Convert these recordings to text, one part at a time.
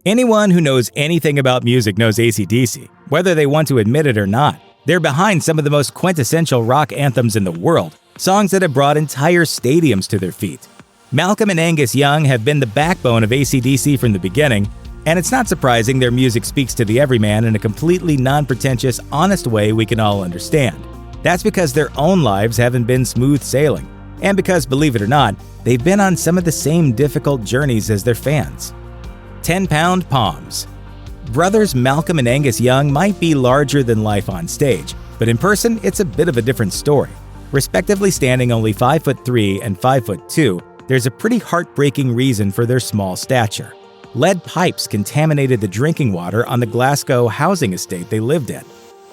Anyone who knows anything about music knows AC/DC, whether they want to admit it or not. They're behind some of the most quintessential rock anthems in the world, songs that have brought entire stadiums to their feet. Malcolm and Angus Young have been the backbone of AC/DC from the beginning, and it's not surprising their music speaks to the everyman in a completely non-pretentious, honest way we can all understand. That's because their own lives haven't been smooth sailing, and because, believe it or not, they've been on some of the same difficult journeys as their fans. 10-pound palms. Brothers Malcolm and Angus Young might be larger than life on stage, but in person, it's a bit of a different story. Respectively standing only 5'3" and 5'2", there's a pretty heartbreaking reason for their small stature. Lead pipes contaminated the drinking water on the Glasgow housing estate they lived in.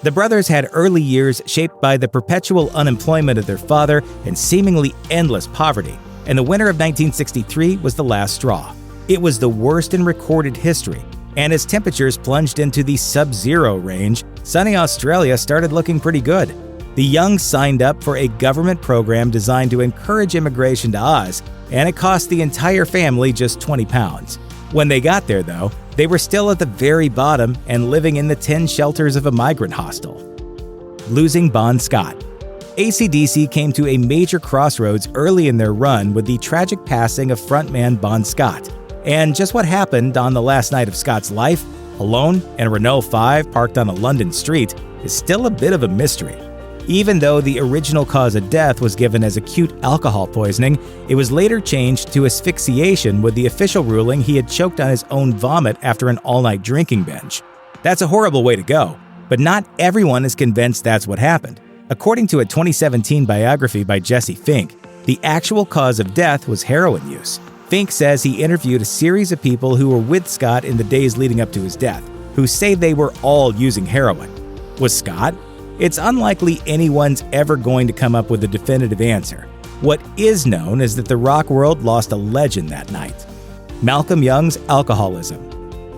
The brothers had early years shaped by the perpetual unemployment of their father and seemingly endless poverty, and the winter of 1963 was the last straw. It was the worst in recorded history, and as temperatures plunged into the sub-zero range, sunny Australia started looking pretty good. The Youngs signed up for a government program designed to encourage immigration to Oz, and it cost the entire family just £20. When they got there, though, they were still at the very bottom and living in the 10 shelters of a migrant hostel. Losing Bon Scott. AC/DC came to a major crossroads early in their run with the tragic passing of frontman Bon Scott. And just what happened on the last night of Scott's life, alone in a Renault 5 parked on a London street, is still a bit of a mystery. Even though the original cause of death was given as acute alcohol poisoning, it was later changed to asphyxiation with the official ruling he had choked on his own vomit after an all-night drinking binge. That's a horrible way to go, but not everyone is convinced that's what happened. According to a 2017 biography by Jesse Fink, the actual cause of death was heroin use. Fink says he interviewed a series of people who were with Scott in the days leading up to his death, who say they were all using heroin. Was Scott? It's unlikely anyone's ever going to come up with a definitive answer. What is known is that the rock world lost a legend that night. Malcolm Young's alcoholism.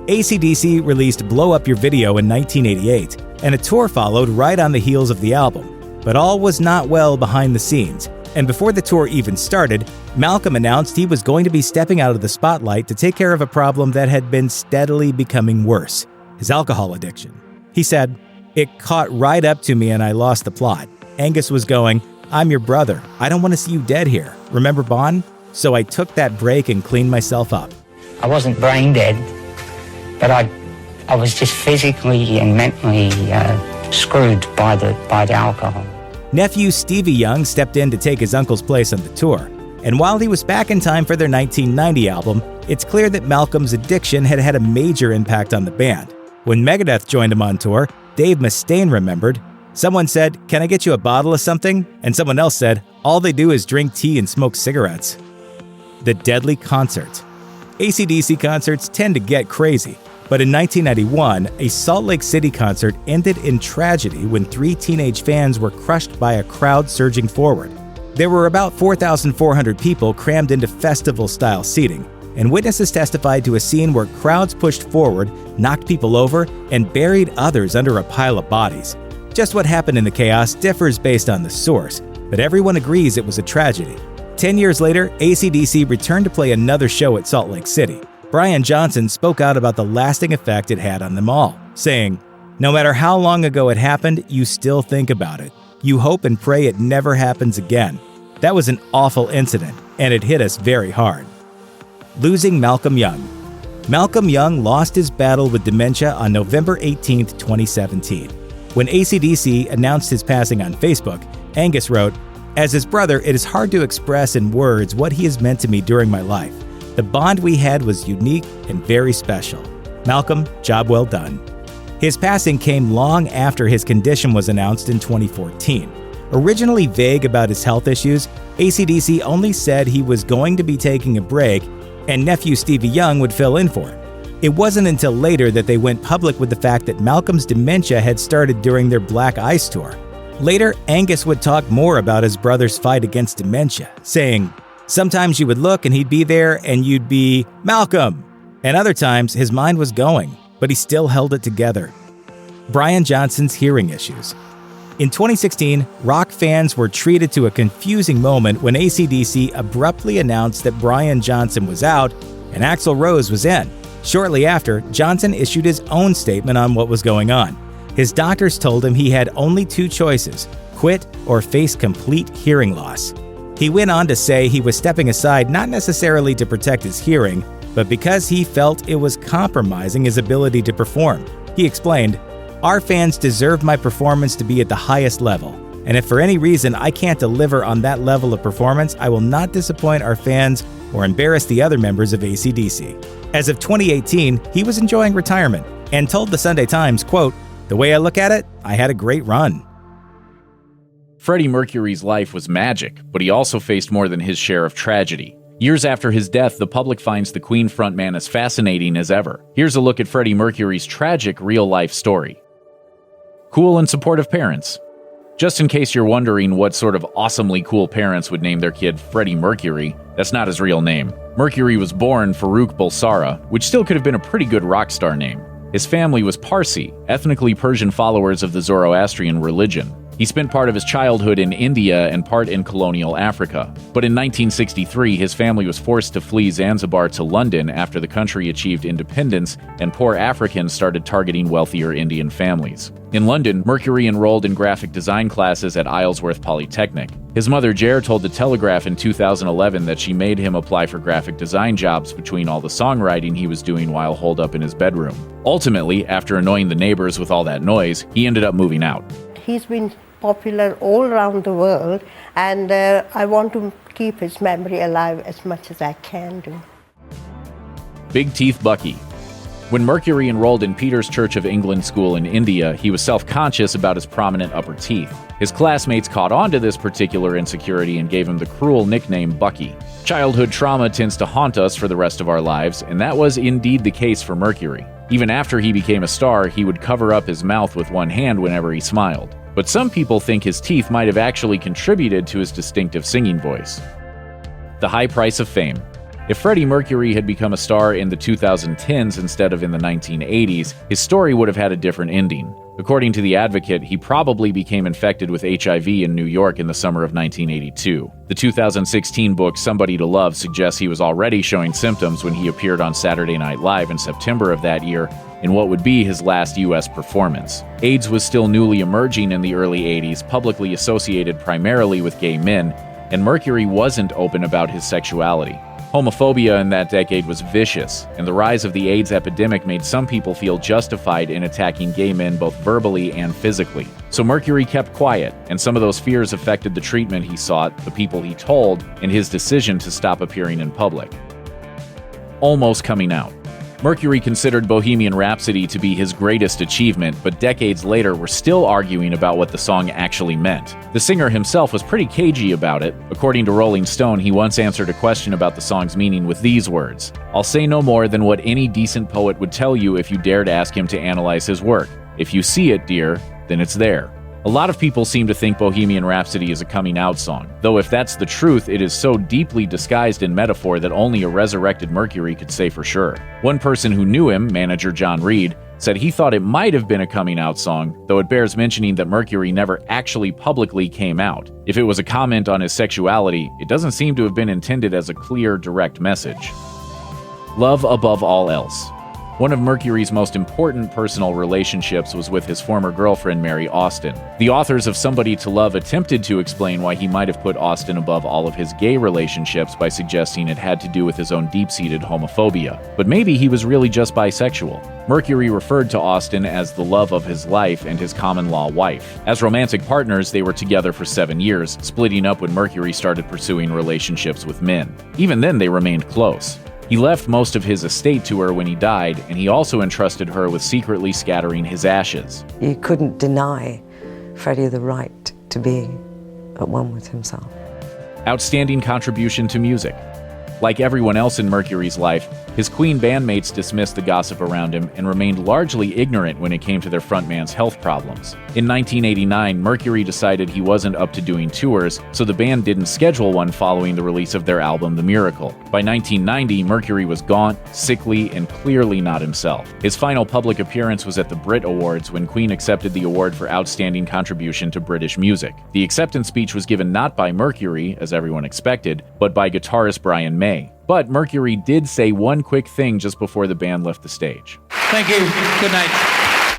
AC/DC released Blow Up Your Video in 1988, and a tour followed right on the heels of the album. But all was not well behind the scenes, and before the tour even started, Malcolm announced he was going to be stepping out of the spotlight to take care of a problem that had been steadily becoming worse: his alcohol addiction. He said, "It caught right up to me and I lost the plot. Angus was going, 'I'm your brother. I don't want to see you dead here. Remember Bon?' So I took that break and cleaned myself up." I wasn't brain dead, but I was just physically and mentally screwed by the alcohol. Nephew Stevie Young stepped in to take his uncle's place on the tour. And while he was back in time for their 1990 album, it's clear that Malcolm's addiction had had a major impact on the band. When Megadeth joined him on tour, Dave Mustaine remembered, "Someone said, 'Can I get you a bottle of something?' And someone else said, 'All they do is drink tea and smoke cigarettes.'" The deadly concert. AC/DC concerts tend to get crazy, but in 1991, a Salt Lake City concert ended in tragedy when 3 teenage fans were crushed by a crowd surging forward. There were about 4,400 people crammed into festival-style seating, and witnesses testified to a scene where crowds pushed forward, knocked people over, and buried others under a pile of bodies. Just what happened in the chaos differs based on the source, but everyone agrees it was a tragedy. 10 years later, AC/DC returned to play another show at Salt Lake City. Brian Johnson spoke out about the lasting effect it had on them all, saying, "No matter how long ago it happened, you still think about it. You hope and pray it never happens again. That was an awful incident, and it hit us very hard." Losing Malcolm Young. Malcolm Young lost his battle with dementia on November 18, 2017. When AC/DC announced his passing on Facebook, Angus wrote, "As his brother, it is hard to express in words what he has meant to me during my life. The bond we had was unique and very special. Malcolm, job well done." His passing came long after his condition was announced in 2014. Originally vague about his health issues, AC/DC only said he was going to be taking a break and nephew Stevie Young would fill in for him. It wasn't until later that they went public with the fact that Malcolm's dementia had started during their Black Ice tour. Later, Angus would talk more about his brother's fight against dementia, saying, "Sometimes you would look and he'd be there and you'd be, 'Malcolm!' And other times his mind was going, but he still held it together." Brian Johnson's hearing issues. In 2016, rock fans were treated to a confusing moment when AC/DC abruptly announced that Brian Johnson was out and Axl Rose was in. Shortly after, Johnson issued his own statement on what was going on. His doctors told him he had only two choices: quit or face complete hearing loss. He went on to say he was stepping aside not necessarily to protect his hearing, but because he felt it was compromising his ability to perform. He explained, "Our fans deserve my performance to be at the highest level, and if for any reason I can't deliver on that level of performance, I will not disappoint our fans or embarrass the other members of AC/DC." As of 2018, he was enjoying retirement and told the Sunday Times, quote, "The way I look at it, I had a great run." Freddie Mercury's life was magic, but he also faced more than his share of tragedy. Years after his death, the public finds the Queen frontman as fascinating as ever. Here's a look at Freddie Mercury's tragic real-life story. Cool and supportive parents. Just in case you're wondering what sort of awesomely cool parents would name their kid Freddie Mercury, that's not his real name. Mercury was born Farouk Bulsara, which still could have been a pretty good rock star name. His family was Parsi, ethnically Persian followers of the Zoroastrian religion. He spent part of his childhood in India and part in colonial Africa. But in 1963, his family was forced to flee Zanzibar to London after the country achieved independence and poor Africans started targeting wealthier Indian families. In London, Mercury enrolled in graphic design classes at Isleworth Polytechnic. His mother, Jett, told The Telegraph in 2011 that she made him apply for graphic design jobs between all the songwriting he was doing while holed up in his bedroom. Ultimately, after annoying the neighbors with all that noise, he ended up moving out. He's been popular all around the world, and I want to keep his memory alive as much as I can do. Big Teeth Bucky. When Mercury enrolled in Peter's Church of England school in India, he was self-conscious about his prominent upper teeth. His classmates caught on to this particular insecurity and gave him the cruel nickname Bucky. Childhood trauma tends to haunt us for the rest of our lives, and that was indeed the case for Mercury. Even after he became a star, he would cover up his mouth with one hand whenever he smiled. But some people think his teeth might have actually contributed to his distinctive singing voice. The high price of fame. If Freddie Mercury had become a star in the 2010s instead of in the 1980s, his story would have had a different ending. According to The Advocate, he probably became infected with HIV in New York in the summer of 1982. The 2016 book Somebody to Love suggests he was already showing symptoms when he appeared on Saturday Night Live in September of that year in what would be his last U.S. performance. AIDS was still newly emerging in the early 80s, publicly associated primarily with gay men, and Mercury wasn't open about his sexuality. Homophobia in that decade was vicious, and the rise of the AIDS epidemic made some people feel justified in attacking gay men both verbally and physically. So Mercury kept quiet, and some of those fears affected the treatment he sought, the people he told, and his decision to stop appearing in public. Almost coming out. Mercury considered Bohemian Rhapsody to be his greatest achievement, but decades later we're still arguing about what the song actually meant. The singer himself was pretty cagey about it. According to Rolling Stone, he once answered a question about the song's meaning with these words: "I'll say no more than what any decent poet would tell you if you dared ask him to analyze his work. If you see it, dear, then it's there." A lot of people seem to think Bohemian Rhapsody is a coming-out song, though if that's the truth, it is so deeply disguised in metaphor that only a resurrected Mercury could say for sure. One person who knew him, manager John Reed, said he thought it might have been a coming-out song, though it bears mentioning that Mercury never actually publicly came out. If it was a comment on his sexuality, it doesn't seem to have been intended as a clear, direct message. Love above all else. One of Mercury's most important personal relationships was with his former girlfriend, Mary Austin. The authors of Somebody to Love attempted to explain why he might have put Austin above all of his gay relationships by suggesting it had to do with his own deep-seated homophobia. But maybe he was really just bisexual. Mercury referred to Austin as the love of his life and his common-law wife. As romantic partners, they were together for 7 years, splitting up when Mercury started pursuing relationships with men. Even then, they remained close. He left most of his estate to her when he died, and he also entrusted her with secretly scattering his ashes. You couldn't deny Freddie the right to be at one with himself. Outstanding contribution to music. Like everyone else in Mercury's life, his Queen bandmates dismissed the gossip around him and remained largely ignorant when it came to their frontman's health problems. In 1989, Mercury decided he wasn't up to doing tours, so the band didn't schedule one following the release of their album The Miracle. By 1990, Mercury was gaunt, sickly, and clearly not himself. His final public appearance was at the Brit Awards when Queen accepted the award for Outstanding Contribution to British Music. The acceptance speech was given not by Mercury, as everyone expected, but by guitarist Brian May. But Mercury did say one quick thing just before the band left the stage. Thank you. Good night.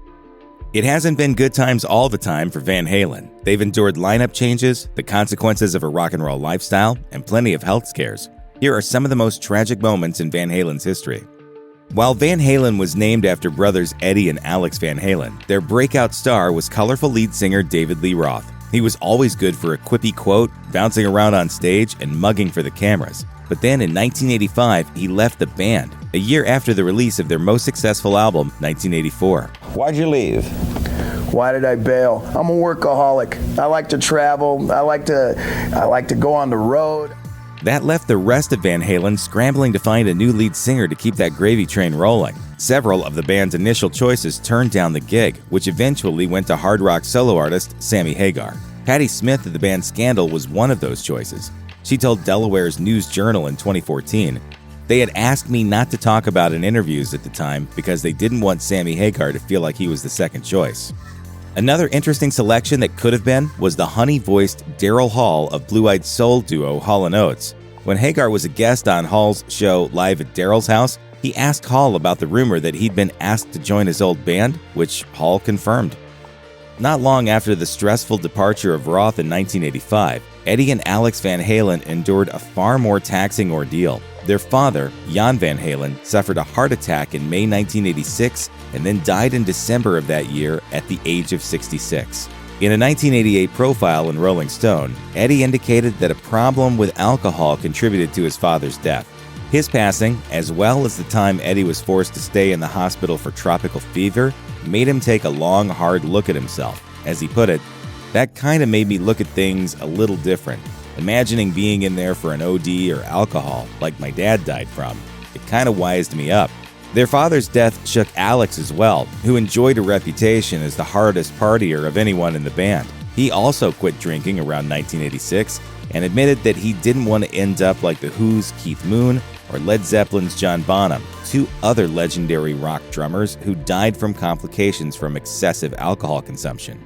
It hasn't been good times all the time for Van Halen. They've endured lineup changes, the consequences of a rock and roll lifestyle, and plenty of health scares. Here are some of the most tragic moments in Van Halen's history. While Van Halen was named after brothers Eddie and Alex Van Halen, their breakout star was colorful lead singer David Lee Roth. He was always good for a quippy quote, bouncing around on stage, and mugging for the cameras. But then in 1985, he left the band, a year after the release of their most successful album, 1984. Why'd you leave? Why did I bail? I'm a workaholic. I like to travel. I like to go on the road. That left the rest of Van Halen scrambling to find a new lead singer to keep that gravy train rolling. Several of the band's initial choices turned down the gig, which eventually went to hard rock solo artist Sammy Hagar. Patti Smith of the band Scandal was one of those choices. She told Delaware's News Journal in 2014, "They had asked me not to talk about it in interviews at the time because they didn't want Sammy Hagar to feel like he was the second choice." Another interesting selection that could have been was the honey-voiced Daryl Hall of blue-eyed soul duo Hall & Oates. When Hagar was a guest on Hall's show Live at Daryl's House, he asked Hall about the rumor that he'd been asked to join his old band, which Hall confirmed. Not long after the stressful departure of Roth in 1985, Eddie and Alex Van Halen endured a far more taxing ordeal. Their father, Jan Van Halen, suffered a heart attack in May 1986 and then died in December of that year at the age of 66. In a 1988 profile in Rolling Stone, Eddie indicated that a problem with alcohol contributed to his father's death. His passing, as well as the time Eddie was forced to stay in the hospital for tropical fever, made him take a long, hard look at himself. As he put it, "That kind of made me look at things a little different. Imagining being in there for an OD or alcohol, like my dad died from, it kind of wised me up." Their father's death shook Alex as well, who enjoyed a reputation as the hardest partier of anyone in the band. He also quit drinking around 1986 and admitted that he didn't want to end up like The Who's Keith Moon or Led Zeppelin's John Bonham, two other legendary rock drummers who died from complications from excessive alcohol consumption.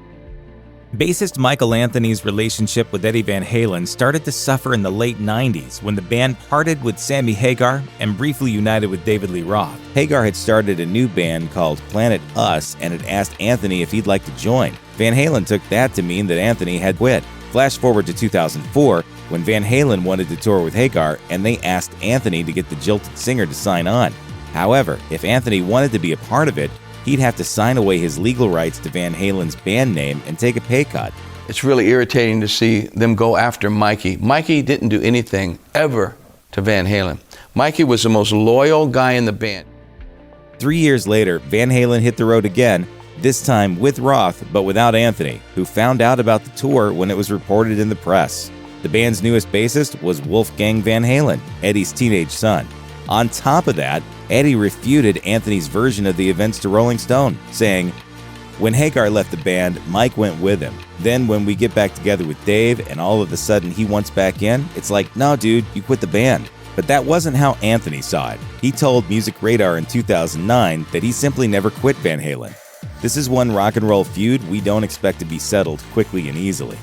Bassist Michael Anthony's relationship with Eddie Van Halen started to suffer in the late 90s when the band parted with Sammy Hagar and briefly united with David Lee Roth. Hagar had started a new band called Planet Us and had asked Anthony if he'd like to join. Van Halen took that to mean that Anthony had quit. Flash forward to 2004, when Van Halen wanted to tour with Hagar and they asked Anthony to get the jilted singer to sign on. However, if Anthony wanted to be a part of it, he'd have to sign away his legal rights to Van Halen's band name and take a pay cut. It's really irritating to see them go after Mikey. Mikey didn't do anything ever to Van Halen. Mikey was the most loyal guy in the band. 3 years later, Van Halen hit the road again, this time with Roth, but without Anthony, who found out about the tour when it was reported in the press. The band's newest bassist was Wolfgang Van Halen, Eddie's teenage son. On top of that, Eddie refuted Anthony's version of the events to Rolling Stone, saying, "When Hagar left the band, Mike went with him. Then when we get back together with Dave and all of a sudden he wants back in, it's like, no dude, you quit the band." But that wasn't how Anthony saw it. He told Music Radar in 2009 that he simply never quit Van Halen. This is one rock and roll feud we don't expect to be settled quickly and easily.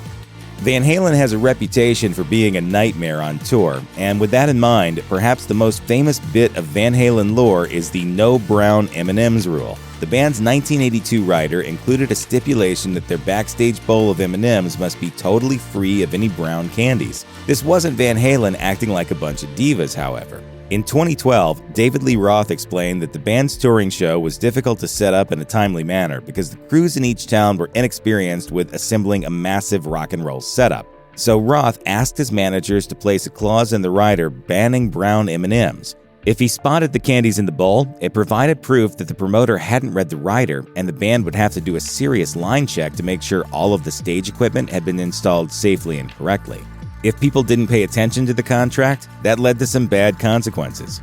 Van Halen has a reputation for being a nightmare on tour, and with that in mind, perhaps the most famous bit of Van Halen lore is the no brown M&Ms rule. The band's 1982 rider included a stipulation that their backstage bowl of M&Ms must be totally free of any brown candies. This wasn't Van Halen acting like a bunch of divas, however. In 2012, David Lee Roth explained that the band's touring show was difficult to set up in a timely manner because the crews in each town were inexperienced with assembling a massive rock and roll setup. So Roth asked his managers to place a clause in the rider banning brown M&Ms. If he spotted the candies in the bowl, it provided proof that the promoter hadn't read the rider, and the band would have to do a serious line check to make sure all of the stage equipment had been installed safely and correctly. If people didn't pay attention to the contract, that led to some bad consequences.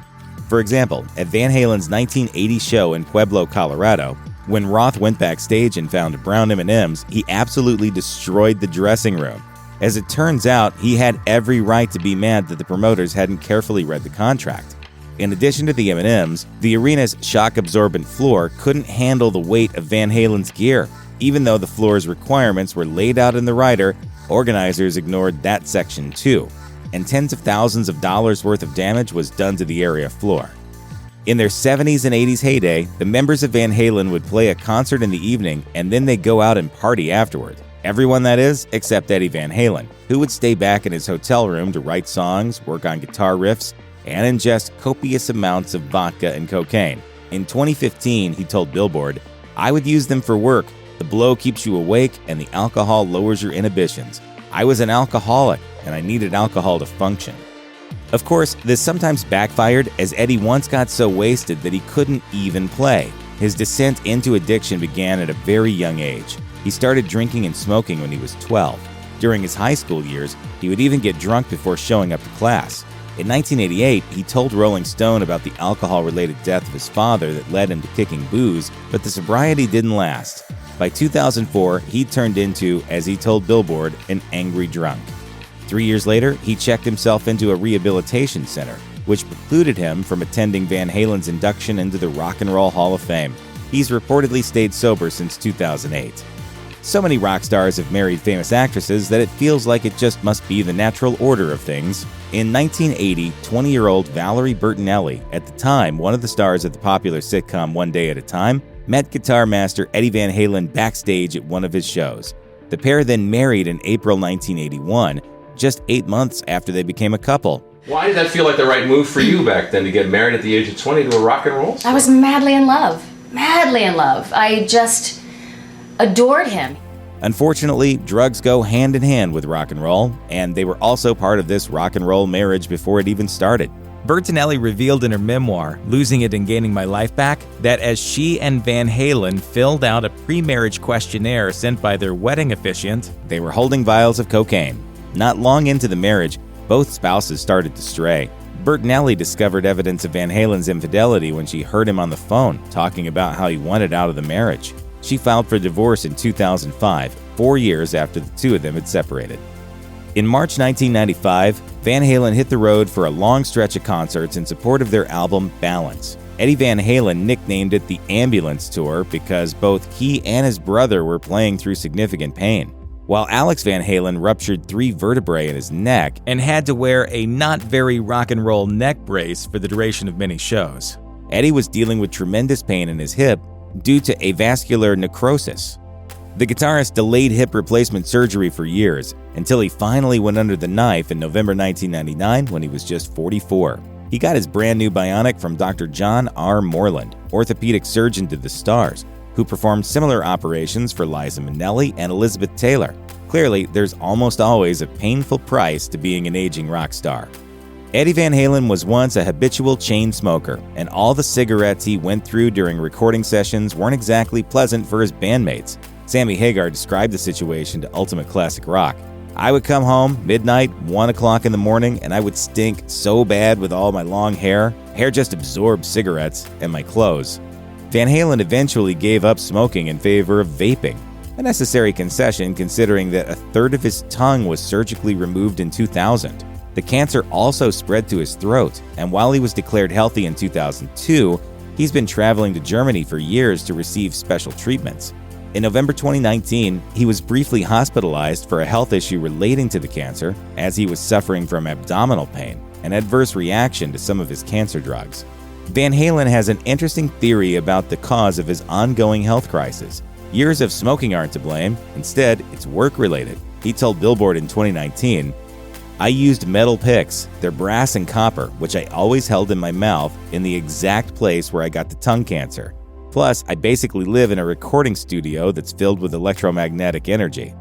For example, at Van Halen's 1980 show in Pueblo, Colorado, when Roth went backstage and found brown M&Ms, he absolutely destroyed the dressing room. As it turns out, he had every right to be mad that the promoters hadn't carefully read the contract. In addition to the M&Ms, the arena's shock-absorbent floor couldn't handle the weight of Van Halen's gear. Even though the floor's requirements were laid out in the rider, organizers ignored that section too. and tens of thousands of dollars worth of damage was done to the area floor. In their 70s and 80s heyday, the members of Van Halen would play a concert in the evening and then they'd go out and party afterward. Everyone, that is, except Eddie Van Halen, who would stay back in his hotel room to write songs, work on guitar riffs, and ingest copious amounts of vodka and cocaine. In 2015, he told Billboard, "I would use them for work. The blow keeps you awake and the alcohol lowers your inhibitions. I was an alcoholic and I needed alcohol to function." Of course, this sometimes backfired, as Eddie once got so wasted that he couldn't even play. His descent into addiction began at a very young age. He started drinking and smoking when he was 12. During his high school years, he would even get drunk before showing up to class. In 1988, he told Rolling Stone about the alcohol-related death of his father that led him to kicking booze, but the sobriety didn't last. By 2004, he turned into, as he told Billboard, an angry drunk. 3 years later, he checked himself into a rehabilitation center, which precluded him from attending Van Halen's induction into the Rock and Roll Hall of Fame. He's reportedly stayed sober since 2008. So many rock stars have married famous actresses that it feels like it just must be the natural order of things. In 1980, 20-year-old Valerie Bertinelli, at the time one of the stars of the popular sitcom One Day at a Time, met guitar master Eddie Van Halen backstage at one of his shows. The pair then married in April 1981, just 8 months after they became a couple. Why did that feel like the right move for you back then, to get married at the age of 20 to a rock and roll star? I was madly in love. Madly in love. I just adored him. Unfortunately, drugs go hand in hand with rock and roll, and they were also part of this rock and roll marriage before it even started. Bertinelli revealed in her memoir, Losing It and Gaining My Life Back, that as she and Van Halen filled out a pre-marriage questionnaire sent by their wedding officiant, they were holding vials of cocaine. Not long into the marriage, both spouses started to stray. Bertinelli discovered evidence of Van Halen's infidelity when she heard him on the phone talking about how he wanted out of the marriage. She filed for divorce in 2005, 4 years after the two of them had separated. In March 1995, Van Halen hit the road for a long stretch of concerts in support of their album Balance. Eddie Van Halen nicknamed it the Ambulance Tour because both he and his brother were playing through significant pain. While Alex Van Halen ruptured 3 vertebrae in his neck and had to wear a not very rock and roll neck brace for the duration of many shows, Eddie was dealing with tremendous pain in his hip due to avascular necrosis. The guitarist delayed hip replacement surgery for years until he finally went under the knife in November 1999 when he was just 44. He got his brand new bionic from Dr. John R. Moreland, orthopedic surgeon to the Starrs, who performed similar operations for Liza Minnelli and Elizabeth Taylor. Clearly, there's almost always a painful price to being an aging rock star. Eddie Van Halen was once a habitual chain smoker, and all the cigarettes he went through during recording sessions weren't exactly pleasant for his bandmates. Sammy Hagar described the situation to Ultimate Classic Rock. "I would come home midnight, 1 o'clock in the morning, and I would stink so bad with all my long hair. Hair just absorbed cigarettes and my clothes." Van Halen eventually gave up smoking in favor of vaping, a necessary concession considering that a third of his tongue was surgically removed in 2000. The cancer also spread to his throat, and while he was declared healthy in 2002, he's been traveling to Germany for years to receive special treatments. In November 2019, he was briefly hospitalized for a health issue relating to the cancer, as he was suffering from abdominal pain, an adverse reaction to some of his cancer drugs. Van Halen has an interesting theory about the cause of his ongoing health crisis. Years of smoking aren't to blame. Instead, it's work-related. He told Billboard in 2019, "I used metal picks, they're brass and copper, which I always held in my mouth in the exact place where I got the tongue cancer. Plus, I basically live in a recording studio that's filled with electromagnetic energy."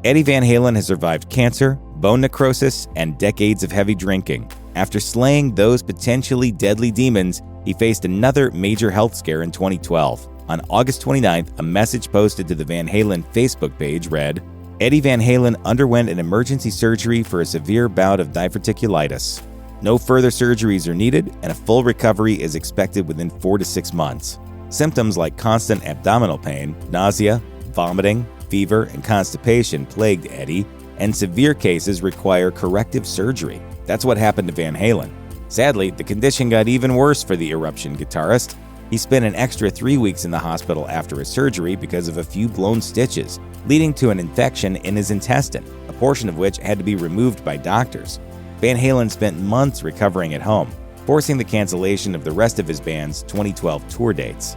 Eddie Van Halen has survived cancer, bone necrosis, and decades of heavy drinking. After slaying those potentially deadly demons, he faced another major health scare in 2012. On August 29th, a message posted to the Van Halen Facebook page read, "Eddie Van Halen underwent an emergency surgery for a severe bout of diverticulitis. No further surgeries are needed, and a full recovery is expected within 4 to 6 months. Symptoms like constant abdominal pain, nausea, vomiting, fever, and constipation plagued Eddie, and severe cases require corrective surgery." That's what happened to Van Halen. Sadly, the condition got even worse for the Eruption guitarist. He spent an extra 3 weeks in the hospital after his surgery because of a few blown stitches, leading to an infection in his intestine, a portion of which had to be removed by doctors. Van Halen spent months recovering at home, forcing the cancellation of the rest of his band's 2012 tour dates.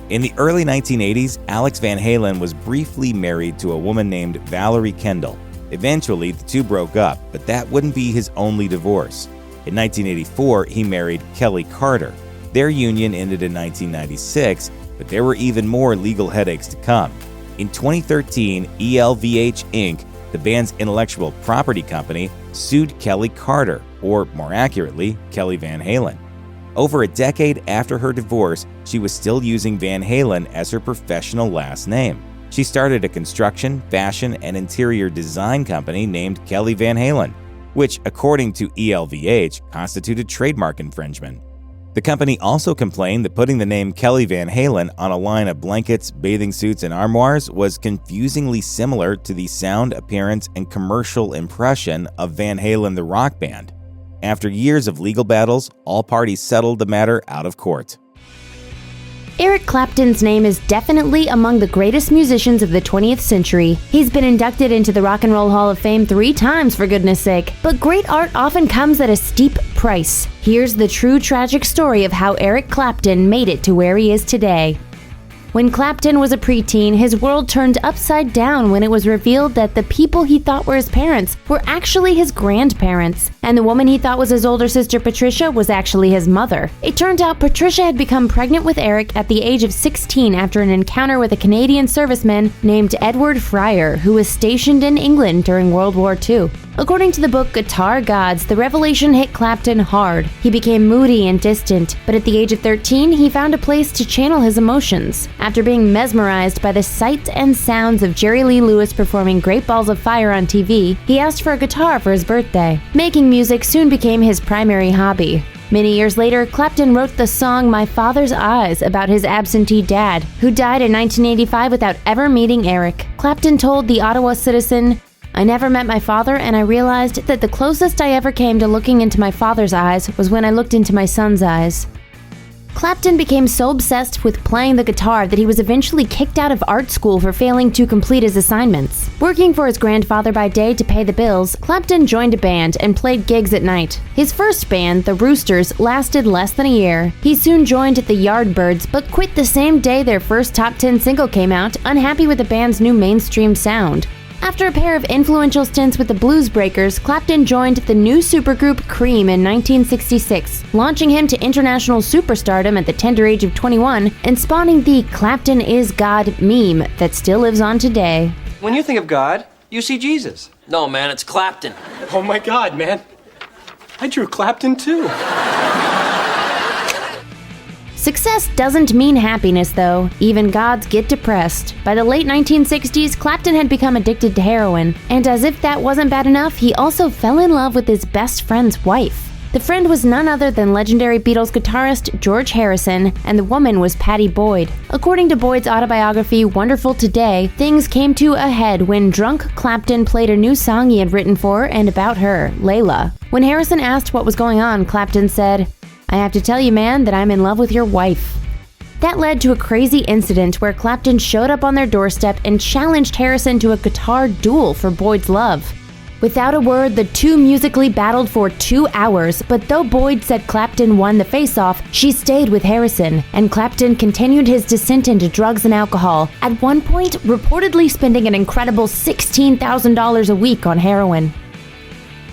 In the early 1980s, Alex Van Halen was briefly married to a woman named Valerie Kendall. Eventually, the two broke up, but that wouldn't be his only divorce. In 1984, he married Kelly Carter. Their union ended in 1996, but there were even more legal headaches to come. In 2013, ELVH Inc., the band's intellectual property company, sued Kelly Carter, or more accurately, Kelly Van Halen. Over a decade after her divorce, she was still using Van Halen as her professional last name. She started a construction, fashion, and interior design company named Kelly Van Halen, which, according to ELVH, constituted trademark infringement. The company also complained that putting the name Kelly Van Halen on a line of blankets, bathing suits, and armoires was confusingly similar to the sound, appearance, and commercial impression of Van Halen the rock band. After years of legal battles, all parties settled the matter out of court. Eric Clapton's name is definitely among the greatest musicians of the 20th century. He's been inducted into the Rock and Roll Hall of Fame 3 times, for goodness sake. But great art often comes at a steep price. Here's the true tragic story of how Eric Clapton made it to where he is today. When Clapton was a preteen, his world turned upside down when it was revealed that the people he thought were his parents were actually his grandparents, and the woman he thought was his older sister Patricia was actually his mother. It turned out Patricia had become pregnant with Eric at the age of 16 after an encounter with a Canadian serviceman named Edward Fryer, who was stationed in England during World War II. According to the book Guitar Gods, the revelation hit Clapton hard. He became moody and distant, but at the age of 13, he found a place to channel his emotions. After being mesmerized by the sight and sounds of Jerry Lee Lewis performing Great Balls of Fire on TV, he asked for a guitar for his birthday. Making music soon became his primary hobby. Many years later, Clapton wrote the song My Father's Eyes about his absentee dad, who died in 1985 without ever meeting Eric. Clapton told the Ottawa Citizen, "I never met my father, and I realized that the closest I ever came to looking into my father's eyes was when I looked into my son's eyes." Clapton became so obsessed with playing the guitar that he was eventually kicked out of art school for failing to complete his assignments. Working for his grandfather by day to pay the bills, Clapton joined a band and played gigs at night. His first band, the Roosters, lasted less than a year. He soon joined the Yardbirds, but quit the same day their first top 10 single came out, unhappy with the band's new mainstream sound. After a pair of influential stints with the Blues Breakers, Clapton joined the new supergroup Cream in 1966, launching him to international superstardom at the tender age of 21 and spawning the Clapton is God meme that still lives on today. When you think of God, you see Jesus. No, man, it's Clapton. Oh my God, man. I drew Clapton too. Success doesn't mean happiness, though. Even gods get depressed. By the late 1960s, Clapton had become addicted to heroin, and as if that wasn't bad enough, he also fell in love with his best friend's wife. The friend was none other than legendary Beatles guitarist George Harrison, and the woman was Pattie Boyd. According to Boyd's autobiography, Wonderful Today, things came to a head when drunk Clapton played a new song he had written for and about her, Layla. When Harrison asked what was going on, Clapton said, "I have to tell you, man, that I'm in love with your wife." That led to a crazy incident where Clapton showed up on their doorstep and challenged Harrison to a guitar duel for Boyd's love. Without a word, the two musically battled for 2 hours, but though Boyd said Clapton won the face-off, she stayed with Harrison, and Clapton continued his descent into drugs and alcohol, at one point reportedly spending an incredible $16,000 a week on heroin.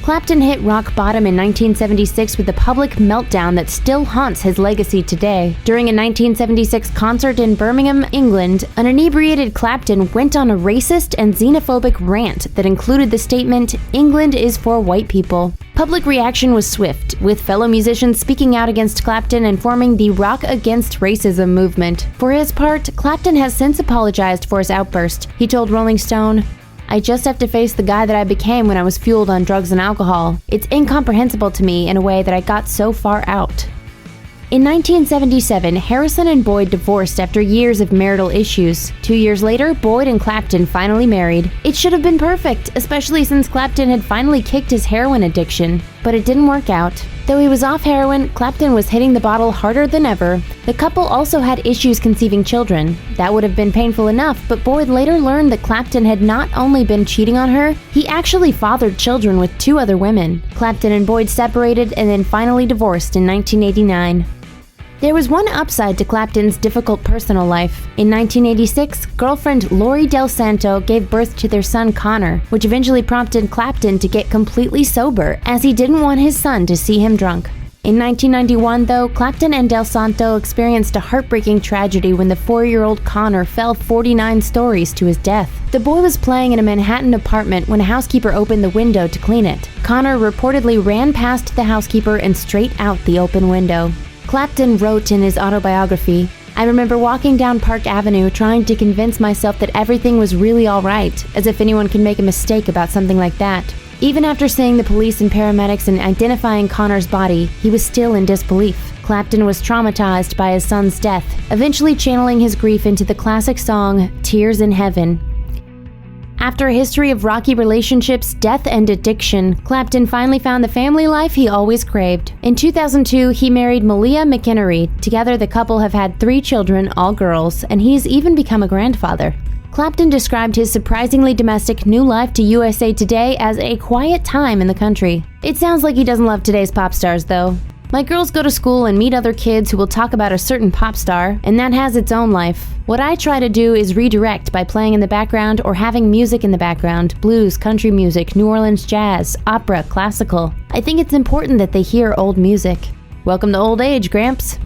Clapton hit rock bottom in 1976 with a public meltdown that still haunts his legacy today. During a 1976 concert in Birmingham, England, an inebriated Clapton went on a racist and xenophobic rant that included the statement, "England is for white people." Public reaction was swift, with fellow musicians speaking out against Clapton and forming the Rock Against Racism movement. For his part, Clapton has since apologized for his outburst. He told Rolling Stone, "I just have to face the guy that I became when I was fueled on drugs and alcohol. It's incomprehensible to me in a way that I got so far out." In 1977, Harrison and Boyd divorced after years of marital issues. 2 years later, Boyd and Clapton finally married. It should have been perfect, especially since Clapton had finally kicked his heroin addiction. but it didn't work out. Though he was off heroin, Clapton was hitting the bottle harder than ever. The couple also had issues conceiving children. That would have been painful enough, but Boyd later learned that Clapton had not only been cheating on her, he actually fathered children with 2 other women. Clapton and Boyd separated and then finally divorced in 1989. There was one upside to Clapton's difficult personal life. In 1986, girlfriend Lori Del Santo gave birth to their son Connor, which eventually prompted Clapton to get completely sober, as he didn't want his son to see him drunk. In 1991, though, Clapton and Del Santo experienced a heartbreaking tragedy when the 4-year-old Connor fell 49 stories to his death. The boy was playing in a Manhattan apartment when a housekeeper opened the window to clean it. Connor reportedly ran past the housekeeper and straight out the open window. Clapton wrote in his autobiography, "I remember walking down Park Avenue trying to convince myself that everything was really all right, as if anyone can make a mistake about something like that. Even after seeing the police and paramedics and identifying Connor's body, he was still in disbelief." Clapton was traumatized by his son's death, eventually channeling his grief into the classic song, "Tears in Heaven." After a history of rocky relationships, death, and addiction, Clapton finally found the family life he always craved. In 2002, he married Malia McInnery. Together, the couple have had 3 children, all girls, and he's even become a grandfather. Clapton described his surprisingly domestic new life to USA Today as a quiet time in the country. It sounds like he doesn't love today's pop stars, though. "My girls go to school and meet other kids who will talk about a certain pop star, and that has its own life. What I try to do is redirect by playing in the background or having music in the background, blues, country music, New Orleans jazz, opera, classical. I think it's important that they hear old music. Welcome to old age, Gramps."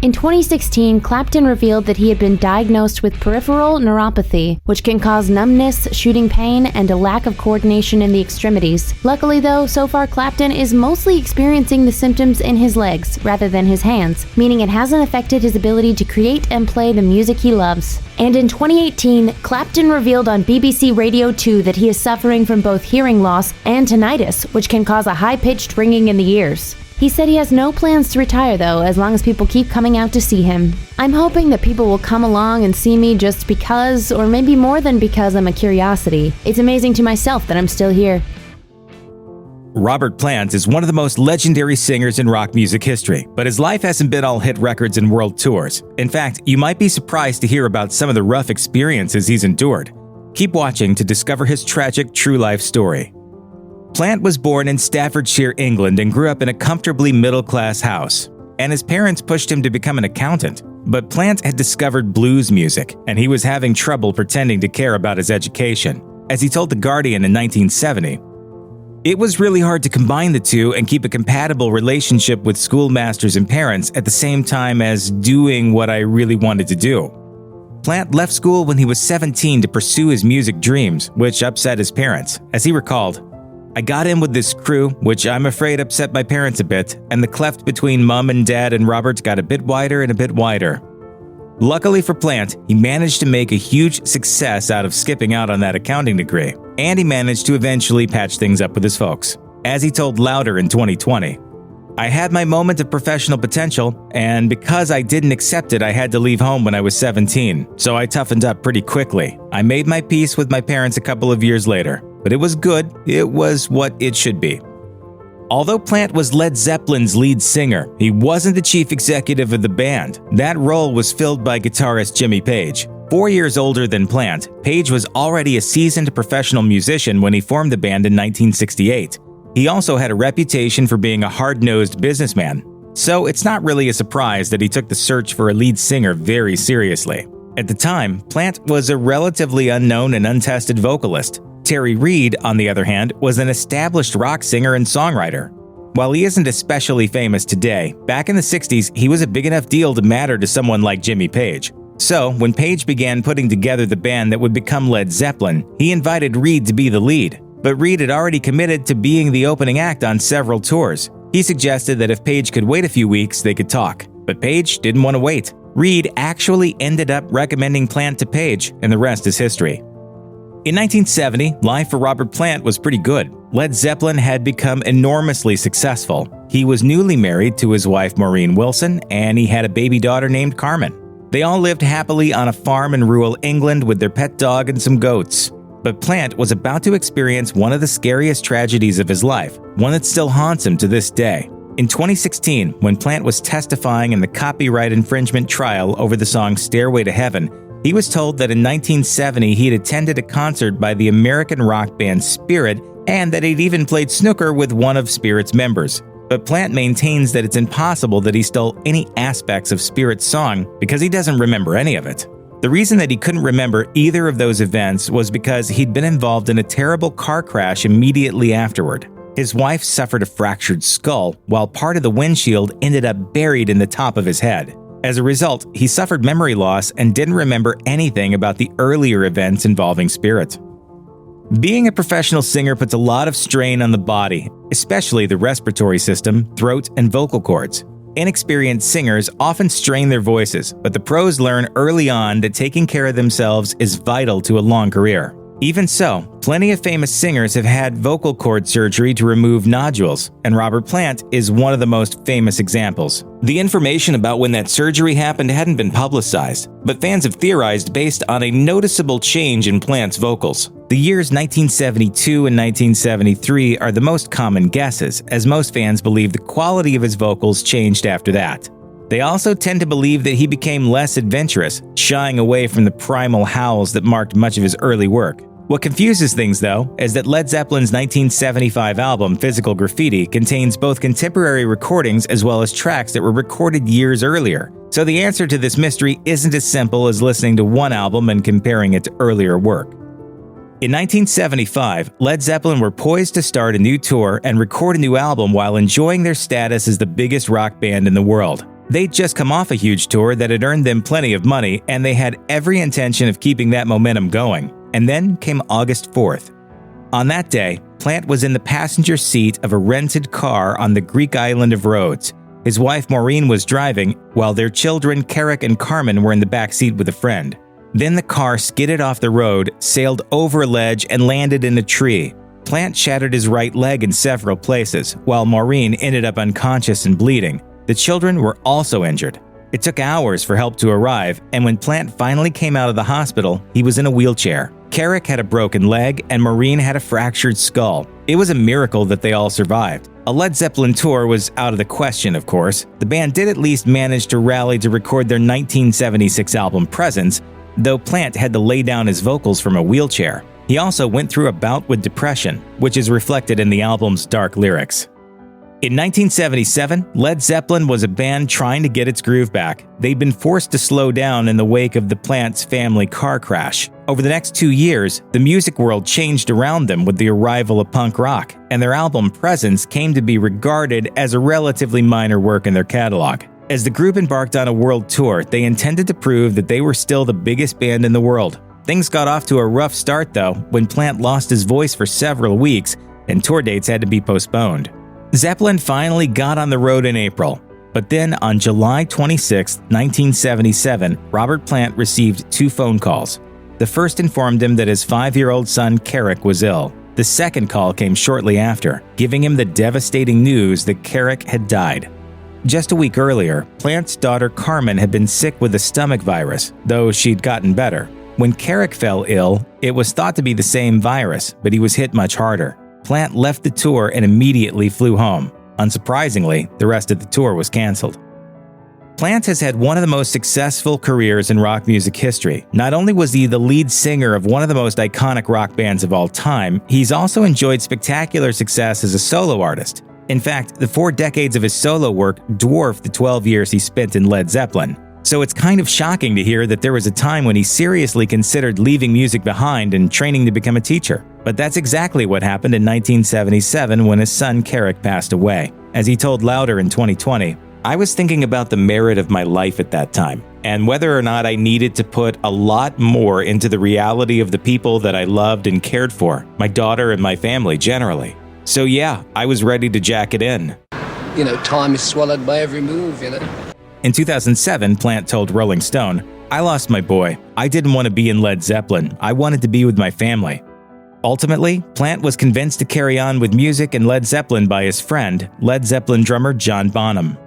In 2016, Clapton revealed that he had been diagnosed with peripheral neuropathy, which can cause numbness, shooting pain, and a lack of coordination in the extremities. Luckily though, so far Clapton is mostly experiencing the symptoms in his legs rather than his hands, meaning it hasn't affected his ability to create and play the music he loves. And in 2018, Clapton revealed on BBC Radio 2 that he is suffering from both hearing loss and tinnitus, which can cause a high-pitched ringing in the ears. He said he has no plans to retire though, as long as people keep coming out to see him. "I'm hoping that people will come along and see me just because, or maybe more than because, I'm a curiosity. It's amazing to myself that I'm still here." Robert Plant is one of the most legendary singers in rock music history, but his life hasn't been all hit records and world tours. In fact, you might be surprised to hear about some of the rough experiences he's endured. Keep watching to discover his tragic true life story. Plant was born in Staffordshire, England, and grew up in a comfortably middle-class house. And his parents pushed him to become an accountant. But Plant had discovered blues music, and he was having trouble pretending to care about his education. As he told The Guardian in 1970, "It was really hard to combine the two and keep a compatible relationship with schoolmasters and parents at the same time as doing what I really wanted to do." Plant left school when he was 17 to pursue his music dreams, which upset his parents. As he recalled, "I got in with this crew, which I'm afraid upset my parents a bit, and the cleft between Mum and Dad and Robert got a bit wider and a bit wider." Luckily for Plant, he managed to make a huge success out of skipping out on that accounting degree, and he managed to eventually patch things up with his folks. As he told Louder in 2020, "I had my moment of professional potential, and because I didn't accept it, I had to leave home when I was 17, so I toughened up pretty quickly. I made my peace with my parents a couple of years later. But it was good. It was what it should be." Although Plant was Led Zeppelin's lead singer, he wasn't the chief executive of the band. That role was filled by guitarist Jimmy Page. 4 years older than Plant, Page was already a seasoned professional musician when he formed the band in 1968. He also had a reputation for being a hard-nosed businessman. So it's not really a surprise that he took the search for a lead singer very seriously. At the time, Plant was a relatively unknown and untested vocalist. Terry Reid, on the other hand, was an established rock singer and songwriter. While he isn't especially famous today, back in the 60s, he was a big enough deal to matter to someone like Jimmy Page. So, when Page began putting together the band that would become Led Zeppelin, he invited Reid to be the lead. But Reid had already committed to being the opening act on several tours. He suggested that if Page could wait a few weeks, they could talk. But Page didn't want to wait. Reid actually ended up recommending Plant to Page, and the rest is history. In 1970, life for Robert Plant was pretty good. Led Zeppelin had become enormously successful. He was newly married to his wife Maureen Wilson, and he had a baby daughter named Carmen. They all lived happily on a farm in rural England with their pet dog and some goats. But Plant was about to experience one of the scariest tragedies of his life, one that still haunts him to this day. In 2016, when Plant was testifying in the copyright infringement trial over the song Stairway to Heaven, he was told that in 1970 he'd attended a concert by the American rock band Spirit and that he'd even played snooker with one of Spirit's members. But Plant maintains that it's impossible that he stole any aspects of Spirit's song because he doesn't remember any of it. The reason that he couldn't remember either of those events was because he'd been involved in a terrible car crash immediately afterward. His wife suffered a fractured skull, while part of the windshield ended up buried in the top of his head. As a result, he suffered memory loss and didn't remember anything about the earlier events involving Spirit. Being a professional singer puts a lot of strain on the body, especially the respiratory system, throat, and vocal cords. Inexperienced singers often strain their voices, but the pros learn early on that taking care of themselves is vital to a long career. Even so, plenty of famous singers have had vocal cord surgery to remove nodules, and Robert Plant is one of the most famous examples. The information about when that surgery happened hadn't been publicized, but fans have theorized based on a noticeable change in Plant's vocals. The years 1972 and 1973 are the most common guesses, as most fans believe the quality of his vocals changed after that. They also tend to believe that he became less adventurous, shying away from the primal howls that marked much of his early work. What confuses things, though, is that Led Zeppelin's 1975 album, Physical Graffiti, contains both contemporary recordings as well as tracks that were recorded years earlier. So the answer to this mystery isn't as simple as listening to one album and comparing it to earlier work. In 1975, Led Zeppelin were poised to start a new tour and record a new album while enjoying their status as the biggest rock band in the world. They'd just come off a huge tour that had earned them plenty of money, and they had every intention of keeping that momentum going. And then came August 4th. On that day, Plant was in the passenger seat of a rented car on the Greek island of Rhodes. His wife Maureen was driving, while their children Carrick and Carmen were in the back seat with a friend. Then the car skidded off the road, sailed over a ledge, and landed in a tree. Plant shattered his right leg in several places, while Maureen ended up unconscious and bleeding. The children were also injured. It took hours for help to arrive, and when Plant finally came out of the hospital, he was in a wheelchair. Carrick had a broken leg, and Maureen had a fractured skull. It was a miracle that they all survived. A Led Zeppelin tour was out of the question, of course. The band did at least manage to rally to record their 1976 album Presence, though Plant had to lay down his vocals from a wheelchair. He also went through a bout with depression, which is reflected in the album's dark lyrics. In 1977, Led Zeppelin was a band trying to get its groove back. They'd been forced to slow down in the wake of the Plant's family car crash. Over the next 2 years, the music world changed around them with the arrival of punk rock, and their album Presence came to be regarded as a relatively minor work in their catalog. As the group embarked on a world tour, they intended to prove that they were still the biggest band in the world. Things got off to a rough start, though, when Plant lost his voice for several weeks, and tour dates had to be postponed. Zeppelin finally got on the road in April, but then on July 26, 1977, Robert Plant received 2 phone calls. The first informed him that his 5-year-old son Carrick was ill. The second call came shortly after, giving him the devastating news that Carrick had died. Just a week earlier, Plant's daughter Carmen had been sick with a stomach virus, though she'd gotten better. When Carrick fell ill, it was thought to be the same virus, but he was hit much harder. Plant left the tour and immediately flew home. Unsurprisingly, the rest of the tour was canceled. Plant has had one of the most successful careers in rock music history. Not only was he the lead singer of one of the most iconic rock bands of all time, he's also enjoyed spectacular success as a solo artist. In fact, the 4 decades of his solo work dwarf the 12 years he spent in Led Zeppelin. So it's kind of shocking to hear that there was a time when he seriously considered leaving music behind and training to become a teacher. But that's exactly what happened in 1977 when his son Carrick passed away. As he told Louder in 2020, "I was thinking about the merit of my life at that time, and whether or not I needed to put a lot more into the reality of the people that I loved and cared for, my daughter and my family generally. So yeah, I was ready to jack it in." You know, time is swallowed by every move, you know. In 2007, Plant told Rolling Stone, "I lost my boy. I didn't want to be in Led Zeppelin. I wanted to be with my family." Ultimately, Plant was convinced to carry on with music and Led Zeppelin by his friend, Led Zeppelin drummer John Bonham.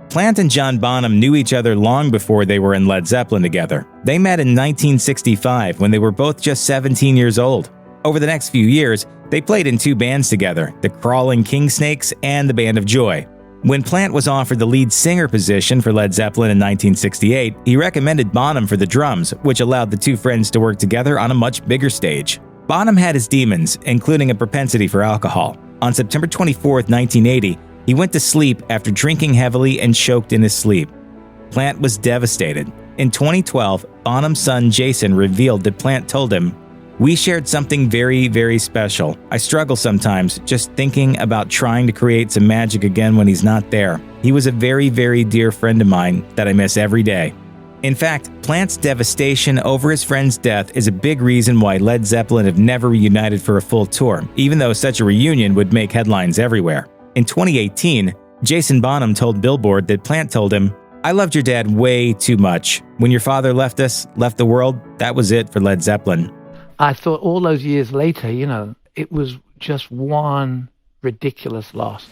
Plant and John Bonham knew each other long before they were in Led Zeppelin together. They met in 1965 when they were both just 17 years old. Over the next few years, they played in two bands together, the Crawling Kingsnakes and the Band of Joy. When Plant was offered the lead singer position for Led Zeppelin in 1968, he recommended Bonham for the drums, which allowed the two friends to work together on a much bigger stage. Bonham had his demons, including a propensity for alcohol. On September 24, 1980, he went to sleep after drinking heavily and choked in his sleep. Plant was devastated. In 2012, Bonham's son Jason revealed that Plant told him, "We shared something very, very special. I struggle sometimes just thinking about trying to create some magic again when he's not there. He was a very, very dear friend of mine that I miss every day." In fact, Plant's devastation over his friend's death is a big reason why Led Zeppelin have never reunited for a full tour, even though such a reunion would make headlines everywhere. In 2018, Jason Bonham told Billboard that Plant told him, "I loved your dad way too much. When your father left us, left the world, that was it for Led Zeppelin." I thought all those years later, it was just one ridiculous loss.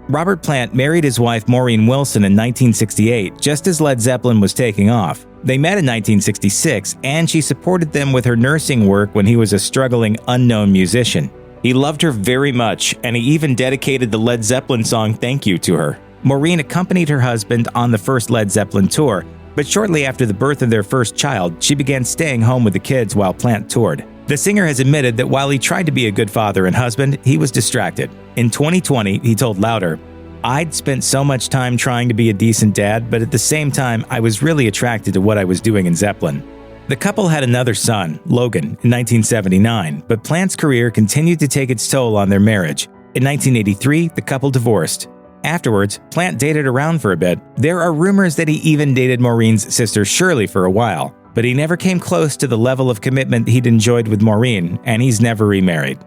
Robert Plant married his wife Maureen Wilson in 1968, just as Led Zeppelin was taking off. They met in 1966, and she supported them with her nursing work when he was a struggling, unknown musician. He loved her very much, and he even dedicated the Led Zeppelin song Thank You to her. Maureen accompanied her husband on the first Led Zeppelin tour, but shortly after the birth of their first child, she began staying home with the kids while Plant toured. The singer has admitted that while he tried to be a good father and husband, he was distracted. In 2020, he told Louder, "I'd spent so much time trying to be a decent dad, but at the same time, I was really attracted to what I was doing in Zeppelin." The couple had another son, Logan, in 1979, but Plant's career continued to take its toll on their marriage. In 1983, the couple divorced. Afterwards, Plant dated around for a bit. There are rumors that he even dated Maureen's sister Shirley for a while, but he never came close to the level of commitment he'd enjoyed with Maureen, and he's never remarried.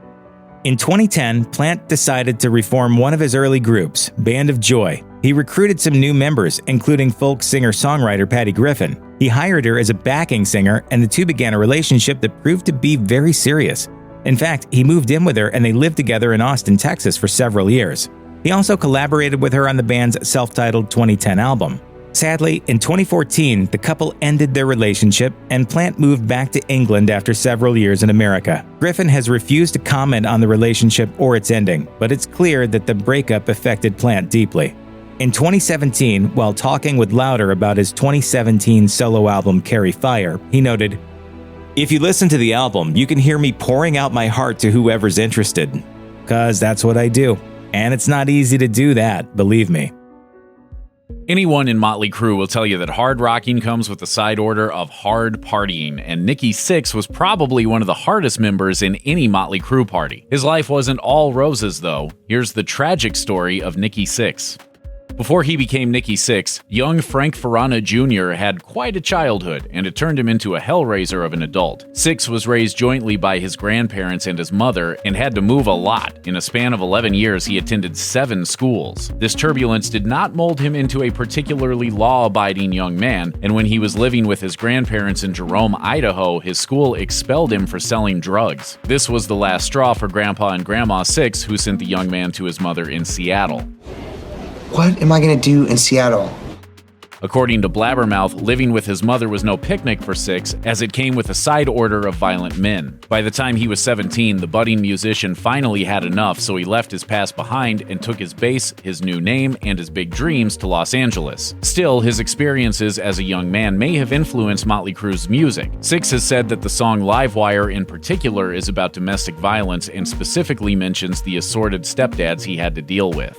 In 2010, Plant decided to reform one of his early groups, Band of Joy. He recruited some new members, including folk singer-songwriter Patty Griffin. He hired her as a backing singer, and the two began a relationship that proved to be very serious. In fact, he moved in with her and they lived together in Austin, Texas for several years. He also collaborated with her on the band's self-titled 2010 album. Sadly, in 2014, the couple ended their relationship and Plant moved back to England after several years in America. Griffin has refused to comment on the relationship or its ending, but it's clear that the breakup affected Plant deeply. In 2017, while talking with Louder about his 2017 solo album Carry Fire, he noted, "If you listen to the album, you can hear me pouring out my heart to whoever's interested. 'Cause that's what I do. And it's not easy to do that, believe me." Anyone in Motley Crue will tell you that hard rocking comes with a side order of hard partying, and Nikki Sixx was probably one of the hardest members in any Motley Crue party. His life wasn't all roses, though. Here's the tragic story of Nikki Sixx. Before he became Nikki Sixx, young Frank Ferrana Jr. had quite a childhood, and it turned him into a hellraiser of an adult. Sixx was raised jointly by his grandparents and his mother, and had to move a lot. In a span of 11 years, he attended 7 schools. This turbulence did not mold him into a particularly law-abiding young man, and when he was living with his grandparents in Jerome, Idaho, his school expelled him for selling drugs. This was the last straw for Grandpa and Grandma Sixx, who sent the young man to his mother in Seattle. What am I gonna do in Seattle? According to Blabbermouth, living with his mother was no picnic for Sixx, as it came with a side order of violent men. By the time he was 17, the budding musician finally had enough, so he left his past behind and took his bass, his new name, and his big dreams to Los Angeles. Still, his experiences as a young man may have influenced Motley Crue's music. Sixx has said that the song Livewire in particular is about domestic violence and specifically mentions the assorted stepdads he had to deal with.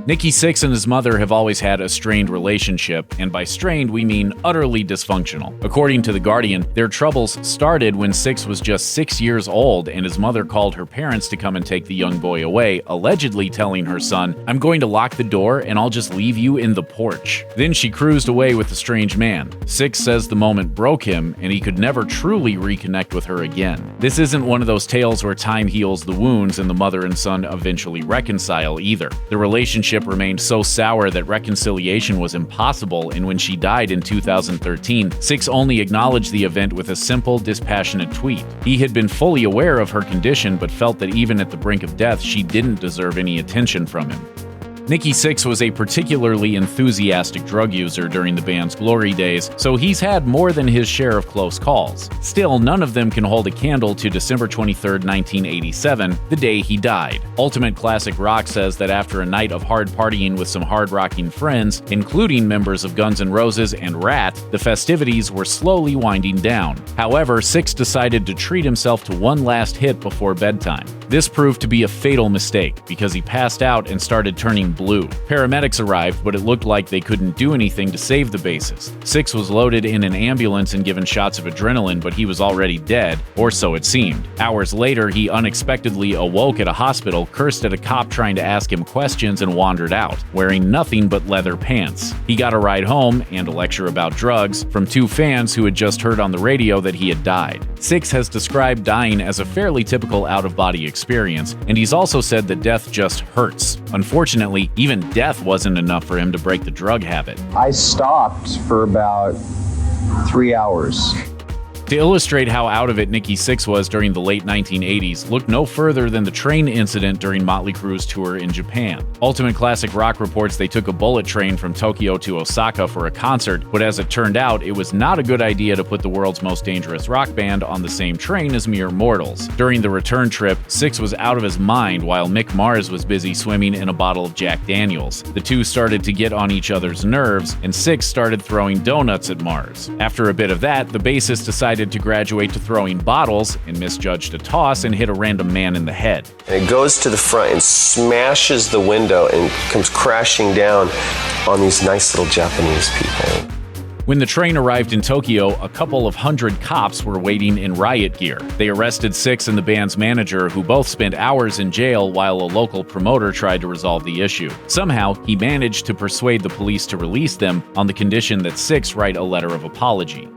Nikki Sixx and his mother have always had a strained relationship, and by strained we mean utterly dysfunctional. According to The Guardian, their troubles started when Sixx was just 6 years old and his mother called her parents to come and take the young boy away, allegedly telling her son, "I'm going to lock the door and I'll just leave you in the porch." Then she cruised away with a strange man. Sixx says the moment broke him and he could never truly reconnect with her again. This isn't one of those tales where time heals the wounds and the mother and son eventually reconcile either. The relationship remained so sour that reconciliation was impossible, and when she died in 2013, Sixx only acknowledged the event with a simple, dispassionate tweet. He had been fully aware of her condition, but felt that even at the brink of death, she didn't deserve any attention from him. Nikki Sixx was a particularly enthusiastic drug user during the band's glory days, so he's had more than his share of close calls. Still, none of them can hold a candle to December 23, 1987, the day he died. Ultimate Classic Rock says that after a night of hard partying with some hard-rocking friends, including members of Guns N' Roses and Rat, the festivities were slowly winding down. However, Sixx decided to treat himself to one last hit before bedtime. This proved to be a fatal mistake because he passed out and started turning blue. Paramedics arrived, but it looked like they couldn't do anything to save the bassist. Sixx was loaded in an ambulance and given shots of adrenaline, but he was already dead, or so it seemed. Hours later, he unexpectedly awoke at a hospital, cursed at a cop trying to ask him questions, and wandered out, wearing nothing but leather pants. He got a ride home and a lecture about drugs from two fans who had just heard on the radio that he had died. Sixx has described dying as a fairly typical out-of-body experience, and he's also said that death just hurts. Unfortunately, even death wasn't enough for him to break the drug habit. I stopped for about 3 hours. To illustrate how out of it Nikki Sixx was during the late 1980s, look no further than the train incident during Motley Crue's tour in Japan. Ultimate Classic Rock reports they took a bullet train from Tokyo to Osaka for a concert, but as it turned out, it was not a good idea to put the world's most dangerous rock band on the same train as mere mortals. During the return trip, Sixx was out of his mind while Mick Mars was busy swimming in a bottle of Jack Daniels. The two started to get on each other's nerves, and Sixx started throwing donuts at Mars. After a bit of that, the bassist decided to graduate to throwing bottles and misjudged a toss and hit a random man in the head. And it goes to the front and smashes the window and comes crashing down on these nice little Japanese people. When the train arrived in Tokyo, a couple of hundred cops were waiting in riot gear. They arrested Sixx and the band's manager, who both spent hours in jail while a local promoter tried to resolve the issue. Somehow, he managed to persuade the police to release them on the condition that Sixx write a letter of apology.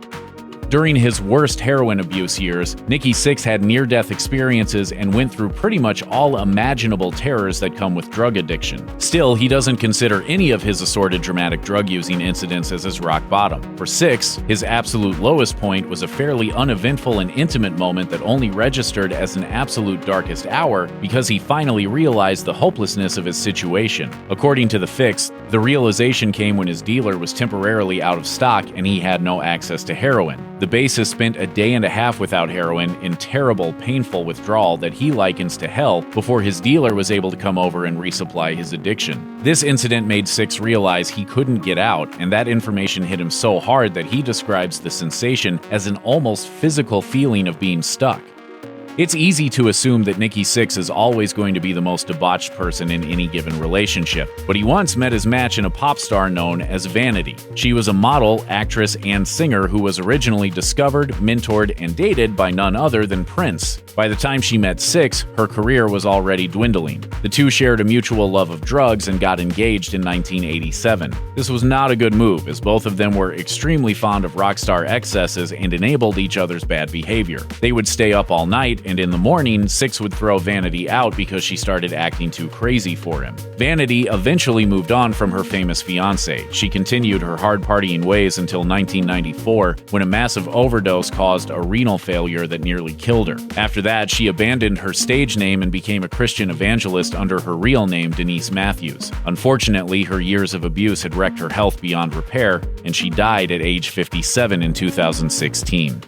During his worst heroin abuse years, Nikki Sixx had near-death experiences and went through pretty much all imaginable terrors that come with drug addiction. Still, he doesn't consider any of his assorted dramatic drug-using incidents as his rock bottom. For Sixx, his absolute lowest point was a fairly uneventful and intimate moment that only registered as an absolute darkest hour because he finally realized the hopelessness of his situation. According to The Fix, the realization came when his dealer was temporarily out of stock and he had no access to heroin. The bassist spent a day and a half without heroin in terrible, painful withdrawal that he likens to hell before his dealer was able to come over and resupply his addiction. This incident made Sixx realize he couldn't get out, and that information hit him so hard that he describes the sensation as an almost physical feeling of being stuck. It's easy to assume that Nikki Sixx is always going to be the most debauched person in any given relationship, but he once met his match in a pop star known as Vanity. She was a model, actress, and singer who was originally discovered, mentored, and dated by none other than Prince. By the time she met Sixx, her career was already dwindling. The two shared a mutual love of drugs and got engaged in 1987. This was not a good move, as both of them were extremely fond of rock star excesses and enabled each other's bad behavior. They would stay up all night, and in the morning, Sixx would throw Vanity out because she started acting too crazy for him. Vanity eventually moved on from her famous fiancé. She continued her hard partying ways until 1994, when a massive overdose caused a renal failure that nearly killed her. After that, she abandoned her stage name and became a Christian evangelist under her real name, Denise Matthews. Unfortunately, her years of abuse had wrecked her health beyond repair, and she died at age 57 in 2016.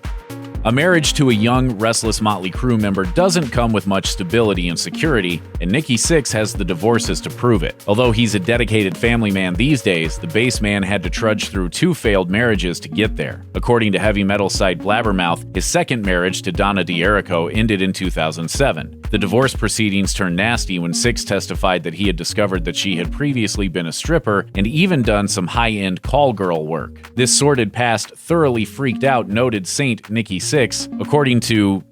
A marriage to a young, restless Motley Crue member doesn't come with much stability and security, and Nikki Sixx has the divorces to prove it. Although he's a dedicated family man these days, the bass man had to trudge through 2 failed marriages to get there. According to heavy metal site Blabbermouth, his second marriage to Donna D'Errico ended in 2007. The divorce proceedings turned nasty when Sixx testified that he had discovered that she had previously been a stripper and even done some high-end call girl work. This sordid past thoroughly freaked out noted saint Nikki Sixx, according to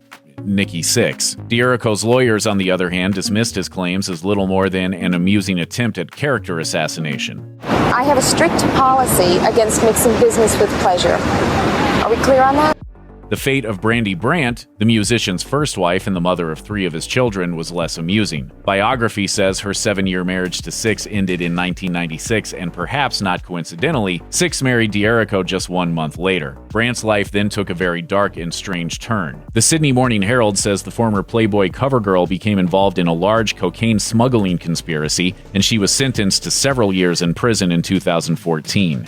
Nikki Sixx. D'Errico's lawyers, on the other hand, dismissed his claims as little more than an amusing attempt at character assassination. I have a strict policy against mixing business with pleasure. Are we clear on that? The fate of Brandy Brandt, the musician's first wife and the mother of 3 of his children, was less amusing. Biography says her 7-year marriage to Sixx ended in 1996, and perhaps not coincidentally, Sixx married D'Errico just 1 month later. Brandt's life then took a very dark and strange turn. The Sydney Morning Herald says the former Playboy cover girl became involved in a large cocaine smuggling conspiracy, and she was sentenced to several years in prison in 2014.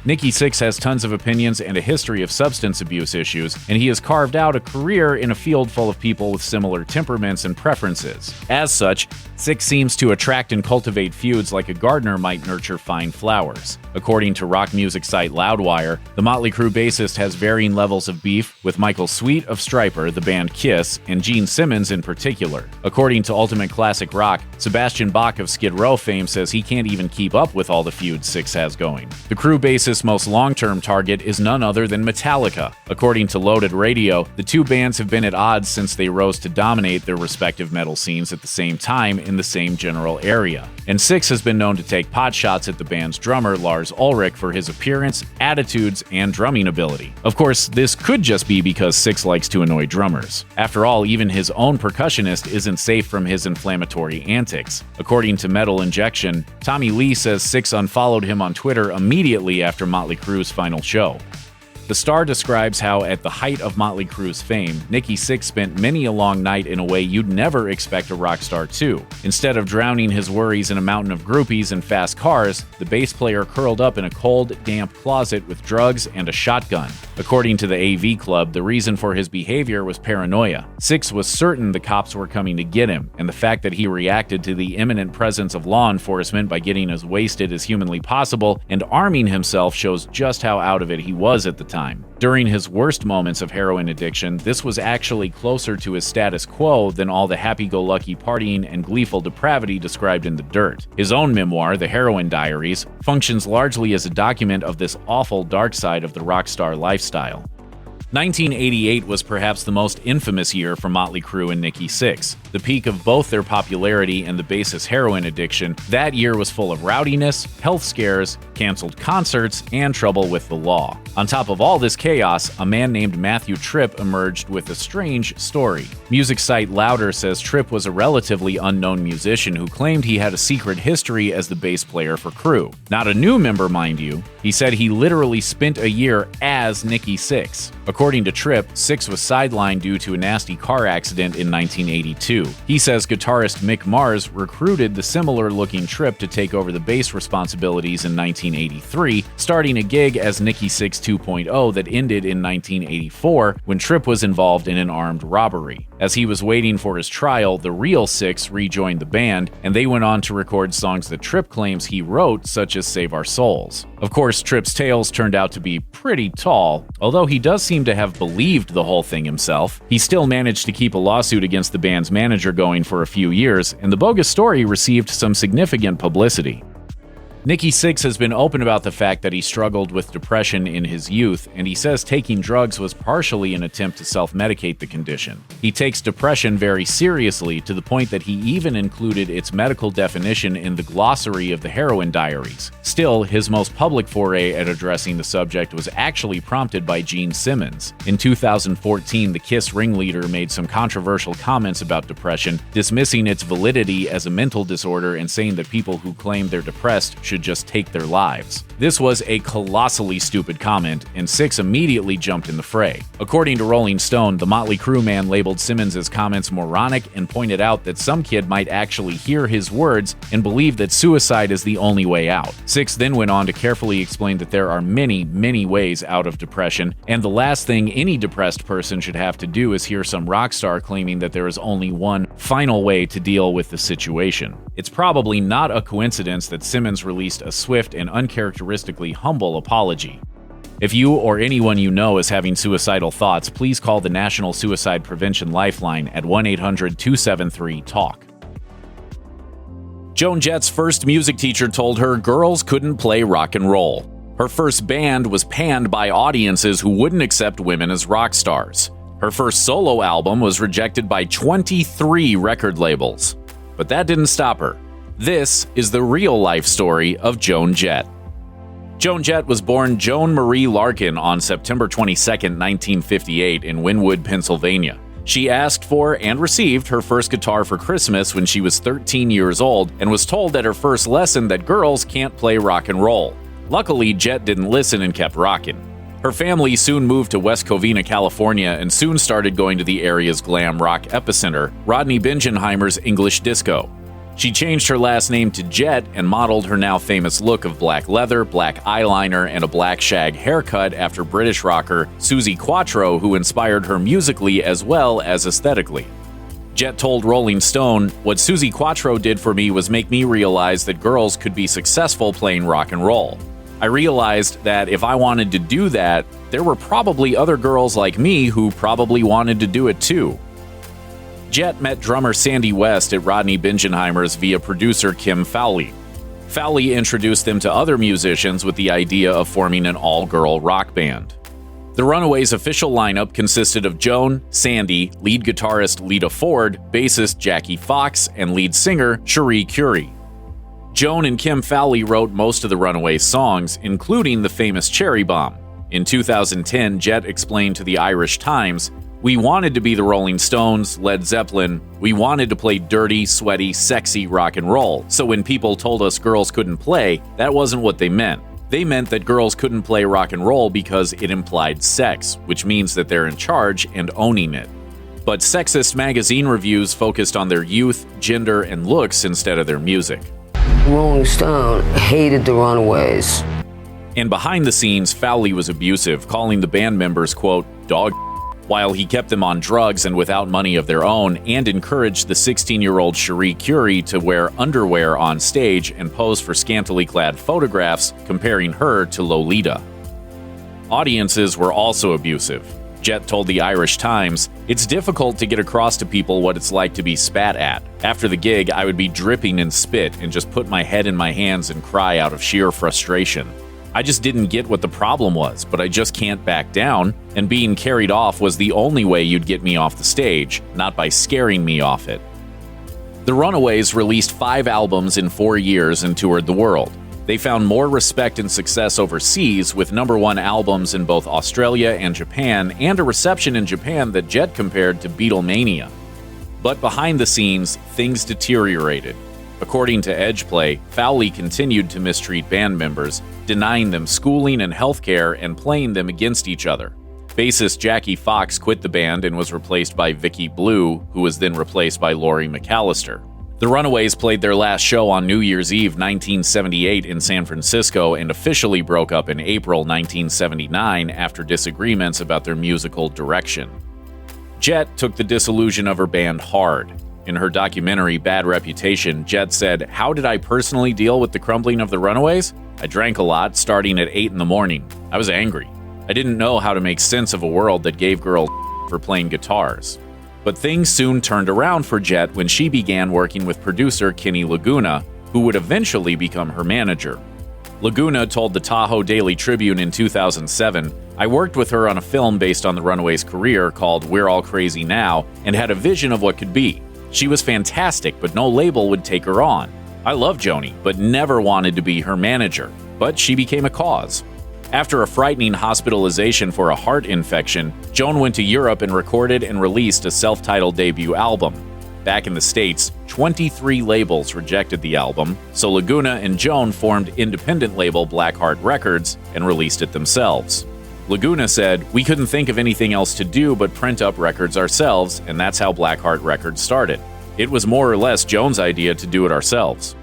Nikki Sixx has tons of opinions and a history of substance abuse issues, and he has carved out a career in a field full of people with similar temperaments and preferences. As such, Sixx seems to attract and cultivate feuds like a gardener might nurture fine flowers. According to rock music site Loudwire, the Motley Crue bassist has varying levels of beef with Michael Sweet of Stryper, the band Kiss, and Gene Simmons in particular. According to Ultimate Classic Rock, Sebastian Bach of Skid Row fame says he can't even keep up with all the feuds Sixx has going. The Crue bassist's most long-term target is none other than Metallica. According to Loaded Radio, the 2 bands have been at odds since they rose to dominate their respective metal scenes at the same time in the same general area. And Sixx has been known to take potshots at the band's drummer Lars Ulrich for his appearance, attitudes, and drumming ability. Of course, this could just be because Sixx likes to annoy drummers. After all, even his own percussionist isn't safe from his inflammatory antics. According to Metal Injection, Tommy Lee says Sixx unfollowed him on Twitter immediately after Motley Crue's final show. The Starr describes how, at the height of Motley Crue's fame, Nikki Sixx spent many a long night in a way you'd never expect a rock star to. Instead of drowning his worries in a mountain of groupies and fast cars, the bass player curled up in a cold, damp closet with drugs and a shotgun. According to the AV Club, the reason for his behavior was paranoia. Sixx was certain the cops were coming to get him, and the fact that he reacted to the imminent presence of law enforcement by getting as wasted as humanly possible and arming himself shows just how out of it he was at the time. During his worst moments of heroin addiction, this was actually closer to his status quo than all the happy-go-lucky partying and gleeful depravity described in The Dirt. His own memoir, The Heroin Diaries, functions largely as a document of this awful dark side of the rock star lifestyle. 1988 was perhaps the most infamous year for Motley Crue and Nikki Sixx. The peak of both their popularity and the bassist's heroin addiction, that year was full of rowdiness, health scares, canceled concerts, and trouble with the law. On top of all this chaos, a man named Matthew Tripp emerged with a strange story. Music site Louder says Tripp was a relatively unknown musician who claimed he had a secret history as the bass player for Crue. Not a new member, mind you. He said he literally spent a year as Nikki Sixx. According to Tripp, Sixx was sidelined due to a nasty car accident in 1982. He says guitarist Mick Mars recruited the similar-looking Tripp to take over the bass responsibilities in 1983, starting a gig as Nikki Sixx 2.0 that ended in 1984 when Tripp was involved in an armed robbery. As he was waiting for his trial, the real Sixx rejoined the band, and they went on to record songs that Tripp claims he wrote, such as Save Our Souls. Of course, Tripp's tales turned out to be pretty tall. Although he does seem to have believed the whole thing himself, he still managed to keep a lawsuit against the band's manager going for a few years, and the bogus story received some significant publicity. Nikki Sixx has been open about the fact that he struggled with depression in his youth, and he says taking drugs was partially an attempt to self-medicate the condition. He takes depression very seriously, to the point that he even included its medical definition in the glossary of the Heroin Diaries. Still, his most public foray at addressing the subject was actually prompted by Gene Simmons. In 2014, the Kiss ringleader made some controversial comments about depression, dismissing its validity as a mental disorder and saying that people who claim they're depressed should just take their lives. This was a colossally stupid comment, and Sixx immediately jumped in the fray. According to Rolling Stone, the Motley Crue man labeled Simmons' comments moronic and pointed out that some kid might actually hear his words and believe that suicide is the only way out. Sixx then went on to carefully explain that there are many, many ways out of depression, and the last thing any depressed person should have to do is hear some rock star claiming that there is only one final way to deal with the situation. It's probably not a coincidence that Simmons released a swift and uncharacteristically humble apology. If you or anyone you know is having suicidal thoughts, please call the National Suicide Prevention Lifeline at 1-800-273-TALK. Joan Jett's first music teacher told her girls couldn't play rock and roll. Her first band was panned by audiences who wouldn't accept women as rock stars. Her first solo album was rejected by 23 record labels. But that didn't stop her. This is the real-life story of Joan Jett. Joan Jett was born Joan Marie Larkin on September 22, 1958 in Wynwood, Pennsylvania. She asked for and received her first guitar for Christmas when she was 13 years old and was told at her first lesson that girls can't play rock and roll. Luckily, Jett didn't listen and kept rocking. Her family soon moved to West Covina, California, and soon started going to the area's glam rock epicenter, Rodney Bingenheimer's English Disco. She changed her last name to Jett and modeled her now famous look of black leather, black eyeliner, and a black shag haircut after British rocker Suzi Quatro, who inspired her musically as well as aesthetically. Jett told Rolling Stone, "What Suzi Quatro did for me was make me realize that girls could be successful playing rock and roll. I realized that if I wanted to do that, there were probably other girls like me who probably wanted to do it too." Jett met drummer Sandy West at Rodney Bingenheimer's via producer Kim Fowley. Fowley introduced them to other musicians with the idea of forming an all-girl rock band. The Runaways' official lineup consisted of Joan, Sandy, lead guitarist Lita Ford, bassist Jackie Fox, and lead singer Cherie Currie. Joan and Kim Fowley wrote most of the Runaways songs, including the famous Cherry Bomb. In 2010, Jett explained to the Irish Times, "We wanted to be the Rolling Stones, Led Zeppelin. We wanted to play dirty, sweaty, sexy rock and roll. So when people told us girls couldn't play, that wasn't what they meant. They meant that girls couldn't play rock and roll because it implied sex, which means that they're in charge and owning it." But sexist magazine reviews focused on their youth, gender, and looks instead of their music. Rolling Stone hated the Runaways. And behind the scenes, Fowley was abusive, calling the band members, quote, "dog," while he kept them on drugs and without money of their own, and encouraged the 16-year-old Cherie Currie to wear underwear on stage and pose for scantily clad photographs, comparing her to Lolita. Audiences were also abusive. Jett told the Irish Times, "It's difficult to get across to people what it's like to be spat at. After the gig, I would be dripping in spit and just put my head in my hands and cry out of sheer frustration. I just didn't get what the problem was, but I just can't back down, and being carried off was the only way you'd get me off the stage, not by scaring me off it." The Runaways released 5 albums in 4 years and toured the world. They found more respect and success overseas with #1 albums in both Australia and Japan, and a reception in Japan that Jett compared to Beatlemania. But behind the scenes, things deteriorated. According to Edgeplay, Fowley continued to mistreat band members, denying them schooling and healthcare and playing them against each other. Bassist Jackie Fox quit the band and was replaced by Vicky Blue, who was then replaced by Laurie McAllister. The Runaways played their last show on New Year's Eve 1978 in San Francisco and officially broke up in April 1979 after disagreements about their musical direction. Jett took the dissolution of her band hard. In her documentary, Bad Reputation, Jett said, "How did I personally deal with the crumbling of the Runaways? I drank a lot, starting at 8 in the morning. I was angry. I didn't know how to make sense of a world that gave girls for playing guitars." But things soon turned around for Jett when she began working with producer Kenny Laguna, who would eventually become her manager. Laguna told the Tahoe Daily Tribune in 2007, "I worked with her on a film based on the Runaways' career called We're All Crazy Now and had a vision of what could be. She was fantastic, but no label would take her on. I love Joni, but never wanted to be her manager. But she became a cause." After a frightening hospitalization for a heart infection, Joan went to Europe and recorded and released a self-titled debut album. Back in the States, 23 labels rejected the album, so Laguna and Joan formed independent label Blackheart Records and released it themselves. Laguna said, "We couldn't think of anything else to do but print up records ourselves, and that's how Blackheart Records started. It was more or less Joan's idea to do it ourselves."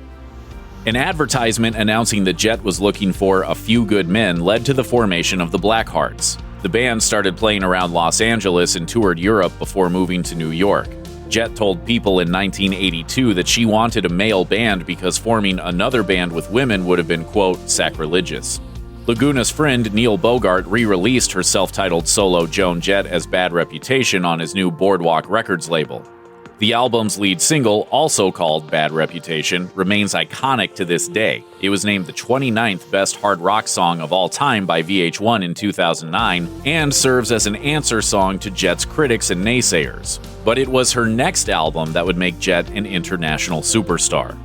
An advertisement announcing that Jett was looking for a few good men led to the formation of the Blackhearts. The band started playing around Los Angeles and toured Europe before moving to New York. Jett told People in 1982 that she wanted a male band because forming another band with women would have been, quote, sacrilegious. Laguna's friend Neil Bogart re-released her self-titled solo Joan Jett as Bad Reputation on his new Boardwalk Records label. The album's lead single, also called Bad Reputation, remains iconic to this day. It was named the 29th best hard rock song of all time by VH1 in 2009 and serves as an answer song to Jett's critics and naysayers. But it was her next album that would make Jett an international superstar.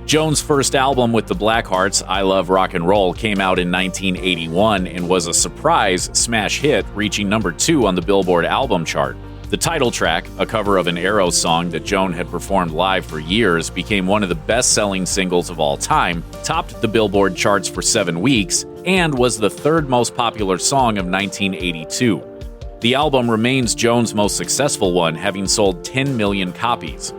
Joan's first album with the Blackhearts, I Love Rock and Roll, came out in 1981 and was a surprise smash hit, reaching number 2 on the Billboard album chart. The title track, a cover of an Arrow song that Joan had performed live for years, became one of the best-selling singles of all time, topped the Billboard charts for 7 weeks, and was the third most popular song of 1982. The album remains Joan's most successful one, having sold 10 million copies.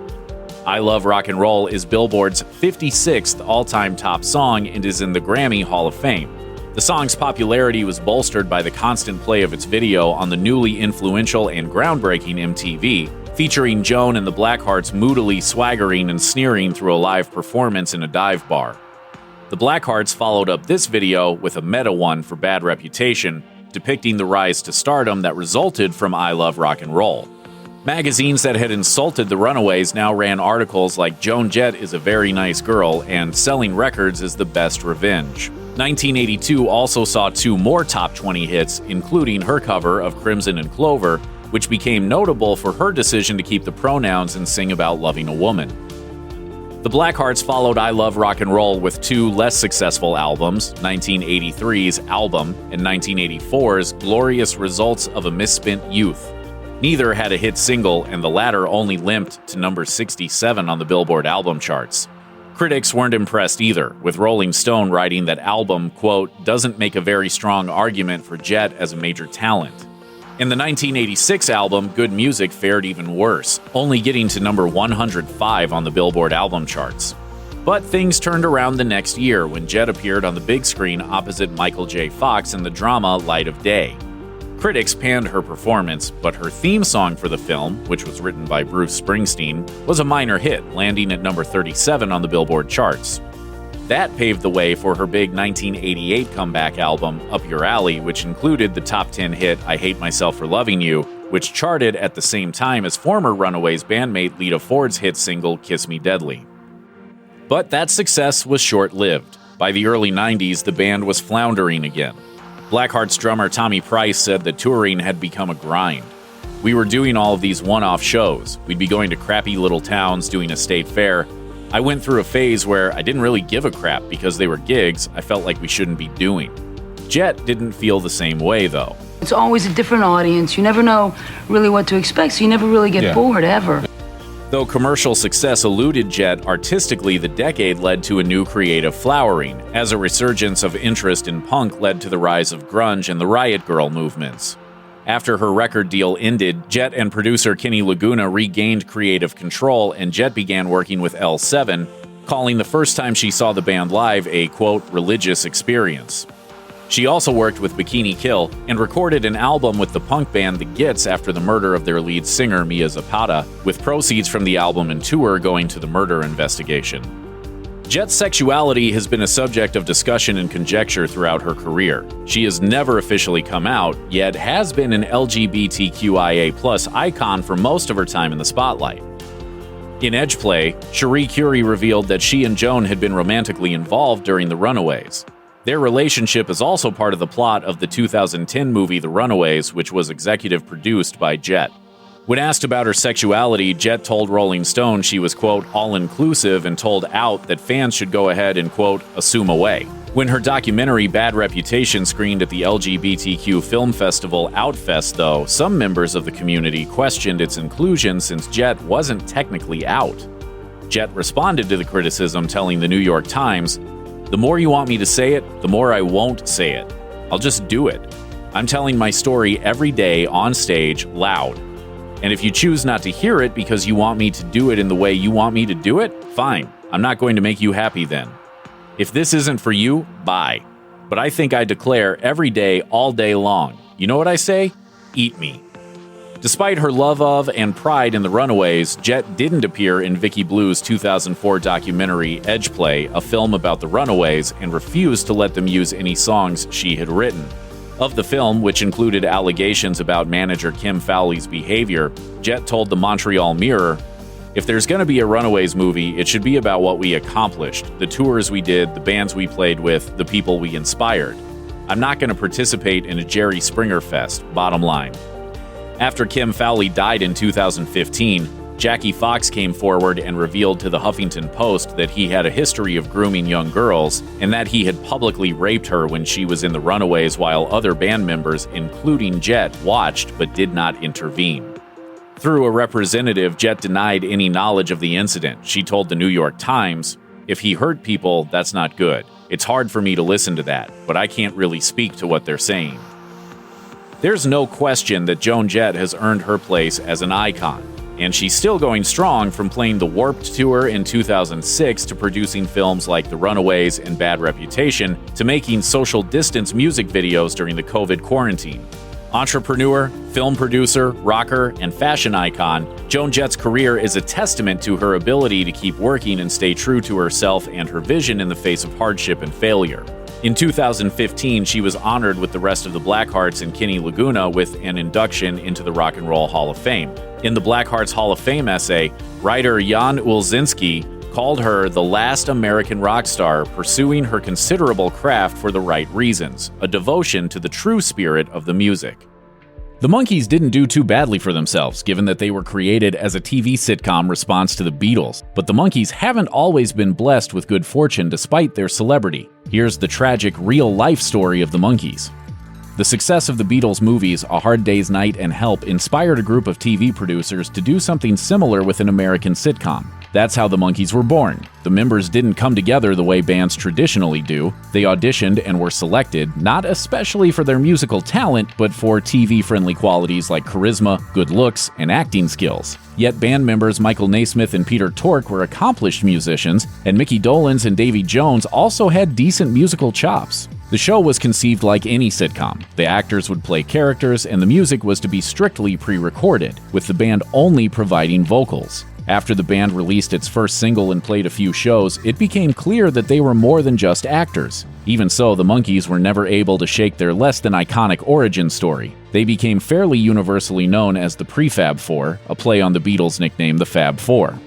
I Love Rock and Roll is Billboard's 56th all-time top song and is in the Grammy Hall of Fame. The song's popularity was bolstered by the constant play of its video on the newly influential and groundbreaking MTV, featuring Joan and the Blackhearts moodily swaggering and sneering through a live performance in a dive bar. The Blackhearts followed up this video with a meta one for Bad Reputation, depicting the rise to stardom that resulted from I Love Rock and Roll. Magazines that had insulted the Runaways now ran articles like Joan Jett is a very nice girl and selling records is the best revenge. 1982 also saw 2 more top 20 hits, including her cover of Crimson and Clover, which became notable for her decision to keep the pronouns and sing about loving a woman. The Blackhearts followed I Love Rock and Roll with 2 less successful albums, 1983's Album and 1984's Glorious Results of a Misspent Youth. Neither had a hit single, and the latter only limped to number 67 on the Billboard album charts. Critics weren't impressed either, with Rolling Stone writing that Album, quote, doesn't make a very strong argument for Jett as a major talent. In the 1986 album, Good Music fared even worse, only getting to number 105 on the Billboard album charts. But things turned around the next year when Jett appeared on the big screen opposite Michael J. Fox in the drama Light of Day. Critics panned her performance, but her theme song for the film, which was written by Bruce Springsteen, was a minor hit, landing at number 37 on the Billboard charts. That paved the way for her big 1988 comeback album, Up Your Alley, which included the top 10 hit I Hate Myself for Loving You, which charted at the same time as former Runaways bandmate Lita Ford's hit single, Kiss Me Deadly. But that success was short-lived. By the early 90s, the band was floundering again. Blackheart's drummer Tommy Price said that touring had become a grind. We were doing all of these one-off shows. We'd be going to crappy little towns doing a state fair. I went through a phase where I didn't really give a crap because they were gigs I felt like we shouldn't be doing. Jett didn't feel the same way, though. It's always a different audience. You never know really what to expect, so you never really get bored, ever. Though commercial success eluded Jett, artistically the decade led to a new creative flowering, as a resurgence of interest in punk led to the rise of grunge and the Riot Girl movements. After her record deal ended, Jett and producer Kenny Laguna regained creative control, and Jett began working with L7, calling the first time she saw the band live a, quote, religious experience. She also worked with Bikini Kill and recorded an album with the punk band The Gits after the murder of their lead singer Mia Zapata, with proceeds from the album and tour going to the murder investigation. Jett's sexuality has been a subject of discussion and conjecture throughout her career. She has never officially come out, yet has been an LGBTQIA+ icon for most of her time in the spotlight. In Edgeplay, Cherie Currie revealed that she and Joan had been romantically involved during the Runaways. Their relationship is also part of the plot of the 2010 movie The Runaways, which was executive produced by Jett. When asked about her sexuality, Jett told Rolling Stone she was, quote, all-inclusive and told Out that fans should go ahead and, quote, assume away. When her documentary Bad Reputation screened at the LGBTQ film festival Outfest, though, some members of the community questioned its inclusion since Jett wasn't technically out. Jett responded to the criticism, telling the New York Times, "The more you want me to say it, the more I won't say it. I'll just do it. I'm telling my story every day on stage, loud. And if you choose not to hear it because you want me to do it in the way you want me to do it, fine. I'm not going to make you happy then. If this isn't for you, bye. But I think I declare every day, all day long. You know what I say? Eat me." Despite her love of and pride in the Runaways, Jett didn't appear in Vicky Blue's 2004 documentary Edgeplay, a film about the Runaways, and refused to let them use any songs she had written. Of the film, which included allegations about manager Kim Fowley's behavior, Jett told the Montreal Mirror, "If there's going to be a Runaways movie, it should be about what we accomplished, the tours we did, the bands we played with, the people we inspired. I'm not going to participate in a Jerry Springer fest, bottom line." After Kim Fowley died in 2015, Jackie Fox came forward and revealed to the Huffington Post that he had a history of grooming young girls and that he had publicly raped her when she was in the Runaways while other band members, including Jett, watched but did not intervene. Through a representative, Jett denied any knowledge of the incident. She told the New York Times, "If he hurt people, that's not good. It's hard for me to listen to that, but I can't really speak to what they're saying." There's no question that Joan Jett has earned her place as an icon, and she's still going strong, from playing the Warped Tour in 2006 to producing films like The Runaways and Bad Reputation to making social distance music videos during the COVID quarantine. Entrepreneur, film producer, rocker, and fashion icon, Joan Jett's career is a testament to her ability to keep working and stay true to herself and her vision in the face of hardship and failure. In 2015, she was honored with the rest of the Blackhearts and Kenny Laguna with an induction into the Rock and Roll Hall of Fame. In the Blackhearts Hall of Fame essay, writer Jan Ulzinski called her the last American rock star pursuing her considerable craft for the right reasons, a devotion to the true spirit of the music. The Monkees didn't do too badly for themselves, given that they were created as a TV sitcom response to the Beatles, but the Monkees haven't always been blessed with good fortune despite their celebrity. Here's the tragic real-life story of the Monkees. The success of the Beatles movies A Hard Day's Night and Help inspired a group of TV producers to do something similar with an American sitcom. That's how the Monkees were born. The members didn't come together the way bands traditionally do. They auditioned and were selected, not especially for their musical talent, but for TV-friendly qualities like charisma, good looks, and acting skills. Yet band members Michael Naismith and Peter Tork were accomplished musicians, and Mickey Dolenz and Davy Jones also had decent musical chops. The show was conceived like any sitcom. The actors would play characters, and the music was to be strictly pre-recorded, with the band only providing vocals. After the band released its first single and played a few shows, it became clear that they were more than just actors. Even so, the Monkees were never able to shake their less-than-iconic origin story. They became fairly universally known as the Prefab Four, a play on the Beatles' nickname the Fab Four.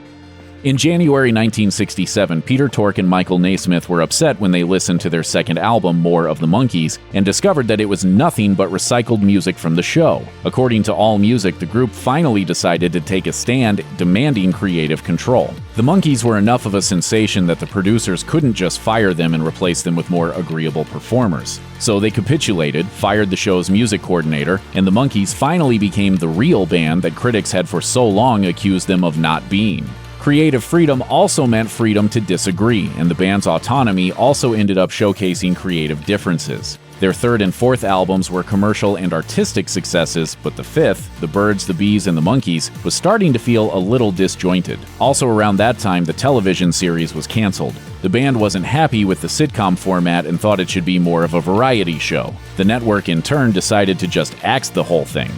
In January 1967, Peter Tork and Michael Naismith were upset when they listened to their second album, More of the Monkees, and discovered that it was nothing but recycled music from the show. According to AllMusic, the group finally decided to take a stand, demanding creative control. The Monkees were enough of a sensation that the producers couldn't just fire them and replace them with more agreeable performers. So they capitulated, fired the show's music coordinator, and the Monkees finally became the real band that critics had for so long accused them of not being. Creative freedom also meant freedom to disagree, and the band's autonomy also ended up showcasing creative differences. Their third and fourth albums were commercial and artistic successes, but the fifth, The Birds, the Bees, and the Monkees, was starting to feel a little disjointed. Also around that time, the television series was canceled. The band wasn't happy with the sitcom format and thought it should be more of a variety show. The network, in turn, decided to just axe the whole thing.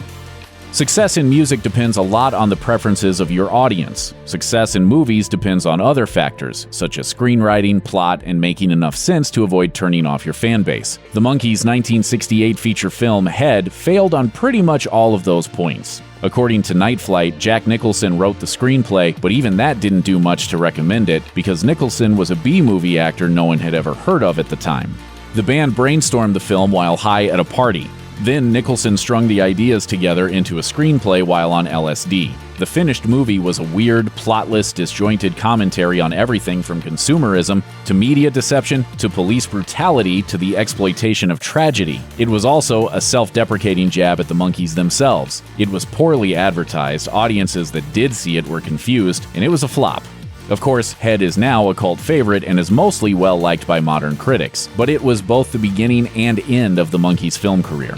Success in music depends a lot on the preferences of your audience. Success in movies depends on other factors, such as screenwriting, plot, and making enough sense to avoid turning off your fan base. The Monkees' 1968 feature film, Head, failed on pretty much all of those points. According to Night Flight, Jack Nicholson wrote the screenplay, but even that didn't do much to recommend it, because Nicholson was a B-movie actor no one had ever heard of at the time. The band brainstormed the film while high at a party. Then Nicholson strung the ideas together into a screenplay while on LSD. The finished movie was a weird, plotless, disjointed commentary on everything from consumerism to media deception to police brutality to the exploitation of tragedy. It was also a self-deprecating jab at the Monkees themselves. It was poorly advertised, audiences that did see it were confused, and it was a flop. Of course, Head is now a cult favorite and is mostly well-liked by modern critics, but it was both the beginning and end of the Monkees' film career.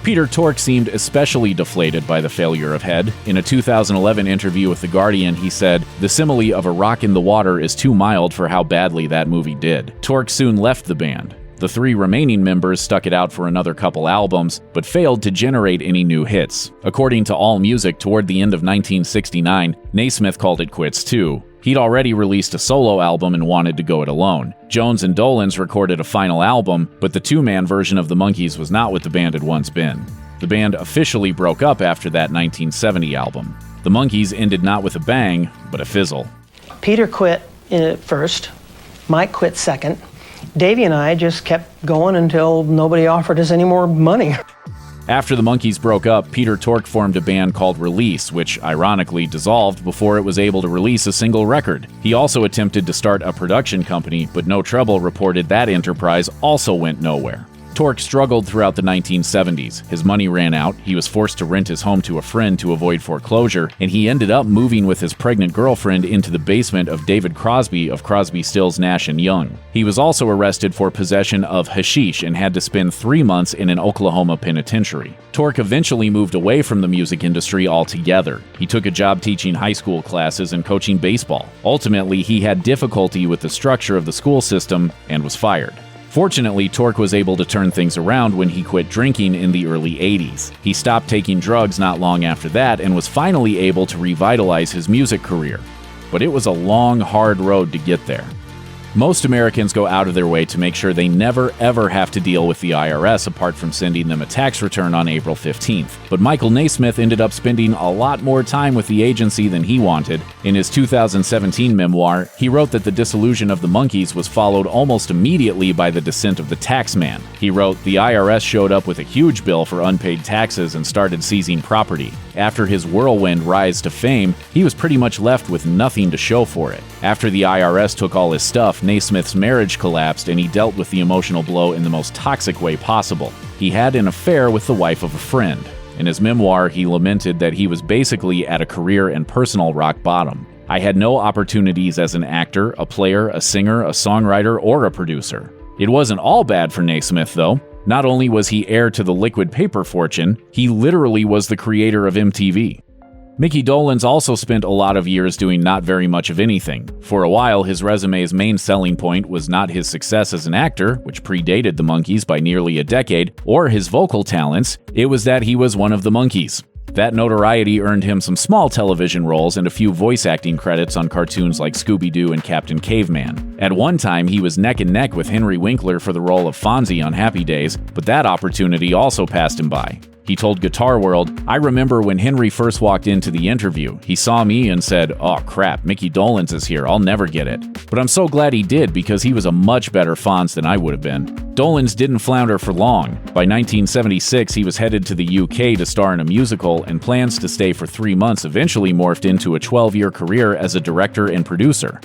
Peter Tork seemed especially deflated by the failure of Head. In a 2011 interview with The Guardian, he said, "The simile of a rock in the water is too mild for how badly that movie did." Tork soon left the band. The three remaining members stuck it out for another couple albums, but failed to generate any new hits. According to AllMusic, toward the end of 1969, Naismith called it quits too. He'd already released a solo album and wanted to go it alone. Jones and Dolenz recorded a final album, but the two-man version of the Monkees was not what the band had once been. The band officially broke up after that 1970 album. The Monkees ended not with a bang, but a fizzle. Peter quit first, Mike quit second. Davey and I just kept going until nobody offered us any more money. After the Monkees broke up, Peter Tork formed a band called Release, which ironically dissolved before it was able to release a single record. He also attempted to start a production company, but No Trouble reported that enterprise also went nowhere. Tork struggled throughout the 1970s. His money ran out, he was forced to rent his home to a friend to avoid foreclosure, and he ended up moving with his pregnant girlfriend into the basement of David Crosby of Crosby, Stills, Nash & Young. He was also arrested for possession of hashish and had to spend 3 months in an Oklahoma penitentiary. Tork eventually moved away from the music industry altogether. He took a job teaching high school classes and coaching baseball. Ultimately, he had difficulty with the structure of the school system and was fired. Fortunately, Tork was able to turn things around when he quit drinking in the early 80s. He stopped taking drugs not long after that and was finally able to revitalize his music career. But it was a long, hard road to get there. Most Americans go out of their way to make sure they never ever have to deal with the IRS apart from sending them a tax return on April 15th. But Michael Naismith ended up spending a lot more time with the agency than he wanted. In his 2017 memoir, he wrote that the dissolution of the Monkees was followed almost immediately by the descent of the taxman. He wrote, "The IRS showed up with a huge bill for unpaid taxes and started seizing property. After his whirlwind rise to fame, he was pretty much left with nothing to show for it. After the IRS took all his stuff, Naismith's marriage collapsed and he dealt with the emotional blow in the most toxic way possible. He had an affair with the wife of a friend." In his memoir, he lamented that he was basically at a career and personal rock bottom. "I had no opportunities as an actor, a player, a singer, a songwriter, or a producer." It wasn't all bad for Naismith, though. Not only was he heir to the liquid paper fortune, he literally was the creator of MTV. Mickey Dolenz also spent a lot of years doing not very much of anything. For a while, his resume's main selling point was not his success as an actor, which predated the Monkees by nearly a decade, or his vocal talents, it was that he was one of the Monkees. That notoriety earned him some small television roles and a few voice acting credits on cartoons like Scooby-Doo and Captain Caveman. At one time, he was neck and neck with Henry Winkler for the role of Fonzie on Happy Days, but that opportunity also passed him by. He told Guitar World, "I remember when Henry first walked into the interview. He saw me and said, 'Oh crap, Mickey Dolenz is here, I'll never get it.' But I'm so glad he did because he was a much better Fonz than I would have been." Dolenz didn't flounder for long. By 1976, he was headed to the UK to star in a musical, and plans to stay for 3 months eventually morphed into a 12-year career as a director and producer.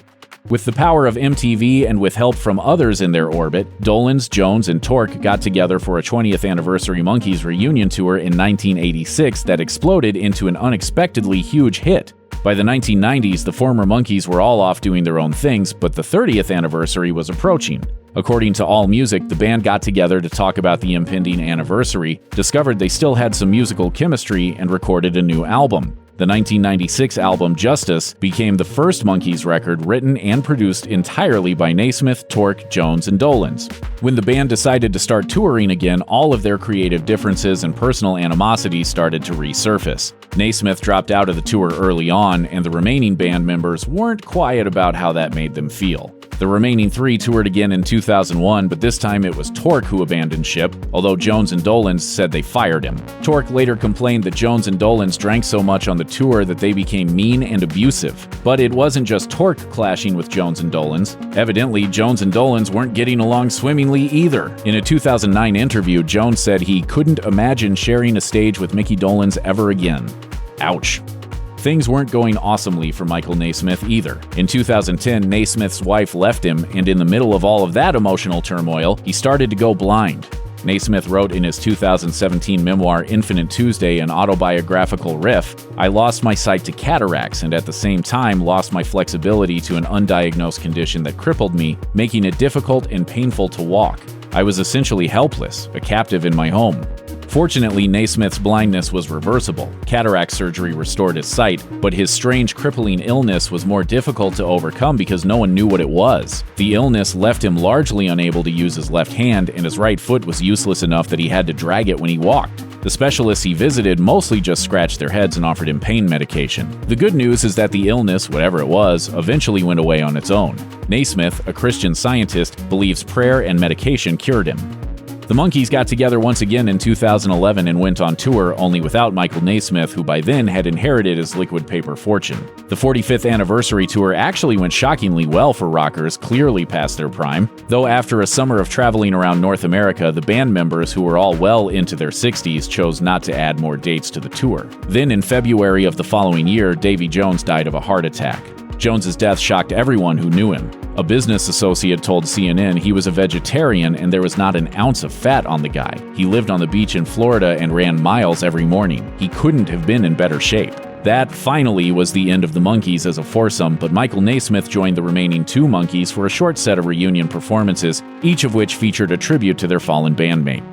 With the power of MTV and with help from others in their orbit, Dolenz, Jones, and Tork got together for a 20th anniversary Monkees reunion tour in 1986 that exploded into an unexpectedly huge hit. By the 1990s, the former Monkees were all off doing their own things, but the 30th anniversary was approaching. According to AllMusic, the band got together to talk about the impending anniversary, discovered they still had some musical chemistry, and recorded a new album. The 1996 album Justice became the first Monkees record written and produced entirely by Naismith, Tork, Jones, and Dolenz. When the band decided to start touring again, all of their creative differences and personal animosities started to resurface. Naismith dropped out of the tour early on, and the remaining band members weren't quiet about how that made them feel. The remaining 3 toured again in 2001, but this time it was Tork who abandoned ship, although Jones and Dolenz said they fired him. Tork later complained that Jones and Dolenz drank so much on the tour that they became mean and abusive. But it wasn't just Tork clashing with Jones and Dolenz. Evidently, Jones and Dolenz weren't getting along swimmingly either. In a 2009 interview, Jones said he couldn't imagine sharing a stage with Mickey Dolenz ever again. Ouch. Things weren't going awesomely for Michael Naismith either. In 2010, Naismith's wife left him, and in the middle of all of that emotional turmoil, he started to go blind. Naismith wrote in his 2017 memoir Infinite Tuesday, an autobiographical riff, "I lost my sight to cataracts and at the same time lost my flexibility to an undiagnosed condition that crippled me, making it difficult and painful to walk. I was essentially helpless, a captive in my home." Fortunately, Naismith's blindness was reversible. Cataract surgery restored his sight, but his strange crippling illness was more difficult to overcome because no one knew what it was. The illness left him largely unable to use his left hand, and his right foot was useless enough that he had to drag it when he walked. The specialists he visited mostly just scratched their heads and offered him pain medication. The good news is that the illness, whatever it was, eventually went away on its own. Naismith, a Christian Scientist, believes prayer and medication cured him. The Monkees got together once again in 2011 and went on tour, only without Michael Naismith, who by then had inherited his liquid paper fortune. The 45th anniversary tour actually went shockingly well for rockers, clearly past their prime, though after a summer of traveling around North America, the band members, who were all well into their 60s, chose not to add more dates to the tour. Then in February of the following year, Davy Jones died of a heart attack. Jones's death shocked everyone who knew him. A business associate told CNN he was a vegetarian and there was not an ounce of fat on the guy. He lived on the beach in Florida and ran miles every morning. He couldn't have been in better shape. That, finally, was the end of the Monkees as a foursome, but Michael Naismith joined the remaining two Monkees for a short set of reunion performances, each of which featured a tribute to their fallen bandmate.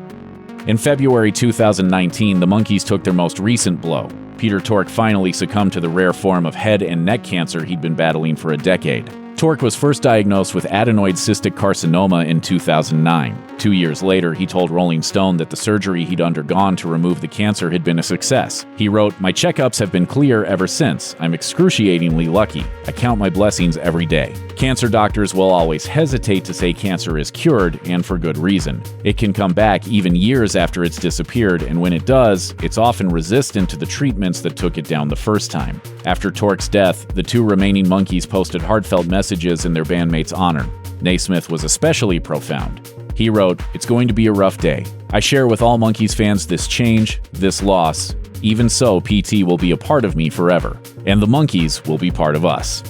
In February 2019, the Monkees took their most recent blow. Peter Tork finally succumbed to the rare form of head and neck cancer he'd been battling for a decade. Tork was first diagnosed with adenoid cystic carcinoma in 2009. 2 years later, he told Rolling Stone that the surgery he'd undergone to remove the cancer had been a success. He wrote, "My checkups have been clear ever since. I'm excruciatingly lucky. I count my blessings every day." Cancer doctors will always hesitate to say cancer is cured, and for good reason. It can come back even years after it's disappeared, and when it does, it's often resistant to the treatments that took it down the first time. After Tork's death, the two remaining Monkees posted heartfelt messages in their bandmate's honor. Naismith was especially profound. He wrote, "It's going to be a rough day. I share with all Monkees fans this change, this loss. Even so, PT will be a part of me forever, and the Monkees will be part of us."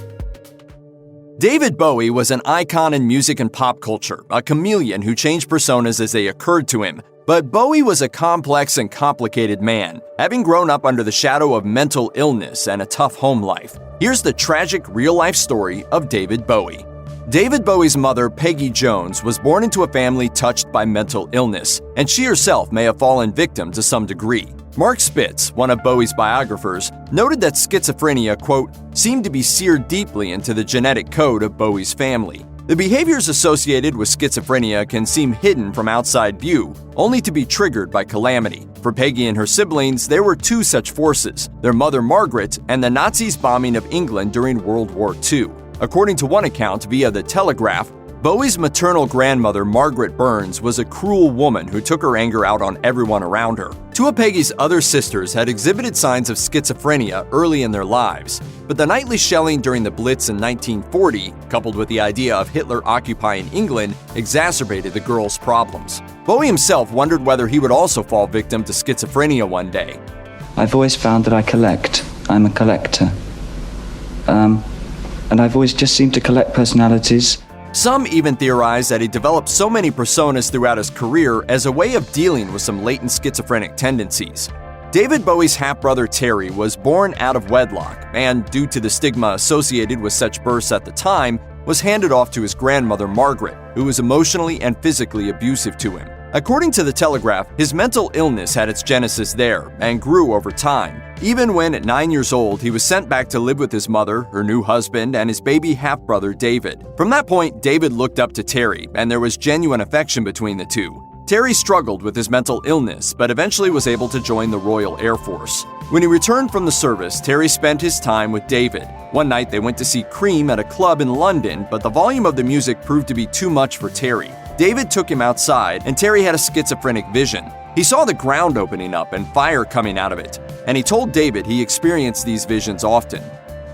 David Bowie was an icon in music and pop culture, a chameleon who changed personas as they occurred to him. But Bowie was a complex and complicated man, having grown up under the shadow of mental illness and a tough home life. Here's the tragic real-life story of David Bowie. David Bowie's mother, Peggy Jones, was born into a family touched by mental illness, and she herself may have fallen victim to some degree. Mark Spitz, one of Bowie's biographers, noted that schizophrenia, quote, seemed to be seared deeply into the genetic code of Bowie's family. The behaviors associated with schizophrenia can seem hidden from outside view, only to be triggered by calamity. For Peggy and her siblings, there were two such forces, their mother Margaret and the Nazis' bombing of England during World War II. According to one account via The Telegraph, Bowie's maternal grandmother, Margaret Burns, was a cruel woman who took her anger out on everyone around her. Two of Peggy's other sisters had exhibited signs of schizophrenia early in their lives, but the nightly shelling during the Blitz in 1940, coupled with the idea of Hitler occupying England, exacerbated the girls' problems. Bowie himself wondered whether he would also fall victim to schizophrenia one day. I've always found that I collect. I'm a collector. And I've always just seemed to collect personalities. Some even theorize that he developed so many personas throughout his career as a way of dealing with some latent schizophrenic tendencies. David Bowie's half-brother Terry was born out of wedlock and, due to the stigma associated with such births at the time, was handed off to his grandmother Margaret, who was emotionally and physically abusive to him. According to The Telegraph, his mental illness had its genesis there and grew over time, even when at 9 years old he was sent back to live with his mother, her new husband, and his baby half-brother David. From that point, David looked up to Terry, and there was genuine affection between the two. Terry struggled with his mental illness, but eventually was able to join the Royal Air Force. When he returned from the service, Terry spent his time with David. One night they went to see Cream at a club in London, but the volume of the music proved to be too much for Terry. David took him outside, and Terry had a schizophrenic vision. He saw the ground opening up and fire coming out of it, and he told David he experienced these visions often.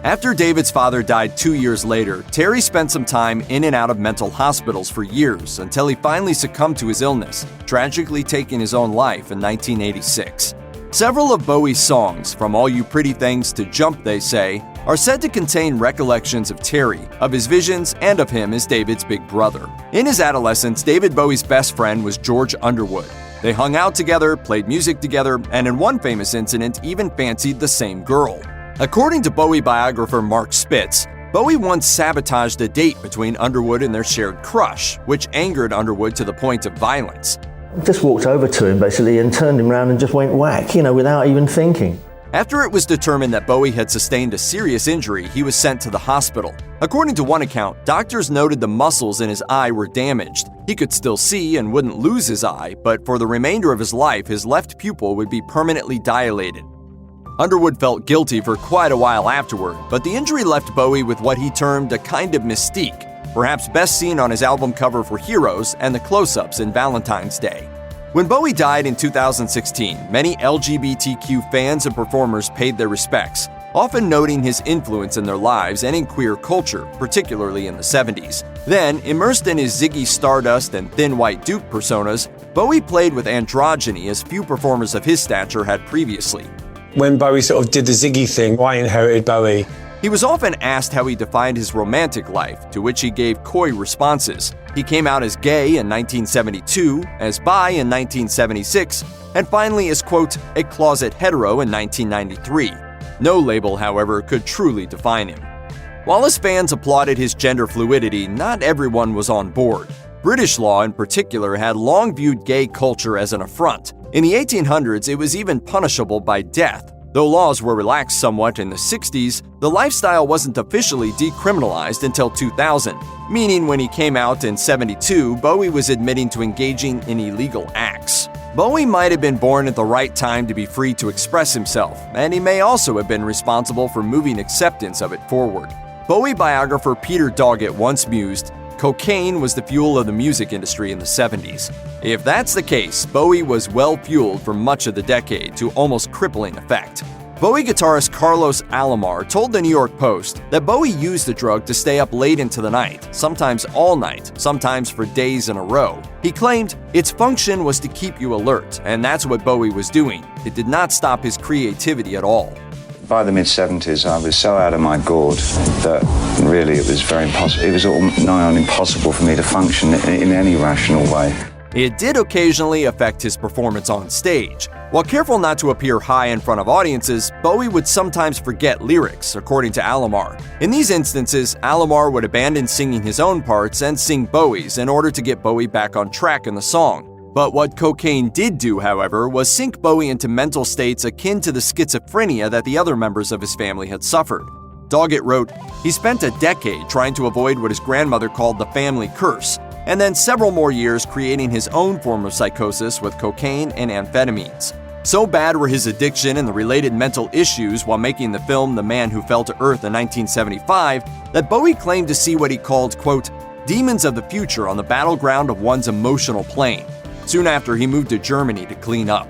After David's father died 2 years later, Terry spent some time in and out of mental hospitals for years until he finally succumbed to his illness, tragically taking his own life in 1986. Several of Bowie's songs, from All You Pretty Things to Jump They Say, are said to contain recollections of Terry, of his visions, and of him as David's big brother. In his adolescence, David Bowie's best friend was George Underwood. They hung out together, played music together, and in one famous incident even fancied the same girl. According to Bowie biographer Mark Spitz, Bowie once sabotaged a date between Underwood and their shared crush, which angered Underwood to the point of violence. Just walked over to him basically and turned him around and just went whack, without even thinking. After it was determined that Bowie had sustained a serious injury, he was sent to the hospital. According to one account, doctors noted the muscles in his eye were damaged. He could still see and wouldn't lose his eye, but for the remainder of his life, his left pupil would be permanently dilated. Underwood felt guilty for quite a while afterward, but the injury left Bowie with what he termed a kind of mystique, perhaps best seen on his album cover for Heroes and the close-ups in Valentine's Day. When Bowie died in 2016, many LGBTQ fans and performers paid their respects, often noting his influence in their lives and in queer culture, particularly in the 70s. Then, immersed in his Ziggy Stardust and Thin White Duke personas, Bowie played with androgyny as few performers of his stature had previously. When Bowie sort of did the Ziggy thing, I inherited Bowie. He was often asked how he defined his romantic life, to which he gave coy responses. He came out as gay in 1972, as bi in 1976, and finally as, quote, a closet hetero in 1993. No label, however, could truly define him. While his fans applauded his gender fluidity, not everyone was on board. British law in particular had long viewed gay culture as an affront. In the 1800s, it was even punishable by death. Though laws were relaxed somewhat in the 60s, the lifestyle wasn't officially decriminalized until 2000, meaning when he came out in 72, Bowie was admitting to engaging in illegal acts. Bowie might have been born at the right time to be free to express himself, and he may also have been responsible for moving acceptance of it forward. Bowie biographer Peter Doggett once mused, "Cocaine was the fuel of the music industry in the 70s. If that's the case, Bowie was well fueled for much of the decade to almost crippling effect." Bowie guitarist Carlos Alomar told the New York Post that Bowie used the drug to stay up late into the night, sometimes all night, sometimes for days in a row. He claimed its function was to keep you alert, and that's what Bowie was doing. It did not stop his creativity at all. By the mid-70s, I was so out of my gourd that really it was very impossible. It was all nigh on impossible for me to function in any rational way. It did occasionally affect his performance on stage. While careful not to appear high in front of audiences, Bowie would sometimes forget lyrics, according to Alomar. In these instances, Alomar would abandon singing his own parts and sing Bowie's in order to get Bowie back on track in the song. But what cocaine did do, however, was sink Bowie into mental states akin to the schizophrenia that the other members of his family had suffered. Doggett wrote, "He spent a decade trying to avoid what his grandmother called the family curse, and then several more years creating his own form of psychosis with cocaine and amphetamines. So bad were his addiction and the related mental issues while making the film The Man Who Fell to Earth in 1975 that Bowie claimed to see what he called, quote, demons of the future on the battleground of one's emotional plane. Soon after, he moved to Germany to clean up.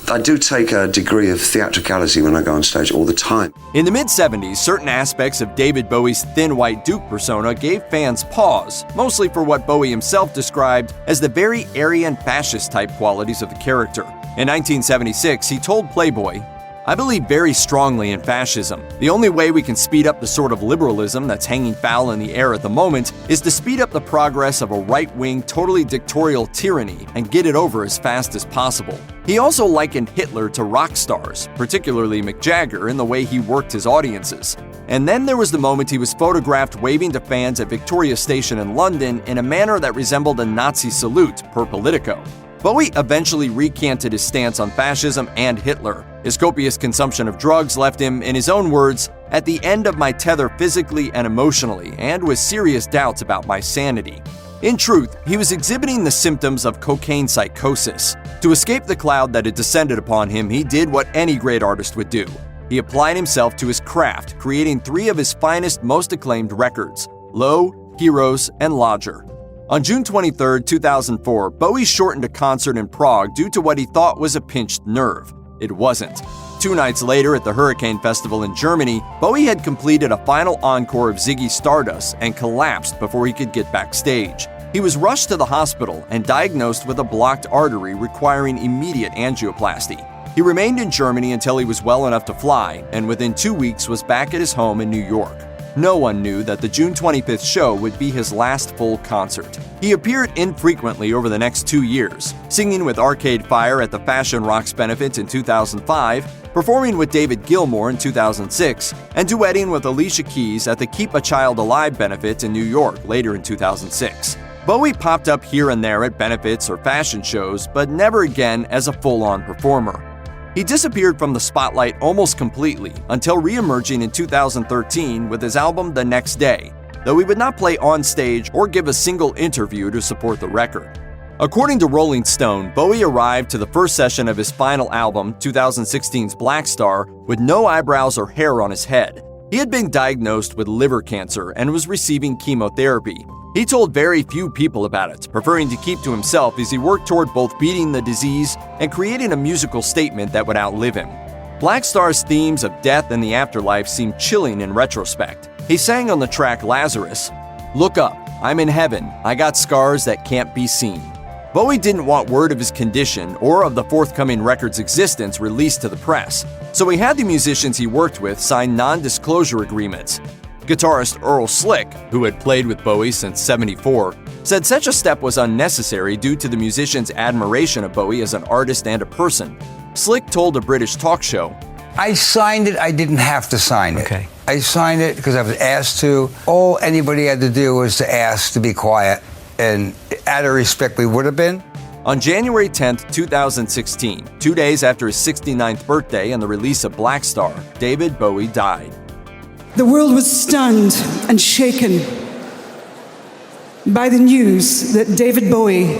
I do take a degree of theatricality when I go on stage all the time. In the mid-70s, certain aspects of David Bowie's Thin White Duke persona gave fans pause, mostly for what Bowie himself described as the very Aryan fascist-type qualities of the character. In 1976, he told Playboy, "I believe very strongly in fascism. The only way we can speed up the sort of liberalism that's hanging foul in the air at the moment is to speed up the progress of a right-wing, totally dictatorial tyranny and get it over as fast as possible." He also likened Hitler to rock stars, particularly Mick Jagger, in the way he worked his audiences. And then there was the moment he was photographed waving to fans at Victoria Station in London in a manner that resembled a Nazi salute per Politico. Bowie eventually recanted his stance on fascism and Hitler. His copious consumption of drugs left him, in his own words, "at the end of my tether physically and emotionally, and with serious doubts about my sanity." In truth, he was exhibiting the symptoms of cocaine psychosis. To escape the cloud that had descended upon him, he did what any great artist would do. He applied himself to his craft, creating 3 of his finest, most acclaimed records, Low, Heroes, and Lodger. On June 23, 2004, Bowie shortened a concert in Prague due to what he thought was a pinched nerve. It wasn't. 2 nights later at the Hurricane Festival in Germany, Bowie had completed a final encore of Ziggy Stardust and collapsed before he could get backstage. He was rushed to the hospital and diagnosed with a blocked artery requiring immediate angioplasty. He remained in Germany until he was well enough to fly, and within 2 weeks was back at his home in New York. No one knew that the June 25th show would be his last full concert. He appeared infrequently over the next 2 years, singing with Arcade Fire at the Fashion Rocks benefit in 2005, performing with David Gilmour in 2006, and duetting with Alicia Keys at the Keep a Child Alive benefit in New York later in 2006. Bowie popped up here and there at benefits or fashion shows, but never again as a full-on performer. He disappeared from the spotlight almost completely until re-emerging in 2013 with his album The Next Day, though he would not play on stage or give a single interview to support the record. According to Rolling Stone, Bowie arrived to the first session of his final album, 2016's Black Star, with no eyebrows or hair on his head. He had been diagnosed with liver cancer and was receiving chemotherapy. He told very few people about it, preferring to keep to himself as he worked toward both beating the disease and creating a musical statement that would outlive him. Black Starr's themes of death and the afterlife seem chilling in retrospect. He sang on the track Lazarus, "Look up, I'm in heaven, I got scars that can't be seen." Bowie didn't want word of his condition or of the forthcoming record's existence released to the press, so he had the musicians he worked with sign non-disclosure agreements. Guitarist Earl Slick, who had played with Bowie since '74, said such a step was unnecessary due to the musicians' admiration of Bowie as an artist and a person. Slick told a British talk show, "I signed it, I didn't have to sign it. Okay. I signed it because I was asked to. All anybody had to do was to ask to be quiet, and out of respect we would have been." On January 10, 2016, 2 days after his 69th birthday and the release of Black Star, David Bowie died. The world was stunned and shaken by the news that David Bowie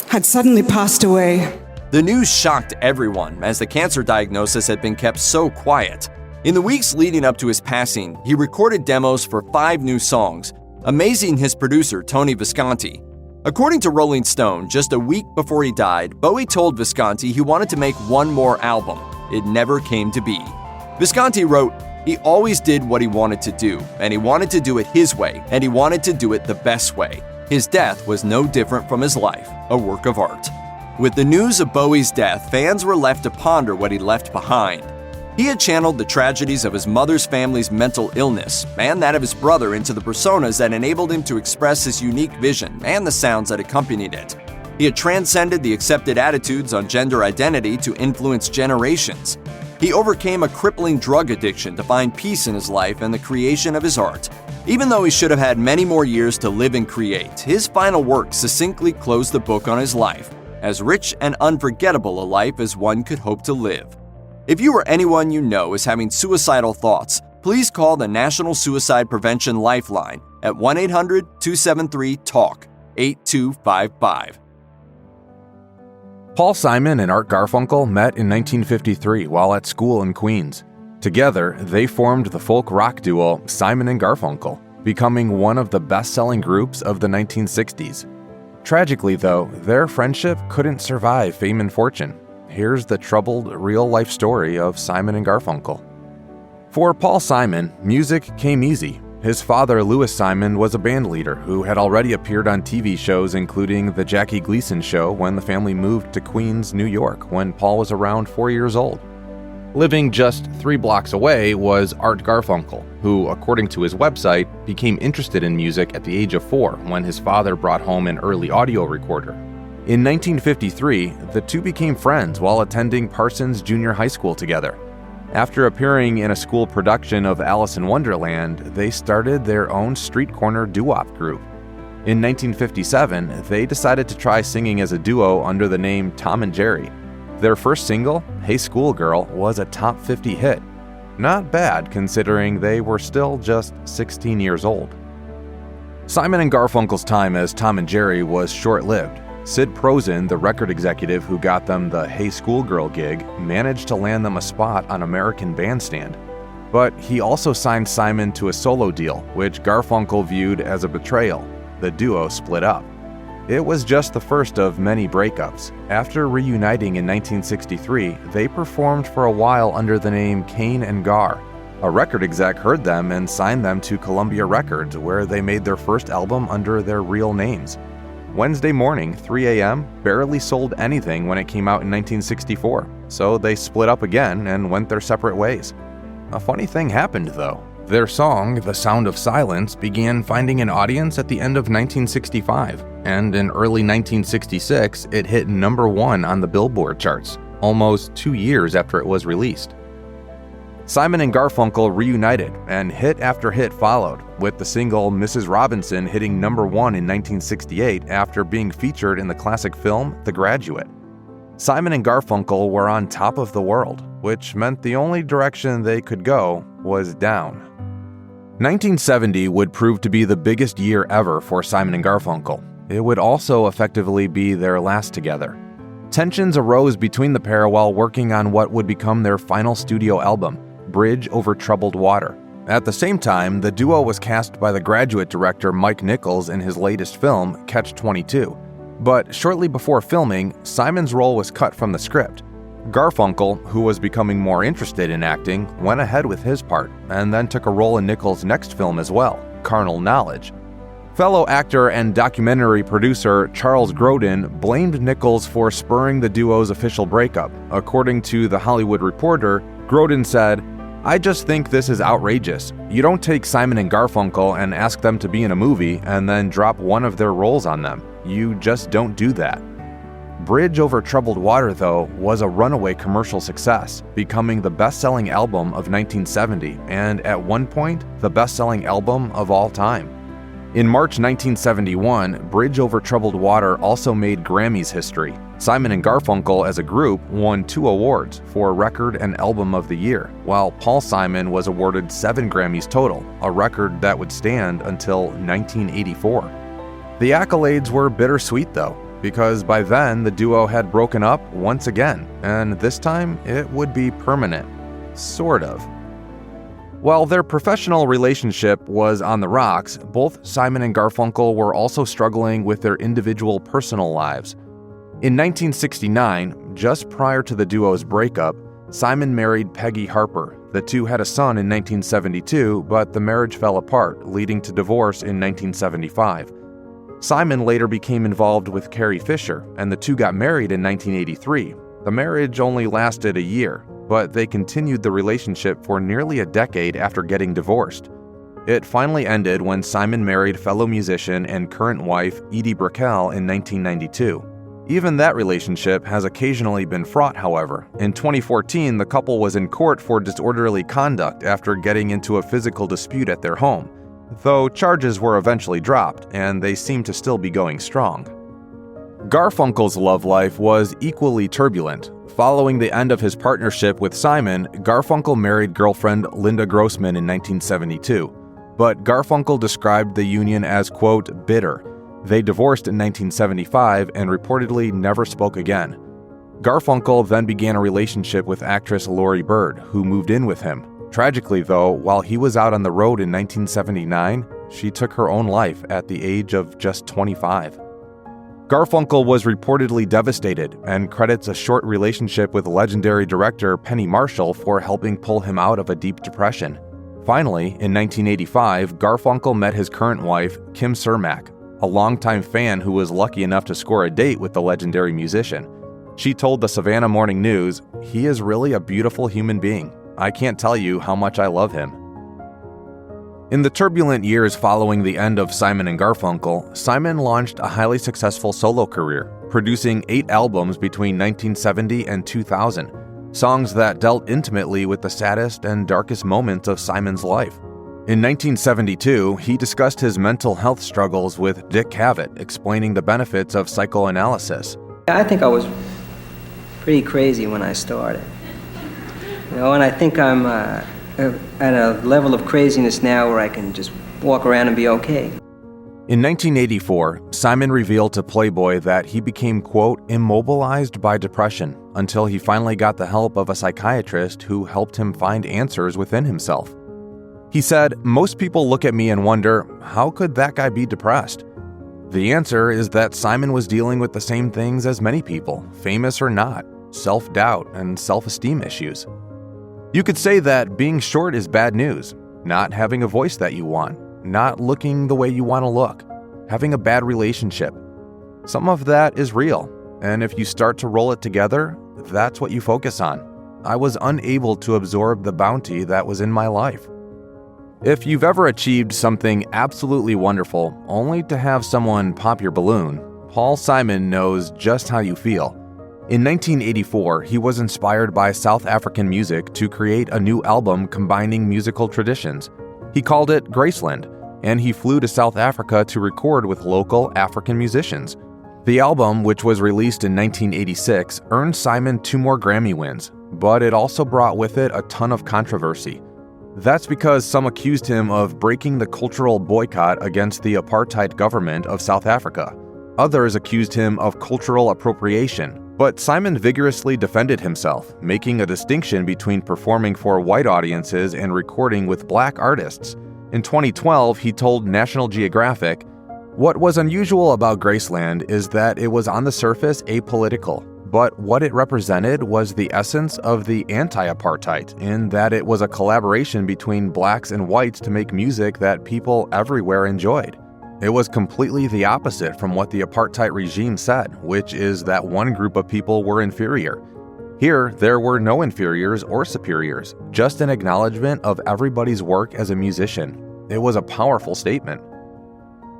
had suddenly passed away. The news shocked everyone, as the cancer diagnosis had been kept so quiet. In the weeks leading up to his passing, he recorded demos for 5 new songs, amazing his producer Tony Visconti. According to Rolling Stone, just a week before he died, Bowie told Visconti he wanted to make one more album. It never came to be. Visconti wrote, "He always did what he wanted to do, and he wanted to do it his way, and he wanted to do it the best way. His death was no different from his life, a work of art." With the news of Bowie's death, fans were left to ponder what he left behind. He had channeled the tragedies of his mother's family's mental illness and that of his brother into the personas that enabled him to express his unique vision and the sounds that accompanied it. He had transcended the accepted attitudes on gender identity to influence generations. He overcame a crippling drug addiction to find peace in his life and the creation of his art. Even though he should have had many more years to live and create, his final work succinctly closed the book on his life, as rich and unforgettable a life as one could hope to live. If you or anyone you know is having suicidal thoughts, please call the National Suicide Prevention Lifeline at 1-800-273-TALK, 8255. Paul Simon and Art Garfunkel met in 1953 while at school in Queens. Together, they formed the folk rock duo Simon and Garfunkel, becoming one of the best-selling groups of the 1960s. Tragically, though, their friendship couldn't survive fame and fortune. Here's the troubled, real-life story of Simon and Garfunkel. For Paul Simon, music came easy. His father, Louis Simon, was a band leader who had already appeared on TV shows including The Jackie Gleason Show when the family moved to Queens, New York, when Paul was around 4 years old. Living just 3 blocks away was Art Garfunkel, who, according to his website, became interested in music at the age of 4 when his father brought home an early audio recorder. In 1953, the two became friends while attending Parsons Junior High School together. After appearing in a school production of Alice in Wonderland, they started their own street corner doo-wop group. In 1957, they decided to try singing as a duo under the name Tom and Jerry. Their first single, Hey Schoolgirl, was a top 50 hit. Not bad considering they were still just 16 years old. Simon and Garfunkel's time as Tom and Jerry was short-lived. Sid Prozin, the record executive who got them the Hey Schoolgirl gig, managed to land them a spot on American Bandstand. But he also signed Simon to a solo deal, which Garfunkel viewed as a betrayal. The duo split up. It was just the first of many breakups. After reuniting in 1963, they performed for a while under the name Kane and Gar. A record exec heard them and signed them to Columbia Records, where they made their first album under their real names. Wednesday Morning, 3 a.m., barely sold anything when it came out in 1964, so they split up again and went their separate ways. A funny thing happened, though. Their song, The Sound of Silence, began finding an audience at the end of 1965, and in early 1966, it hit #1 on the Billboard charts, almost 2 years after it was released. Simon and Garfunkel reunited, and hit after hit followed, with the single Mrs. Robinson hitting #1 in 1968 after being featured in the classic film The Graduate. Simon and Garfunkel were on top of the world, which meant the only direction they could go was down. 1970 would prove to be the biggest year ever for Simon and Garfunkel. It would also effectively be their last together. Tensions arose between the pair while working on what would become their final studio album, Bridge Over Troubled Water. At the same time, the duo was cast by the Graduate director Mike Nichols in his latest film, Catch-22. But shortly before filming, Simon's role was cut from the script. Garfunkel, who was becoming more interested in acting, went ahead with his part, and then took a role in Nichols' next film as well, Carnal Knowledge. Fellow actor and documentary producer Charles Grodin blamed Nichols for spurring the duo's official breakup. According to The Hollywood Reporter, Grodin said, "I just think this is outrageous. You don't take Simon and Garfunkel and ask them to be in a movie and then drop one of their roles on them. You just don't do that." Bridge Over Troubled Water, though, was a runaway commercial success, becoming the best-selling album of 1970 and, at one point, the best-selling album of all time. In March 1971, Bridge Over Troubled Water also made Grammys history. Simon and Garfunkel as a group won 2 awards for Record and Album of the Year, while Paul Simon was awarded 7 Grammys total, a record that would stand until 1984. The accolades were bittersweet, though, because by then the duo had broken up once again, and this time it would be permanent. Sort of. While their professional relationship was on the rocks, both Simon and Garfunkel were also struggling with their individual personal lives. In 1969, just prior to the duo's breakup, Simon married Peggy Harper. The two had a son in 1972, but the marriage fell apart, leading to divorce in 1975. Simon later became involved with Carrie Fisher, and the two got married in 1983. The marriage only lasted a year, but they continued the relationship for nearly a decade after getting divorced. It finally ended when Simon married fellow musician and current wife Edie Brickell in 1992. Even that relationship has occasionally been fraught, however. In 2014, the couple was in court for disorderly conduct after getting into a physical dispute at their home, though charges were eventually dropped, and they seem to still be going strong. Garfunkel's love life was equally turbulent. Following the end of his partnership with Simon, Garfunkel married girlfriend Linda Grossman in 1972, but Garfunkel described the union as, quote, bitter. They divorced in 1975 and reportedly never spoke again. Garfunkel then began a relationship with actress Laurie Bird, who moved in with him. Tragically, though, while he was out on the road in 1979, she took her own life at the age of just 25. Garfunkel was reportedly devastated and credits a short relationship with legendary director Penny Marshall for helping pull him out of a deep depression. Finally, in 1985, Garfunkel met his current wife, Kim Cermak, a longtime fan who was lucky enough to score a date with the legendary musician. She told the Savannah Morning News, "He is really a beautiful human being. I can't tell you how much I love him." In the turbulent years following the end of Simon and Garfunkel, Simon launched a highly successful solo career, producing 8 albums between 1970 and 2000, songs that dealt intimately with the saddest and darkest moments of Simon's life. In 1972, he discussed his mental health struggles with Dick Cavett, explaining the benefits of psychoanalysis. I think I was pretty crazy when I started. And I think I'm at a level of craziness now where I can just walk around and be okay. In 1984, Simon revealed to Playboy that he became, quote, immobilized by depression until he finally got the help of a psychiatrist who helped him find answers within himself. He said, "Most people look at me and wonder, how could that guy be depressed?" The answer is that Simon was dealing with the same things as many people, famous or not, self-doubt and self-esteem issues. You could say that being short is bad news, not having a voice that you want, not looking the way you want to look, having a bad relationship. Some of that is real, and if you start to roll it together, that's what you focus on. I was unable to absorb the bounty that was in my life. If you've ever achieved something absolutely wonderful only to have someone pop your balloon, Paul Simon knows just how you feel. In 1984, he was inspired by South African music to create a new album combining musical traditions. He called it Graceland, and he flew to South Africa to record with local African musicians. The album, which was released in 1986, earned Simon 2 more Grammy wins, but it also brought with it a ton of controversy. That's because some accused him of breaking the cultural boycott against the apartheid government of South Africa. Others accused him of cultural appropriation, But Simon vigorously defended himself, making a distinction between performing for white audiences and recording with black artists. In 2012, he told National Geographic, "What was unusual about Graceland is that it was on the surface apolitical, but what it represented was the essence of the anti-apartheid, in that it was a collaboration between blacks and whites to make music that people everywhere enjoyed. It was completely the opposite from what the apartheid regime said, which is that one group of people were inferior. Here, there were no inferiors or superiors, just an acknowledgement of everybody's work as a musician. It was a powerful statement."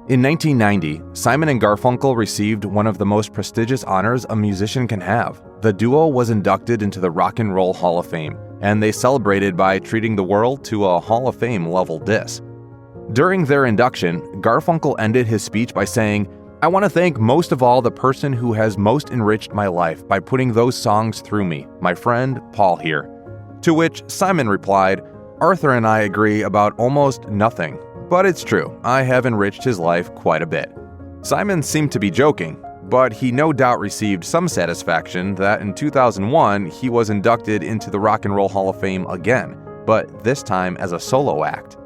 In 1990, Simon and Garfunkel received one of the most prestigious honors a musician can have. The duo was inducted into the Rock and Roll Hall of Fame, and they celebrated by treating the world to a Hall of Fame level diss. During their induction, Garfunkel ended his speech by saying, "I want to thank most of all the person who has most enriched my life by putting those songs through me, my friend Paul here." To which Simon replied, "Arthur and I agree about almost nothing. But it's true, I have enriched his life quite a bit." Simon seemed to be joking, but he no doubt received some satisfaction that in 2001 he was inducted into the Rock and Roll Hall of Fame again, but this time as a solo act.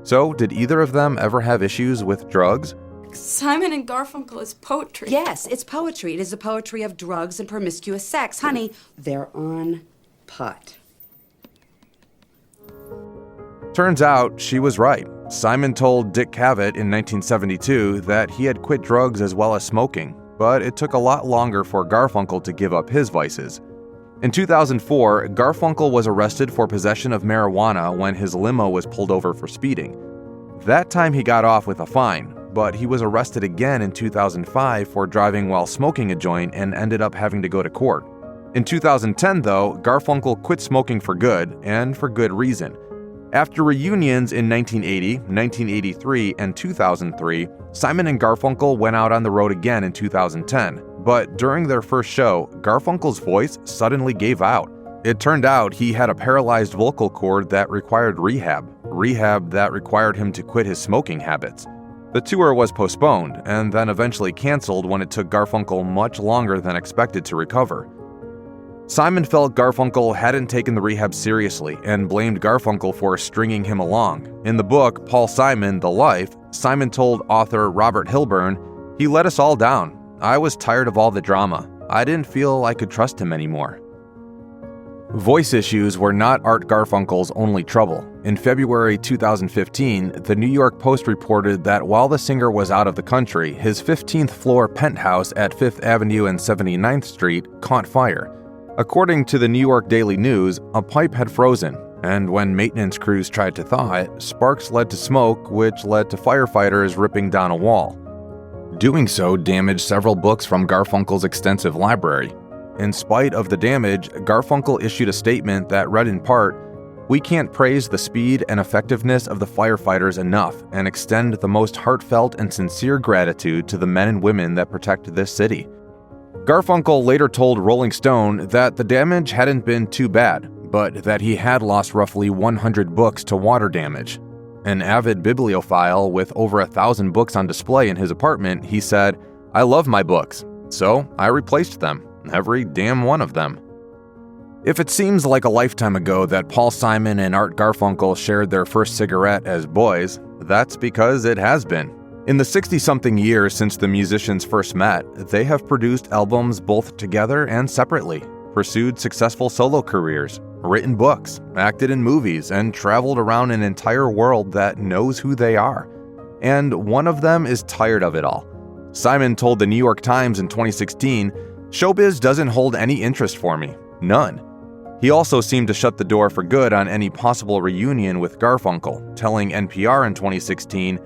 So, did either of them ever have issues with drugs? Simon and Garfunkel is poetry. Yes, it's poetry. It is the poetry of drugs and promiscuous sex. Honey, they're on pot. Turns out she was right. Simon told Dick Cavett in 1972 that he had quit drugs as well as smoking, but it took a lot longer for Garfunkel to give up his vices. In 2004, Garfunkel was arrested for possession of marijuana when his limo was pulled over for speeding. That time he got off with a fine, but he was arrested again in 2005 for driving while smoking a joint and ended up having to go to court. In 2010, though, Garfunkel quit smoking for good, and for good reason. After reunions in 1980, 1983, and 2003, Simon and Garfunkel went out on the road again in 2010. But during their first show, Garfunkel's voice suddenly gave out. It turned out he had a paralyzed vocal cord that required rehab that required him to quit his smoking habits. The tour was postponed, and then eventually canceled when it took Garfunkel much longer than expected to recover. Simon felt Garfunkel hadn't taken the rehab seriously and blamed Garfunkel for stringing him along. In the book, Paul Simon, The Life, Simon told author Robert Hilburn, "He let us all down. I was tired of all the drama. I didn't feel I could trust him anymore." Voice issues were not Art Garfunkel's only trouble. In February 2015, the New York Post reported that while the singer was out of the country, his 15th floor penthouse at 5th Avenue and 79th Street caught fire. According to the New York Daily News, a pipe had frozen, and when maintenance crews tried to thaw it, sparks led to smoke, which led to firefighters ripping down a wall. Doing so damaged several books from Garfunkel's extensive library. In spite of the damage, Garfunkel issued a statement that read in part, "We can't praise the speed and effectiveness of the firefighters enough and extend the most heartfelt and sincere gratitude to the men and women that protect this city." Garfunkel later told Rolling Stone that the damage hadn't been too bad, but that he had lost roughly 100 books to water damage. An avid bibliophile with over 1,000 books on display in his apartment, he said, "I love my books, so I replaced them, every damn one of them." If it seems like a lifetime ago that Paul Simon and Art Garfunkel shared their first cigarette as boys, that's because it has been. In the 60-something years since the musicians first met, they have produced albums both together and separately, pursued successful solo careers, written books, acted in movies, and traveled around an entire world that knows who they are. And one of them is tired of it all. Simon told the New York Times in 2016, "Showbiz doesn't hold any interest for me. None." He also seemed to shut the door for good on any possible reunion with Garfunkel, telling NPR in 2016,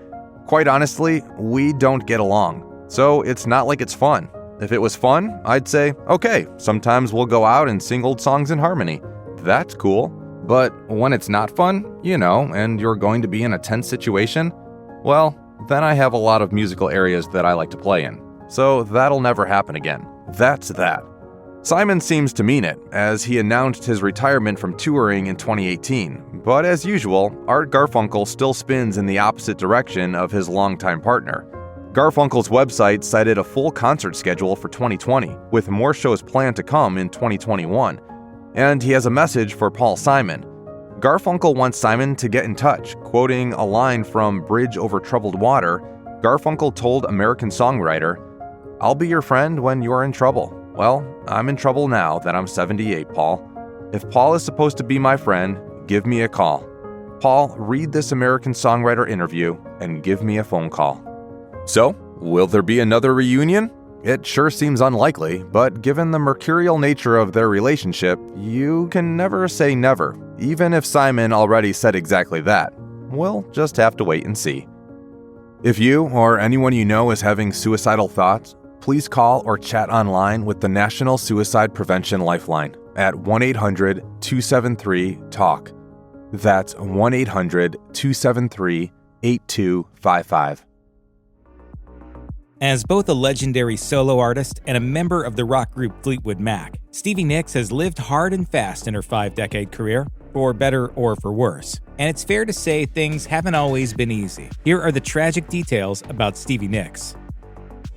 "Quite honestly, we don't get along, so it's not like it's fun. If it was fun, I'd say, okay, sometimes we'll go out and sing old songs in harmony. That's cool. But when it's not fun, and you're going to be in a tense situation, well, then I have a lot of musical areas that I like to play in. So that'll never happen again. That's that." Simon seems to mean it, as he announced his retirement from touring in 2018. But as usual, Art Garfunkel still spins in the opposite direction of his longtime partner. Garfunkel's website cited a full concert schedule for 2020, with more shows planned to come in 2021. And he has a message for Paul Simon. Garfunkel wants Simon to get in touch. Quoting a line from Bridge Over Troubled Water, Garfunkel told American songwriter, "I'll be your friend when you're in trouble. Well, I'm in trouble now that I'm 78, Paul. If Paul is supposed to be my friend, give me a call. Paul, read this American songwriter interview and give me a phone call." So, will there be another reunion? It sure seems unlikely, but given the mercurial nature of their relationship, you can never say never, even if Simon already said exactly that. We'll just have to wait and see. If you or anyone you know is having suicidal thoughts, please call or chat online with the National Suicide Prevention Lifeline at 1-800-273-TALK. That's 1-800-273-8255. As both a legendary solo artist and a member of the rock group Fleetwood Mac, Stevie Nicks has lived hard and fast in her 5-decade career, for better or for worse. And it's fair to say things haven't always been easy. Here are the tragic details about Stevie Nicks.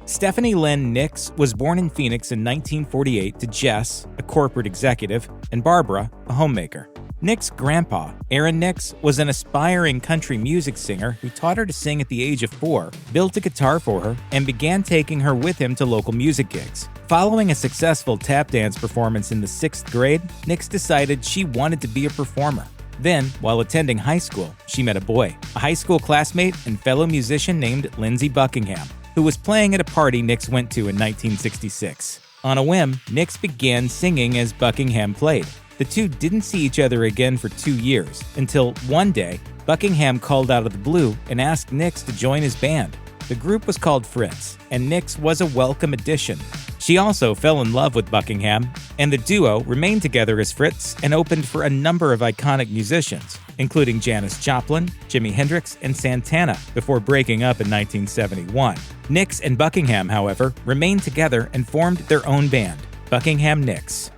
Stephanie Lynn Nicks was born in Phoenix in 1948 to Jess, a corporate executive, and Barbara, a homemaker. Nicks' grandpa, Aaron Nicks, was an aspiring country music singer who taught her to sing at the age of 4, built a guitar for her, and began taking her with him to local music gigs. Following a successful tap dance performance in the 6th grade, Nicks decided she wanted to be a performer. Then, while attending high school, she met a boy, a high school classmate and fellow musician named Lindsey Buckingham, who was playing at a party Nicks went to in 1966. On a whim, Nicks began singing as Buckingham played. The two didn't see each other again for 2 years, until one day, Buckingham called out of the blue and asked Nicks to join his band. The group was called Fritz, and Nicks was a welcome addition. She also fell in love with Buckingham, and the duo remained together as Fritz and opened for a number of iconic musicians, including Janis Joplin, Jimi Hendrix, and Santana, before breaking up in 1971. Nicks and Buckingham, however, remained together and formed their own band, Buckingham Nicks.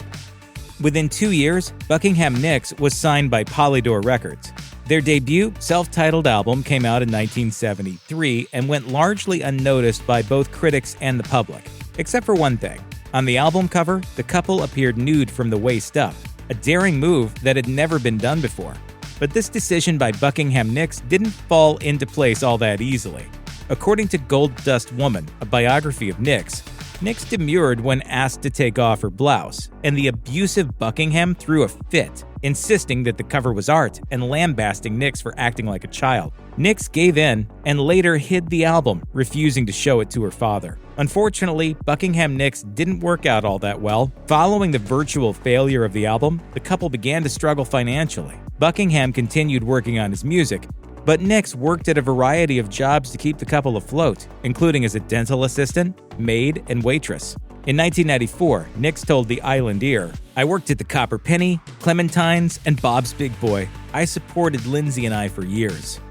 Within 2 years, Buckingham Nicks was signed by Polydor Records. Their debut, self-titled album came out in 1973 and went largely unnoticed by both critics and the public, except for one thing. On the album cover, the couple appeared nude from the waist up, a daring move that had never been done before. But this decision by Buckingham Nicks didn't fall into place all that easily. According to Gold Dust Woman, a biography of Nicks, Nicks demurred when asked to take off her blouse, and the abusive Buckingham threw a fit, insisting that the cover was art and lambasting Nicks for acting like a child. Nicks gave in and later hid the album, refusing to show it to her father. Unfortunately, Buckingham Nicks didn't work out all that well. Following the virtual failure of the album, the couple began to struggle financially. Buckingham continued working on his music, but Nicks worked at a variety of jobs to keep the couple afloat, including as a dental assistant, maid, and waitress. In 1994, Nicks told the Island Ear, "I worked at the Copper Penny, Clementine's, and Bob's Big Boy. I supported Lindsey and I for years."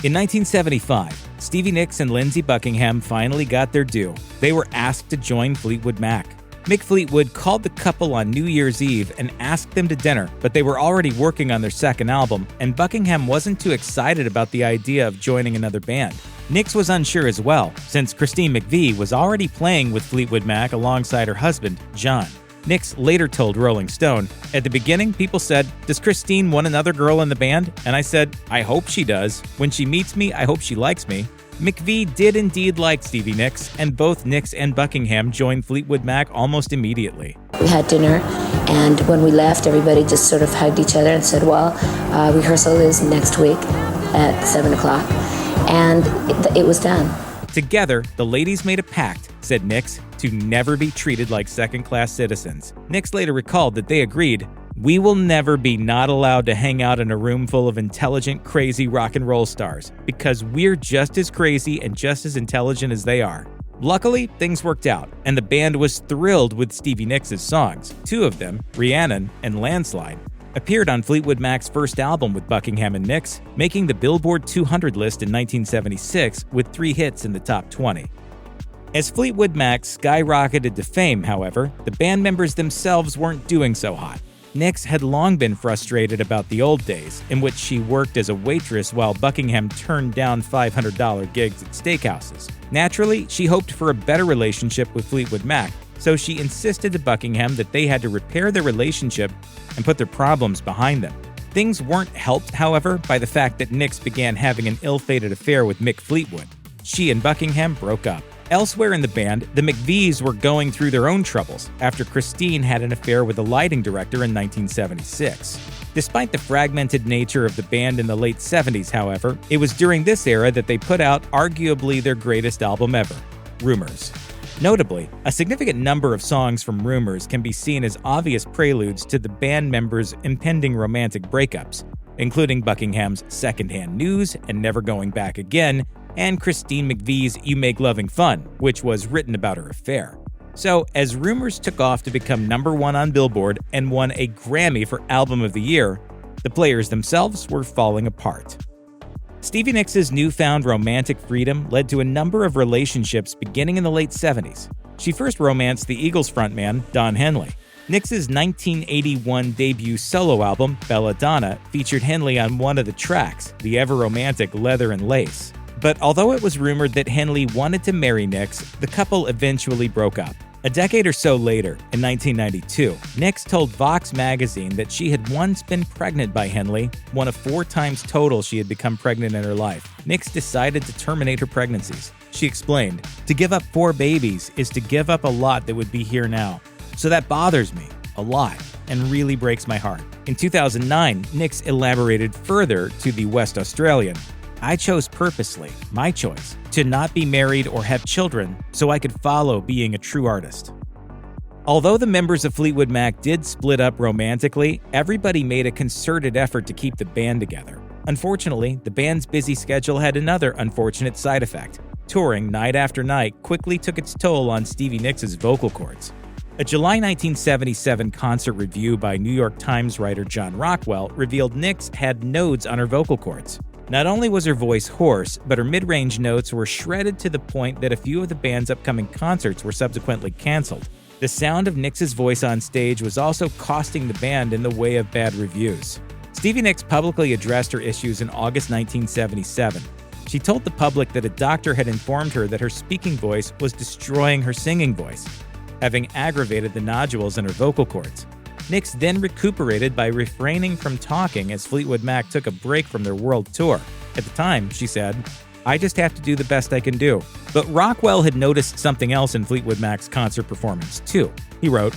In 1975, Stevie Nicks and Lindsey Buckingham finally got their due. They were asked to join Fleetwood Mac. Mick Fleetwood called the couple on New Year's Eve and asked them to dinner, but they were already working on their second album, and Buckingham wasn't too excited about the idea of joining another band. Nicks was unsure as well, since Christine McVie was already playing with Fleetwood Mac alongside her husband, John. Nicks later told Rolling Stone, "At the beginning, people said, 'Does Christine want another girl in the band?' And I said, 'I hope she does. When she meets me, I hope she likes me.'" McVie did indeed like Stevie Nicks, and both Nicks and Buckingham joined Fleetwood Mac almost immediately. We had dinner, and when we left, everybody just sort of hugged each other and said, well, rehearsal is next week at 7 o'clock, and it was done. Together, the ladies made a pact, said Nicks, to never be treated like second-class citizens. Nicks later recalled that they agreed, "We will never be not allowed to hang out in a room full of intelligent, crazy rock and roll stars, because we're just as crazy and just as intelligent as they are." Luckily, things worked out, and the band was thrilled with Stevie Nicks' songs. 2 of them, Rhiannon and Landslide, appeared on Fleetwood Mac's first album with Buckingham and Nicks, making the Billboard 200 list in 1976 with 3 hits in the top 20. As Fleetwood Mac skyrocketed to fame, however, the band members themselves weren't doing so hot. Nix had long been frustrated about the old days, in which she worked as a waitress while Buckingham turned down $500 gigs at steakhouses. Naturally, she hoped for a better relationship with Fleetwood Mac, so she insisted to Buckingham that they had to repair their relationship and put their problems behind them. Things weren't helped, however, by the fact that Nix began having an ill-fated affair with Mick Fleetwood. She and Buckingham broke up. Elsewhere in the band, the McVies were going through their own troubles after Christine had an affair with the lighting director in 1976. Despite the fragmented nature of the band in the late 70s, however, it was during this era that they put out arguably their greatest album ever, Rumors. Notably, a significant number of songs from Rumors can be seen as obvious preludes to the band members' impending romantic breakups, including Buckingham's Secondhand News and Never Going Back Again, and Christine McVie's You Make Loving Fun, which was written about her affair. So, as Rumors took off to become #1 on Billboard and won a Grammy for Album of the Year, the players themselves were falling apart. Stevie Nicks' newfound romantic freedom led to a number of relationships beginning in the late 70s. She first romanced the Eagles frontman, Don Henley. Nicks' 1981 debut solo album, Belladonna, featured Henley on one of the tracks, the ever-romantic Leather and Lace. But although it was rumored that Henley wanted to marry Nicks, the couple eventually broke up. A decade or so later, in 1992, Nicks told Vox magazine that she had once been pregnant by Henley, one of 4 times total she had become pregnant in her life. Nicks decided to terminate her pregnancies. She explained, "To give up 4 babies is to give up a lot that would be here now. So that bothers me a lot and really breaks my heart." In 2009, Nicks elaborated further to the West Australian, "I chose purposely, my choice, to not be married or have children so I could follow being a true artist." Although the members of Fleetwood Mac did split up romantically, everybody made a concerted effort to keep the band together. Unfortunately, the band's busy schedule had another unfortunate side effect. Touring night after night quickly took its toll on Stevie Nicks' vocal cords. A July 1977 concert review by New York Times writer John Rockwell revealed Nicks had nodes on her vocal cords. Not only was her voice hoarse, but her mid-range notes were shredded to the point that a few of the band's upcoming concerts were subsequently canceled. The sound of Nicks' voice on stage was also costing the band in the way of bad reviews. Stevie Nicks publicly addressed her issues in August 1977. She told the public that a doctor had informed her that her speaking voice was destroying her singing voice, having aggravated the nodules in her vocal cords. Nicks then recuperated by refraining from talking as Fleetwood Mac took a break from their world tour. At the time, she said, "I just have to do the best I can do." But Rockwell had noticed something else in Fleetwood Mac's concert performance, too. He wrote,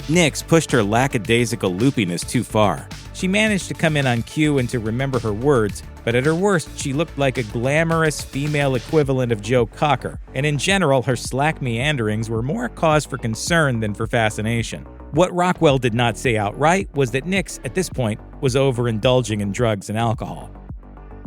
"Nicks pushed her lackadaisical loopiness too far. She managed to come in on cue and to remember her words, but at her worst, she looked like a glamorous female equivalent of Joe Cocker, and in general, her slack meanderings were more a cause for concern than for fascination." What Rockwell did not say outright was that Nicks, at this point, was overindulging in drugs and alcohol.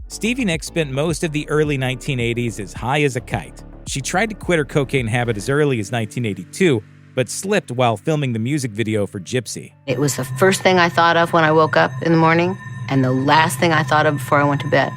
Stevie Nicks spent most of the early 1980s as high as a kite. She tried to quit her cocaine habit as early as 1982, but slipped while filming the music video for Gypsy. It was the first thing I thought of when I woke up in the morning, and the last thing I thought of before I went to bed.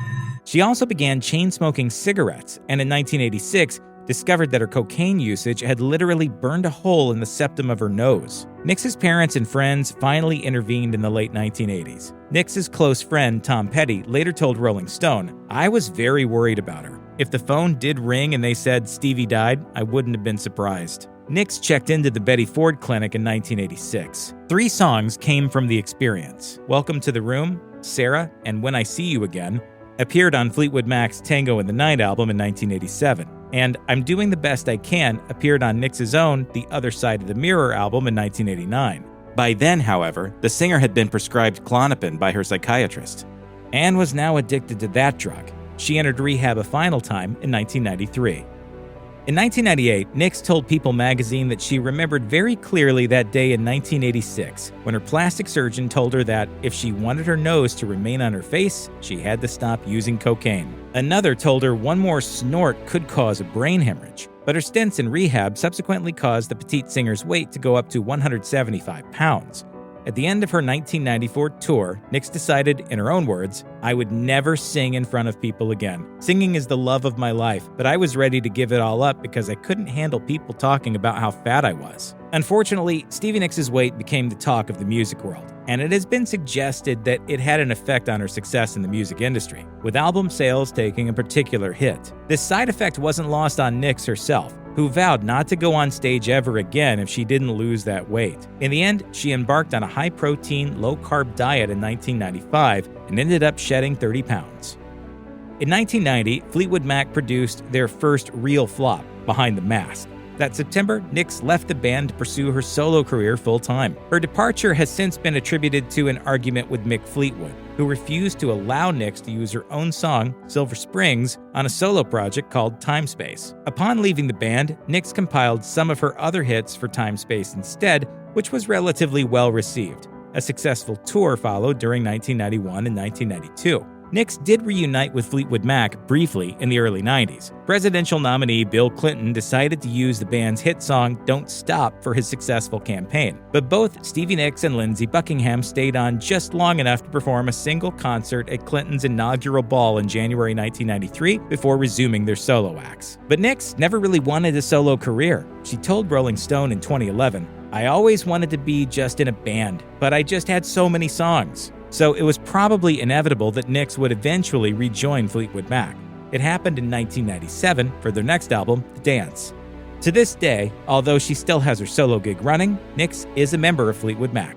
She also began chain-smoking cigarettes, and in 1986, discovered that her cocaine usage had literally burned a hole in the septum of her nose. Nicks' parents and friends finally intervened in the late 1980s. Nicks' close friend, Tom Petty, later told Rolling Stone, "I was very worried about her. If the phone did ring and they said Stevie died, I wouldn't have been surprised." Nicks checked into the Betty Ford Clinic in 1986. 3 songs came from the experience. Welcome to the Room, Sarah, and When I See You Again appeared on Fleetwood Mac's Tango in the Night album in 1987. And I'm Doing the Best I Can appeared on Nicks' own The Other Side of the Mirror album in 1989. By then, however, the singer had been prescribed Klonopin by her psychiatrist and was now addicted to that drug. She entered rehab a final time in 1993. In 1998, Nicks told People magazine that she remembered very clearly that day in 1986 when her plastic surgeon told her that if she wanted her nose to remain on her face, she had to stop using cocaine. Another told her one more snort could cause a brain hemorrhage, but her stints in rehab subsequently caused the petite singer's weight to go up to 175 pounds. At the end of her 1994 tour, Nix decided, in her own words, "I would never sing in front of people again. Singing is the love of my life, but I was ready to give it all up because I couldn't handle people talking about how fat I was." Unfortunately, Stevie Nicks' weight became the talk of the music world, and it has been suggested that it had an effect on her success in the music industry, with album sales taking a particular hit. This side effect wasn't lost on Nicks herself, who vowed not to go on stage ever again if she didn't lose that weight. In the end, she embarked on a high-protein, low-carb diet in 1995 and ended up shedding 30 pounds. In 1990, Fleetwood Mac produced their first real flop, Behind the Mask. That September, Nicks left the band to pursue her solo career full-time. Her departure has since been attributed to an argument with Mick Fleetwood, who refused to allow Nicks to use her own song, Silver Springs, on a solo project called Time Space. Upon leaving the band, Nicks compiled some of her other hits for Time Space instead, which was relatively well received. A successful tour followed during 1991 and 1992. Nicks did reunite with Fleetwood Mac briefly in the early 90s. Presidential nominee Bill Clinton decided to use the band's hit song Don't Stop for his successful campaign, but both Stevie Nicks and Lindsey Buckingham stayed on just long enough to perform a single concert at Clinton's inaugural ball in January 1993 before resuming their solo acts. But Nicks never really wanted a solo career. She told Rolling Stone in 2011, "I always wanted to be just in a band, but I just had so many songs." So it was probably inevitable that Nicks would eventually rejoin Fleetwood Mac. It happened in 1997 for their next album, The Dance. To this day, although she still has her solo gig running, Nicks is a member of Fleetwood Mac.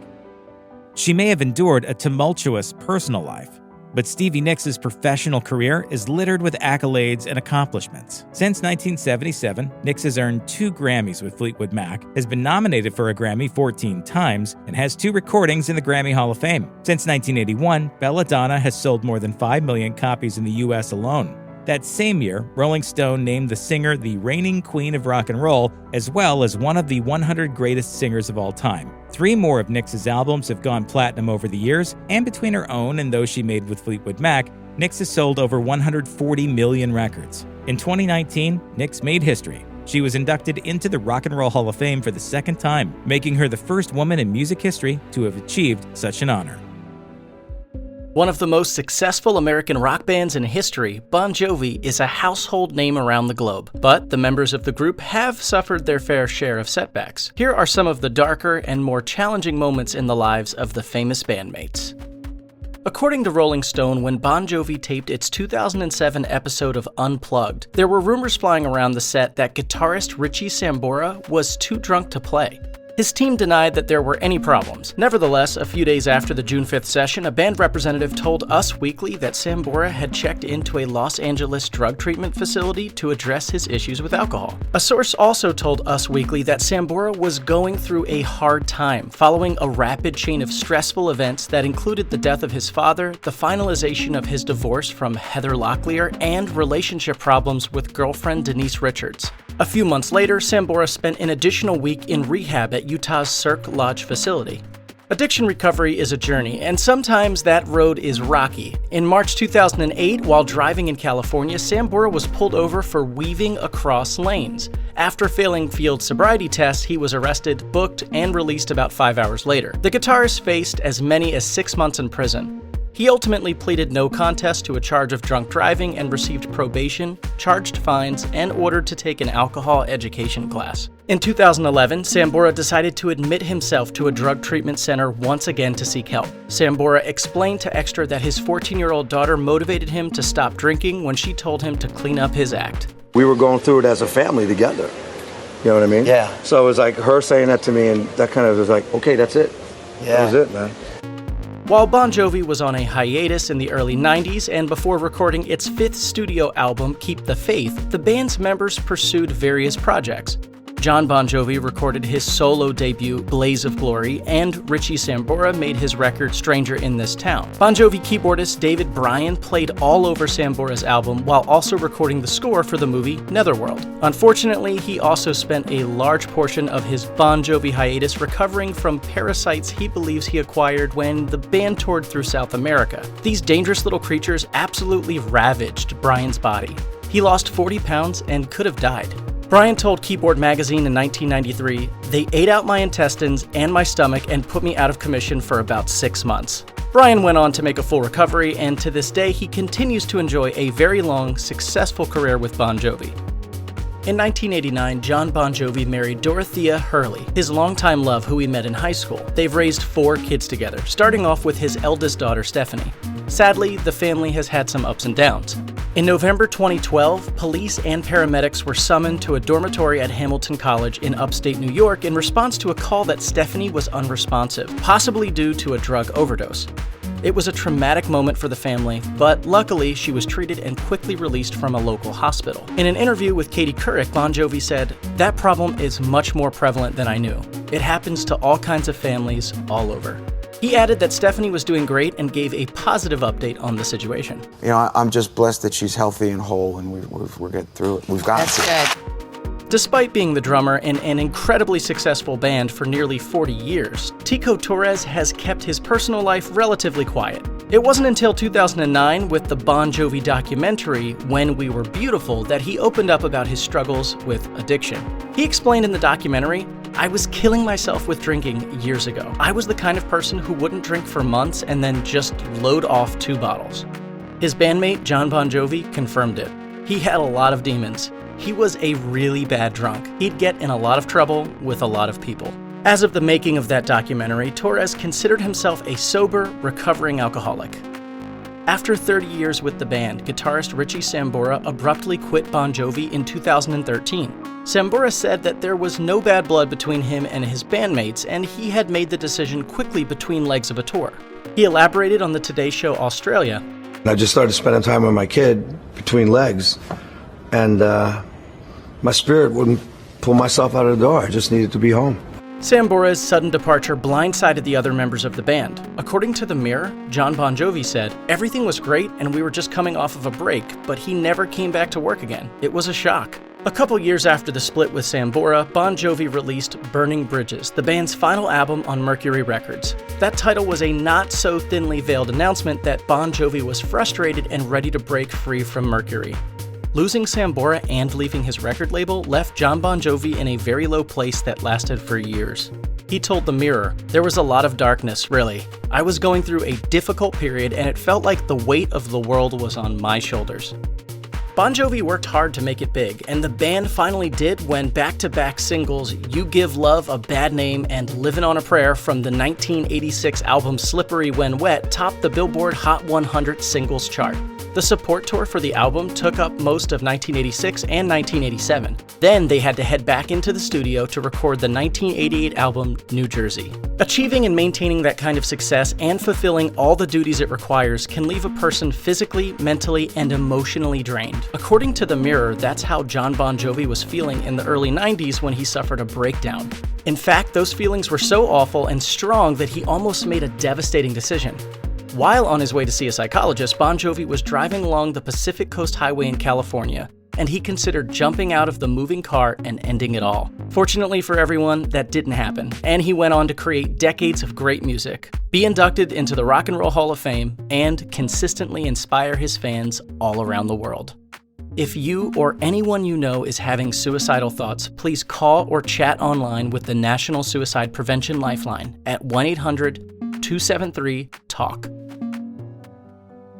She may have endured a tumultuous personal life, but Stevie Nicks' professional career is littered with accolades and accomplishments. Since 1977, Nicks has earned 2 Grammys with Fleetwood Mac, has been nominated for a Grammy 14 times, and has 2 recordings in the Grammy Hall of Fame. Since 1981, Belladonna has sold more than 5 million copies in the US alone. That same year, Rolling Stone named the singer the reigning queen of rock and roll, as well as one of the 100 greatest singers of all time. 3 more of Nicks' albums have gone platinum over the years, and between her own and those she made with Fleetwood Mac, Nicks has sold over 140 million records. In 2019, Nicks made history. She was inducted into the Rock and Roll Hall of Fame for the second time, making her the first woman in music history to have achieved such an honor. One of the most successful American rock bands in history, Bon Jovi is a household name around the globe, but the members of the group have suffered their fair share of setbacks. Here are some of the darker and more challenging moments in the lives of the famous bandmates. According to Rolling Stone, when Bon Jovi taped its 2007 episode of Unplugged, there were rumors flying around the set that guitarist Richie Sambora was too drunk to play. His team denied that there were any problems. Nevertheless, a few days after the June 5th session, a band representative told Us Weekly that Sambora had checked into a Los Angeles drug treatment facility to address his issues with alcohol. A source also told Us Weekly that Sambora was going through a hard time following a rapid chain of stressful events that included the death of his father, the finalization of his divorce from Heather Locklear, and relationship problems with girlfriend Denise Richards. A few months later, Sambora spent an additional week in rehab at Utah's Cirque Lodge facility. Addiction recovery is a journey, and sometimes that road is rocky. In March 2008, while driving in California, Sambora was pulled over for weaving across lanes. After failing field sobriety tests, he was arrested, booked, and released about 5 hours later. The guitarist faced as many as 6 months in prison. He ultimately pleaded no contest to a charge of drunk driving and received probation, charged fines, and ordered to take an alcohol education class. In 2011, Sambora decided to admit himself to a drug treatment center once again to seek help. Sambora explained to Extra that his 14-year-old daughter motivated him to stop drinking when she told him to clean up his act. We were going through it as a family together. You know what I mean? Yeah. So it was like her saying that to me, and that kind of was like, okay, that's it. Yeah. That was it, man. While Bon Jovi was on a hiatus in the early 90s and before recording its 5th studio album, Keep the Faith, the band's members pursued various projects. John Bon Jovi recorded his solo debut, Blaze of Glory, and Richie Sambora made his record, Stranger in This Town. Bon Jovi keyboardist David Bryan played all over Sambora's album while also recording the score for the movie Netherworld. Unfortunately, he also spent a large portion of his Bon Jovi hiatus recovering from parasites he believes he acquired when the band toured through South America. These dangerous little creatures absolutely ravaged Bryan's body. He lost 40 pounds and could have died. Brian told Keyboard Magazine in 1993, "They ate out my intestines and my stomach and put me out of commission for about 6 months." Brian went on to make a full recovery, and to this day he continues to enjoy a very long, successful career with Bon Jovi. In 1989, Jon Bon Jovi married Dorothea Hurley, his longtime love who he met in high school. They've raised 4 kids together, starting off with his eldest daughter, Stephanie. Sadly, the family has had some ups and downs. In November 2012, police and paramedics were summoned to a dormitory at Hamilton College in upstate New York in response to a call that Stephanie was unresponsive, possibly due to a drug overdose. It was a traumatic moment for the family, but luckily she was treated and quickly released from a local hospital. In an interview with Katie Couric, Bon Jovi said, "That problem is much more prevalent than I knew. It happens to all kinds of families all over." He added that Stephanie was doing great and gave a positive update on the situation. You know, I'm just blessed that she's healthy and whole, and we're getting through it. We've got That's good. Despite being the drummer in an incredibly successful band for nearly 40 years, Tico Torres has kept his personal life relatively quiet. It wasn't until 2009 with the Bon Jovi documentary, When We Were Beautiful, that he opened up about his struggles with addiction. He explained in the documentary, "I was killing myself with drinking years ago. I was the kind of person who wouldn't drink for months and then just load off 2 bottles. His bandmate, Jon Bon Jovi, confirmed it. He had a lot of demons. He was a really bad drunk. He'd get in a lot of trouble with a lot of people. As of the making of that documentary, Torres considered himself a sober, recovering alcoholic. After 30 years with the band, guitarist Richie Sambora abruptly quit Bon Jovi in 2013. Sambora said that there was no bad blood between him and his bandmates, and he had made the decision quickly between legs of a tour. He elaborated on the Today Show Australia. I just started spending time with my kid between legs, and my spirit wouldn't pull myself out of the door. I just needed to be home. Sambora's sudden departure blindsided the other members of the band. According to The Mirror, Jon Bon Jovi said, "Everything was great and we were just coming off of a break, but he never came back to work again. It was a shock." A couple years after the split with Sambora, Bon Jovi released Burning Bridges, the band's final album on Mercury Records. That title was a not-so-thinly veiled announcement that Bon Jovi was frustrated and ready to break free from Mercury. Losing Sambora and leaving his record label left Jon Bon Jovi in a very low place that lasted for years. He told The Mirror, "There was a lot of darkness, really. I was going through a difficult period and it felt like the weight of the world was on my shoulders." Bon Jovi worked hard to make it big, and the band finally did when back-to-back singles You Give Love a Bad Name and Livin' on a Prayer from the 1986 album Slippery When Wet topped the Billboard Hot 100 singles chart. The support tour for the album took up most of 1986 and 1987. Then they had to head back into the studio to record the 1988 album New Jersey. Achieving and maintaining that kind of success and fulfilling all the duties it requires can leave a person physically, mentally, and emotionally drained. According to The Mirror, that's how Jon Bon Jovi was feeling in the early 90s when he suffered a breakdown. In fact, those feelings were so awful and strong that he almost made a devastating decision. While on his way to see a psychologist, Bon Jovi was driving along the Pacific Coast Highway in California, and he considered jumping out of the moving car and ending it all. Fortunately for everyone, that didn't happen, and he went on to create decades of great music, be inducted into the Rock and Roll Hall of Fame, and consistently inspire his fans all around the world. If you or anyone you know is having suicidal thoughts, please call or chat online with the National Suicide Prevention Lifeline at 1-800-273-TALK.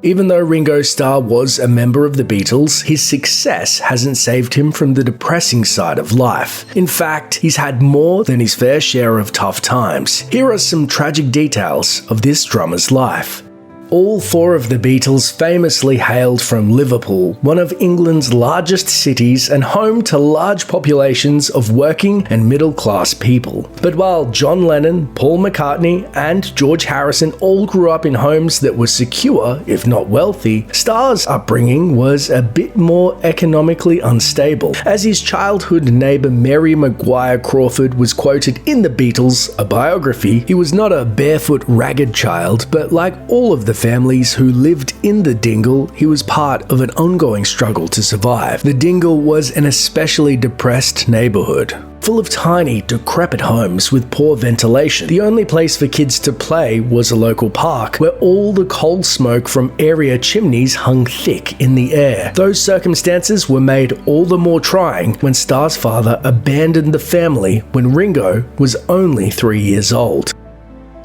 Even though Ringo Starr was a member of the Beatles, his success hasn't saved him from the depressing side of life. In fact, he's had more than his fair share of tough times. Here are some tragic details of this drummer's life. All 4 of the Beatles famously hailed from Liverpool, one of England's largest cities and home to large populations of working and middle-class people. But while John Lennon, Paul McCartney, and George Harrison all grew up in homes that were secure, if not wealthy, Starr's upbringing was a bit more economically unstable. As his childhood neighbour Mary Maguire Crawford was quoted in The Beatles, a biography, he was not a barefoot, ragged child, but like all of the families who lived in the Dingle, he was part of an ongoing struggle to survive. The Dingle was an especially depressed neighborhood. full of tiny, decrepit homes with poor ventilation. The only place for kids to play was a local park, where all the coal smoke from area chimneys hung thick in the air. Those circumstances were made all the more trying when Starr's father abandoned the family when Ringo was only 3 years old.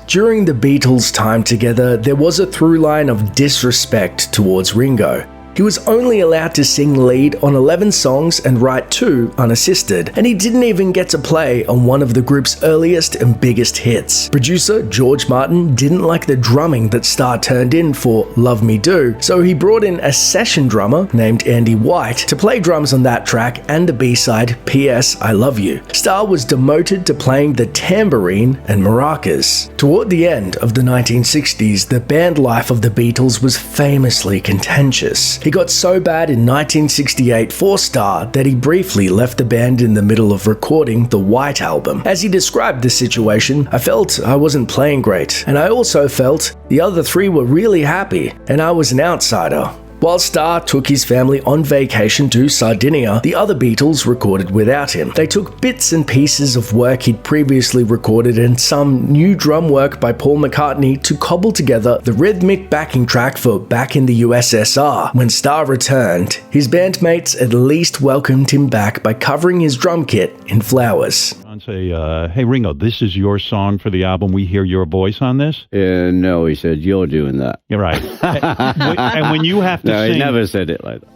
During the Beatles' time together, there was a through line of disrespect towards Ringo. He was only allowed to sing lead on 11 songs and write 2 unassisted, and he didn't even get to play on one of the group's earliest and biggest hits. Producer George Martin didn't like the drumming that Starr turned in for Love Me Do, so he brought in a session drummer named Andy White to play drums on that track and the B-side P.S. I Love You. Starr was demoted to playing the tambourine and maracas. Toward the end of the 1960s, the band life of the Beatles was famously contentious. He got so bad in 1968 for Starr that he briefly left the band in the middle of recording the White Album. As he described the situation, "I felt I wasn't playing great, and I also felt the other 3 were really happy, and I was an outsider." While Starr took his family on vacation to Sardinia, the other Beatles recorded without him. They took bits and pieces of work he'd previously recorded and some new drum work by Paul McCartney to cobble together the rhythmic backing track for Back in the USSR. When Starr returned, his bandmates at least welcomed him back by covering his drum kit in flowers. Say, hey Ringo, this is your song for the album. We hear your voice on this. No, he said you're doing that. You're right. And when you have to no, sing, he never said it like that.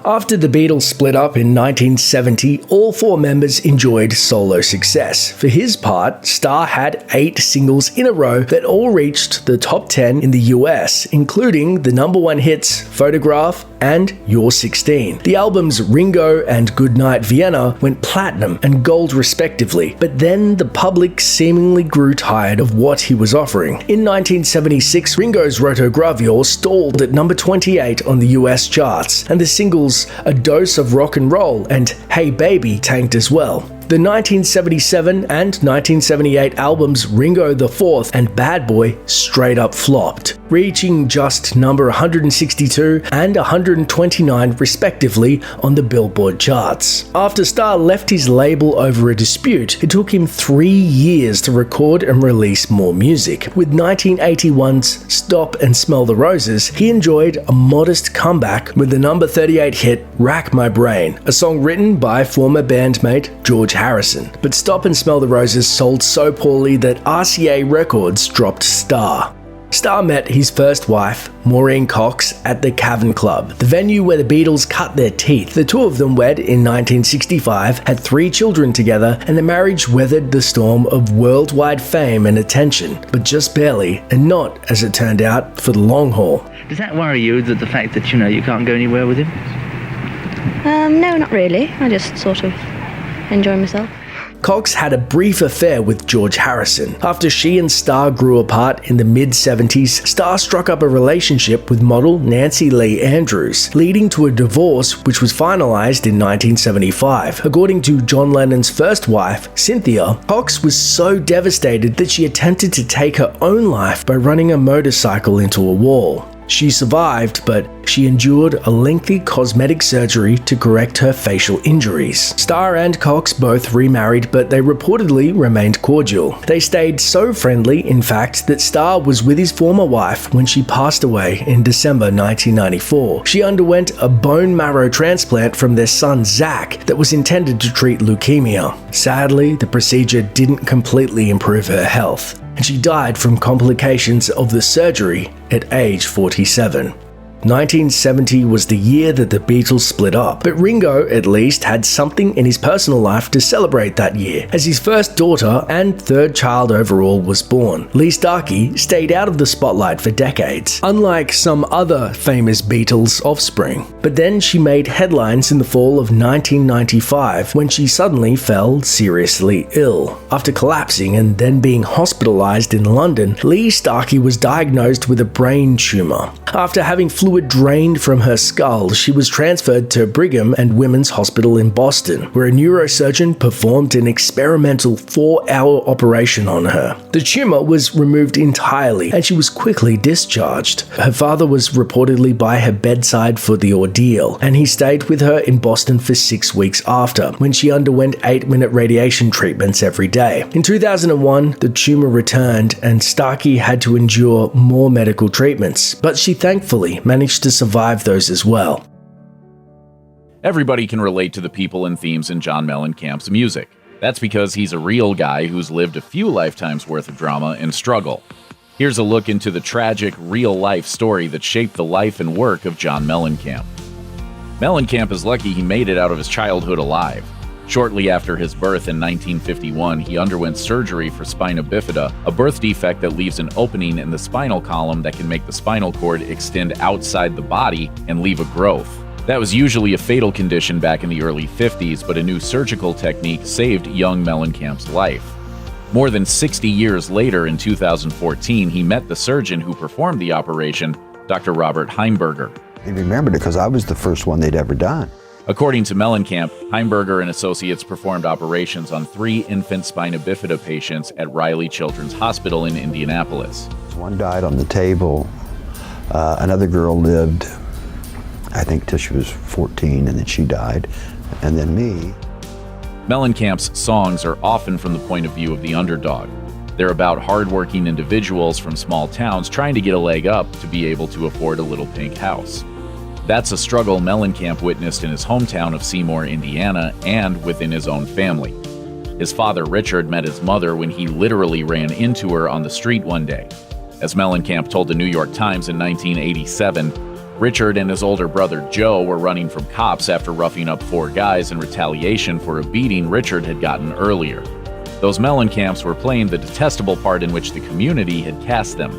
After the Beatles split up in 1970, all 4 members enjoyed solo success. For his part, Starr had 8 singles in a row that all reached the top 10 in the US, including the #1 hits Photograph and You're 16. The albums Ringo and Goodnight Vienna went platinum and gold respectively, but then the public seemingly grew tired of what he was offering. In 1976, Ringo's Rotogravure stalled at number 28 on the US charts, and the singles A Dose of Rock and Roll and Hey Baby tanked as well. The 1977 and 1978 albums Ringo IV and Bad Boy straight up flopped, reaching just number 162 and 129 respectively on the Billboard charts. After Starr left his label over a dispute, it took him 3 years to record and release more music. With 1981's Stop and Smell the Roses, he enjoyed a modest comeback with the number 38 hit Rack My Brain, a song written by former bandmate George Harrison. But Stop and Smell the Roses sold so poorly that RCA Records dropped Starr. Starr met his first wife, Maureen Cox, at the Cavern Club, the venue where the Beatles cut their teeth. The 2 of them wed in 1965, had 3 children together, and the marriage weathered the storm of worldwide fame and attention, but just barely, and not, as it turned out, for the long haul. Does that worry you, that the fact that, you can't go anywhere with him? No, not really. I just sort of enjoy myself. Cox had a brief affair with George Harrison. After she and Starr grew apart in the mid-70s, Starr struck up a relationship with model Nancy Lee Andrews, leading to a divorce which was finalized in 1975. According to John Lennon's first wife, Cynthia, Cox was so devastated that she attempted to take her own life by running a motorcycle into a wall. She survived, but she endured a lengthy cosmetic surgery to correct her facial injuries. Starr and Cox both remarried, but they reportedly remained cordial. They stayed so friendly, in fact, that Starr was with his former wife when she passed away in December 1994. She underwent a bone marrow transplant from their son Zach that was intended to treat leukemia. Sadly, the procedure didn't completely improve her health, and she died from complications of the surgery at age 47. 1970 was the year that the Beatles split up, but Ringo at least had something in his personal life to celebrate that year, as his first daughter and 3rd child overall was born. Lee Starkey stayed out of the spotlight for decades, unlike some other famous Beatles offspring. But then she made headlines in the fall of 1995 when she suddenly fell seriously ill. After collapsing and then being hospitalized in London, Lee Starkey was diagnosed with a brain tumor. After having fluid drained from her skull, she was transferred to Brigham and Women's Hospital in Boston, where a neurosurgeon performed an experimental 4-hour operation on her. The tumor was removed entirely, and she was quickly discharged. Her father was reportedly by her bedside for the ordeal, and he stayed with her in Boston for 6 weeks after, when she underwent 8-minute radiation treatments every day. In 2001, the tumor returned, and Starkey had to endure more medical treatments, but she thankfully managed to survive those as well. Everybody can relate to the people and themes in John Mellencamp's music. That's because he's a real guy who's lived a few lifetimes worth of drama and struggle. Here's a look into the tragic, real-life story that shaped the life and work of John Mellencamp. Mellencamp is lucky he made it out of his childhood alive. Shortly after his birth in 1951, he underwent surgery for spina bifida, a birth defect that leaves an opening in the spinal column that can make the spinal cord extend outside the body and leave a growth. That was usually a fatal condition back in the early 50s, but a new surgical technique saved young Mellencamp's life. More than 60 years later, in 2014, he met the surgeon who performed the operation, Dr. Robert Heimberger. They remembered it because I was the first one they'd ever done. According to Mellencamp, Heimberger and Associates performed operations on 3 infant spina bifida patients at Riley Children's Hospital in Indianapolis. One died on the table. Another girl lived, I think, till she was 14, and then she died. And then me. Mellencamp's songs are often from the point of view of the underdog. They're about hardworking individuals from small towns trying to get a leg up to be able to afford a little pink house. That's a struggle Mellencamp witnessed in his hometown of Seymour, Indiana, and within his own family. His father, Richard, met his mother when he literally ran into her on the street one day. As Mellencamp told the New York Times in 1987, Richard and his older brother Joe were running from cops after roughing up 4 guys in retaliation for a beating Richard had gotten earlier. Those Mellencamps were playing the detestable part in which the community had cast them.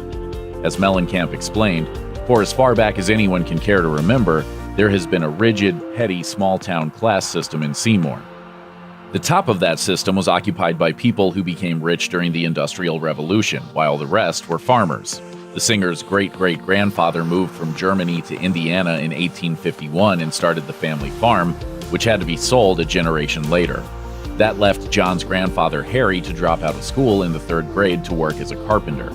As Mellencamp explained, for as far back as anyone can care to remember, there has been a rigid, petty, small-town class system in Seymour. The top of that system was occupied by people who became rich during the Industrial Revolution, while the rest were farmers. The singer's great-great-grandfather moved from Germany to Indiana in 1851 and started the family farm, which had to be sold a generation later. That left John's grandfather Harry to drop out of school in the 3rd grade to work as a carpenter.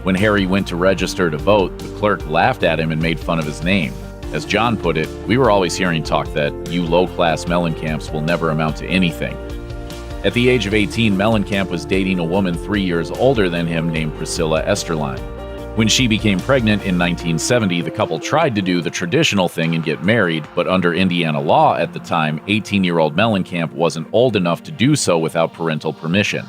When Harry went to register to vote, the clerk laughed at him and made fun of his name. As John put it, we were always hearing talk that you low-class Mellencamps will never amount to anything. At the age of 18, Mellencamp was dating a woman 3 years older than him named Priscilla Esterline. When she became pregnant in 1970, the couple tried to do the traditional thing and get married, but under Indiana law at the time, 18-year-old Mellencamp wasn't old enough to do so without parental permission.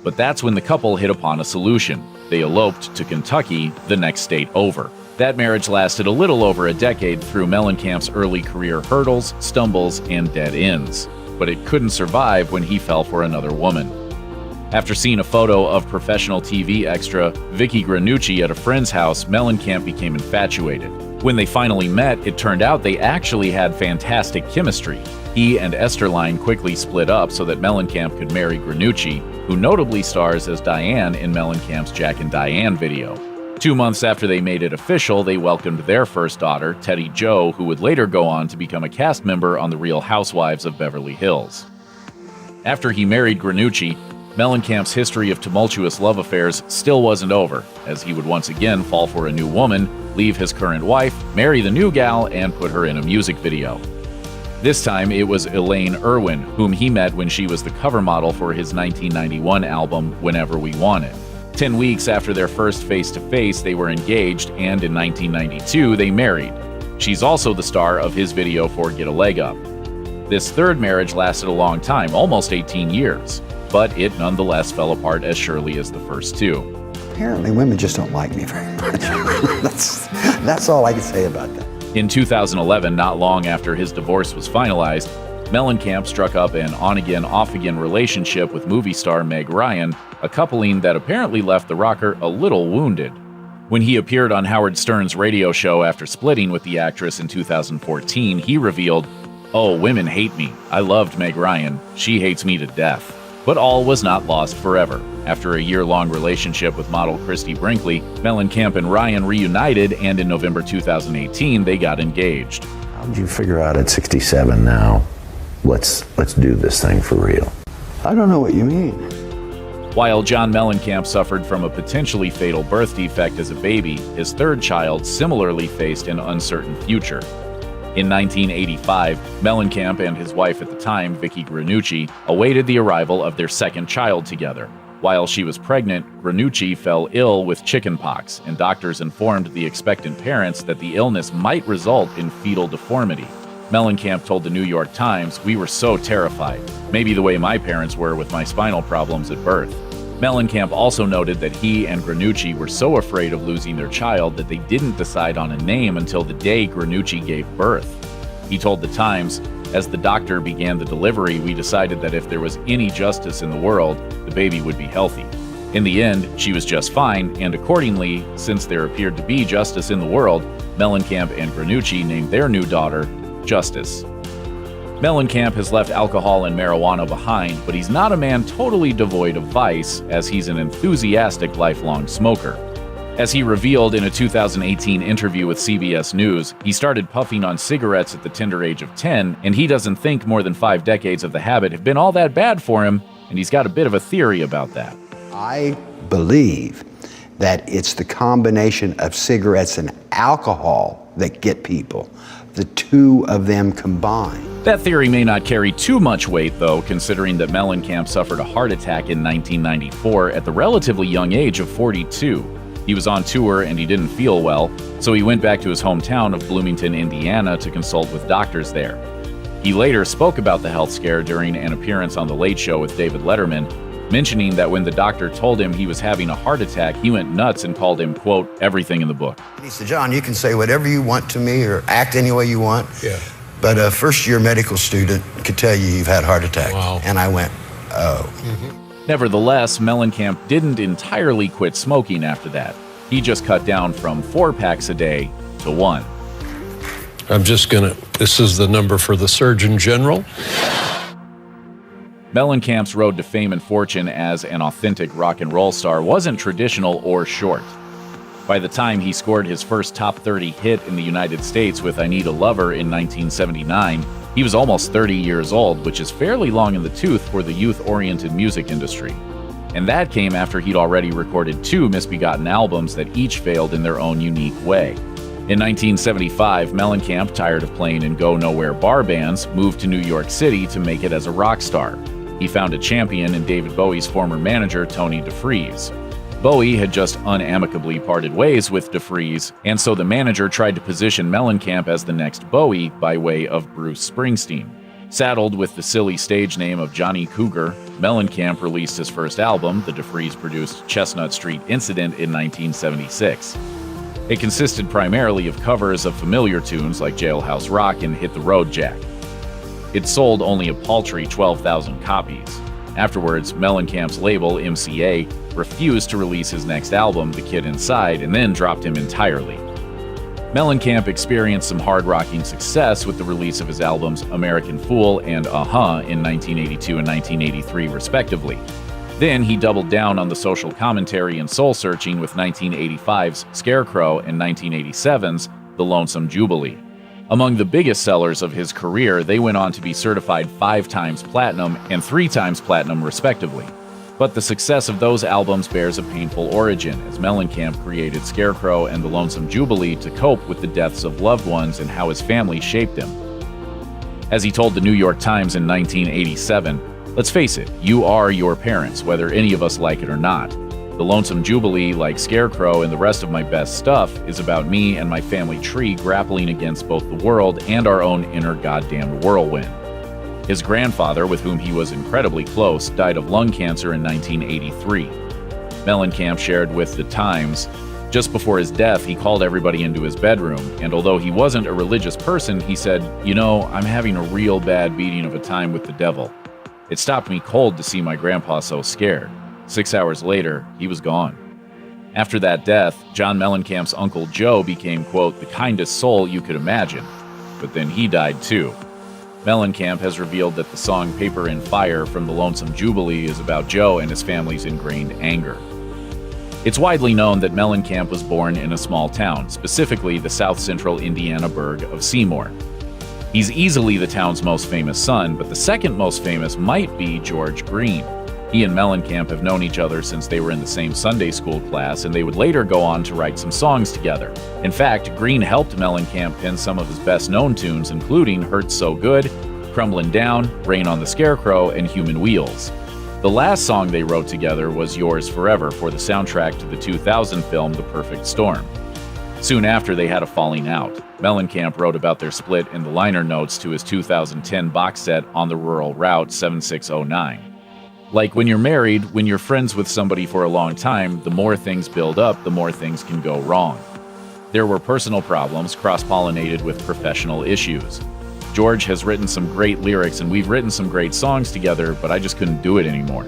But that's when the couple hit upon a solution. They eloped to Kentucky, the next state over. That marriage lasted a little over a decade through Mellencamp's early career hurdles, stumbles, and dead ends. But it couldn't survive when he fell for another woman. After seeing a photo of professional TV extra Vicky Granucci at a friend's house, Mellencamp became infatuated. When they finally met, it turned out they actually had fantastic chemistry. He and Esterline quickly split up so that Mellencamp could marry Granucci, who notably stars as Diane in Mellencamp's Jack and Diane video. 2 months after they made it official, they welcomed their first daughter, Teddy Jo, who would later go on to become a cast member on The Real Housewives of Beverly Hills. After he married Granucci, Mellencamp's history of tumultuous love affairs still wasn't over, as he would once again fall for a new woman, leave his current wife, marry the new gal, and put her in a music video. This time, it was Elaine Irwin, whom he met when she was the cover model for his 1991 album, Whenever We Want It. 10 weeks after their first face-to-face, they were engaged, and in 1992, they married. She's also the star of his video for Get a Leg Up. This third marriage lasted a long time, almost 18 years, but it nonetheless fell apart as surely as the first 2. Apparently, women just don't like me very much. That's all I can say about that. In 2011, not long after his divorce was finalized, Mellencamp struck up an on-again, off-again relationship with movie star Meg Ryan, a coupling that apparently left the rocker a little wounded. When he appeared on Howard Stern's radio show after splitting with the actress in 2014, he revealed, "Oh, women hate me. I loved Meg Ryan. She hates me to death." But all was not lost forever. After a year-long relationship with model Christy Brinkley, Mellencamp and Ryan reunited, and in November 2018, they got engaged. How did you figure out at 67 now, let's do this thing for real? I don't know what you mean. While John Mellencamp suffered from a potentially fatal birth defect as a baby, his third child similarly faced an uncertain future. In 1985, Mellencamp and his wife at the time, Vicky Granucci, awaited the arrival of their second child together. While she was pregnant, Granucci fell ill with chickenpox, and doctors informed the expectant parents that the illness might result in fetal deformity. Mellencamp told the New York Times, "We were so terrified, maybe the way my parents were with my spinal problems at birth." Mellencamp also noted that he and Granucci were so afraid of losing their child that they didn't decide on a name until the day Granucci gave birth. He told the Times, "As the doctor began the delivery, we decided that if there was any justice in the world, the baby would be healthy. In the end, she was just fine, and accordingly, since there appeared to be justice in the world, Mellencamp and Granucci named their new daughter Justice." Mellencamp has left alcohol and marijuana behind, but he's not a man totally devoid of vice, as he's an enthusiastic lifelong smoker. As he revealed in a 2018 interview with CBS News, he started puffing on cigarettes at the tender age of 10, and he doesn't think more than 5 decades of the habit have been all that bad for him, and he's got a bit of a theory about that. I believe that it's the combination of cigarettes and alcohol that get people, the two of them combined. That theory may not carry too much weight, though, considering that Mellencamp suffered a heart attack in 1994 at the relatively young age of 42. He was on tour and he didn't feel well, so he went back to his hometown of Bloomington, Indiana to consult with doctors there. He later spoke about the health scare during an appearance on The Late Show with David Letterman, mentioning that when the doctor told him he was having a heart attack, he went nuts and called him, quote, everything in the book. He said, "John, you can say whatever you want to me or act any way you want. Yeah. But a first-year medical student could tell you you've had a heart attack." Wow. And I went, oh. Nevertheless, Mellencamp didn't entirely quit smoking after that. He just cut down from 4 packs a day to 1. This is the number for the Surgeon General. Mellencamp's road to fame and fortune as an authentic rock and roll star wasn't traditional or short. By the time he scored his first top 30 hit in the United States with I Need a Lover in 1979, he was almost 30 years old, which is fairly long in the tooth for the youth-oriented music industry. And that came after he'd already recorded 2 misbegotten albums that each failed in their own unique way. In 1975, Mellencamp, tired of playing in go-nowhere bar bands, moved to New York City to make it as a rock star. He found a champion in David Bowie's former manager, Tony DeFries. Bowie had just unamicably parted ways with DeFries, and so the manager tried to position Mellencamp as the next Bowie by way of Bruce Springsteen. Saddled with the silly stage name of Johnny Cougar, Mellencamp released his first album, the DeFries-produced Chestnut Street Incident, in 1976. It consisted primarily of covers of familiar tunes like Jailhouse Rock and Hit the Road Jack. It sold only a paltry 12,000 copies. Afterwards, Mellencamp's label, MCA, refused to release his next album, The Kid Inside, and then dropped him entirely. Mellencamp experienced some hard-rocking success with the release of his albums American Fool and Uh-Huh in 1982 and 1983, respectively. Then he doubled down on the social commentary and soul-searching with 1985's Scarecrow and 1987's The Lonesome Jubilee. Among the biggest sellers of his career, they went on to be certified 5 times platinum and 3 times platinum, respectively. But the success of those albums bears a painful origin, as Mellencamp created Scarecrow and The Lonesome Jubilee to cope with the deaths of loved ones and how his family shaped him. As he told the New York Times in 1987, "Let's face it, you are your parents, whether any of us like it or not. The Lonesome Jubilee, like Scarecrow and the rest of my best stuff, is about me and my family tree grappling against both the world and our own inner goddamned whirlwind." His grandfather, with whom he was incredibly close, died of lung cancer in 1983. Mellencamp shared with The Times, "Just before his death, he called everybody into his bedroom, and although he wasn't a religious person, he said, 'You know, I'm having a real bad beating of a time with the devil.' It stopped me cold to see my grandpa so scared. 6 hours later, he was gone." After that death, John Mellencamp's Uncle Joe became, quote, "the kindest soul you could imagine." But then he died too. Mellencamp has revealed that the song Paper and Fire from the Lonesome Jubilee is about Joe and his family's ingrained anger. It's widely known that Mellencamp was born in a small town, specifically the south-central Indiana burg of Seymour. He's easily the town's most famous son, but the second most famous might be George Green. He and Mellencamp have known each other since they were in the same Sunday school class, and they would later go on to write some songs together. In fact, Green helped Mellencamp pen some of his best-known tunes, including Hurts So Good, Crumbling Down, Rain on the Scarecrow, and Human Wheels. The last song they wrote together was Yours Forever for the soundtrack to the 2000 film The Perfect Storm. Soon after, they had a falling out. Mellencamp wrote about their split in the liner notes to his 2010 box set On the Rural Route 7609. Like when you're married, when you're friends with somebody for a long time, the more things build up, the more things can go wrong. There were personal problems cross-pollinated with professional issues. George has written some great lyrics and we've written some great songs together, but I just couldn't do it anymore.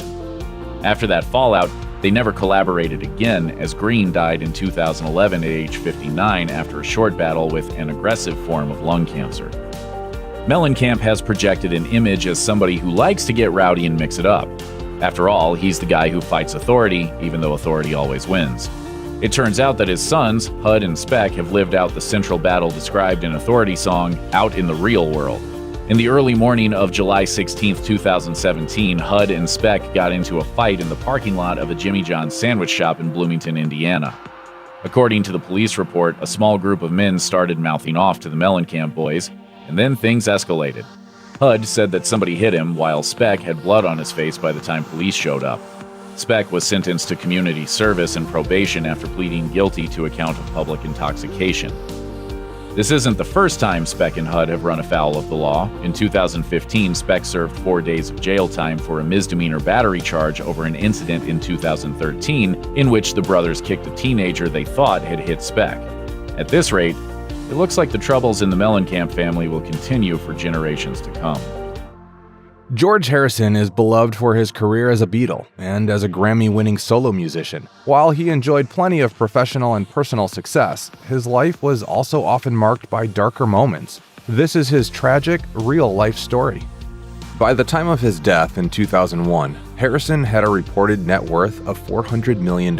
After that fallout, they never collaborated again, as Green died in 2011 at age 59 after a short battle with an aggressive form of lung cancer. Mellencamp has projected an image as somebody who likes to get rowdy and mix it up. After all, he's the guy who fights authority, even though authority always wins. It turns out that his sons, Hud and Speck, have lived out the central battle described in Authority song out in the real world. In the early morning of July 16, 2017, Hud and Speck got into a fight in the parking lot of a Jimmy John's sandwich shop in Bloomington, Indiana. According to the police report, a small group of men started mouthing off to the Mellencamp boys, and then things escalated. Hud said that somebody hit him, while Speck had blood on his face by the time police showed up. Speck was sentenced to community service and probation after pleading guilty to a count of public intoxication. This isn't the first time Speck and Hud have run afoul of the law. In 2015, Speck served 4 days of jail time for a misdemeanor battery charge over an incident in 2013 in which the brothers kicked a teenager they thought had hit Speck. At this rate, it looks like the troubles in the Mellencamp family will continue for generations to come. George Harrison is beloved for his career as a Beatle and as a Grammy-winning solo musician. While he enjoyed plenty of professional and personal success, his life was also often marked by darker moments. This is his tragic, real-life story. By the time of his death in 2001, Harrison had a reported net worth of $400 million.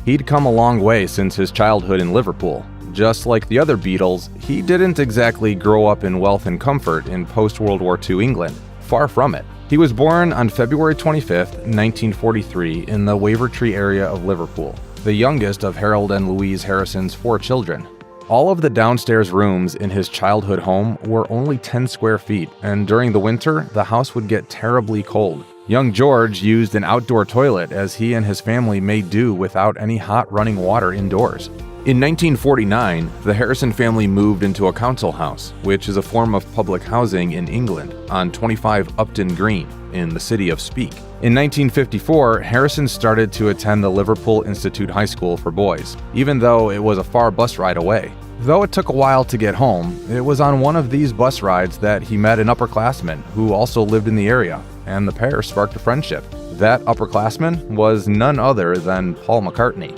He'd come a long way since his childhood in Liverpool. Just like the other Beatles, he didn't exactly grow up in wealth and comfort in post-World War II England. Far from it. He was born on February 25, 1943, in the Wavertree area of Liverpool, the youngest of Harold and Louise Harrison's 4 children. All of the downstairs rooms in his childhood home were only 10 square feet, and during the winter, the house would get terribly cold. Young George used an outdoor toilet as he and his family made do without any hot running water indoors. In 1949, the Harrison family moved into a council house, which is a form of public housing in England, on 25 Upton Green, in the city of Speke. In 1954, Harrison started to attend the Liverpool Institute High School for boys, even though it was a far bus ride away. Though it took a while to get home, it was on one of these bus rides that he met an upperclassman who also lived in the area, and the pair sparked a friendship. That upperclassman was none other than Paul McCartney.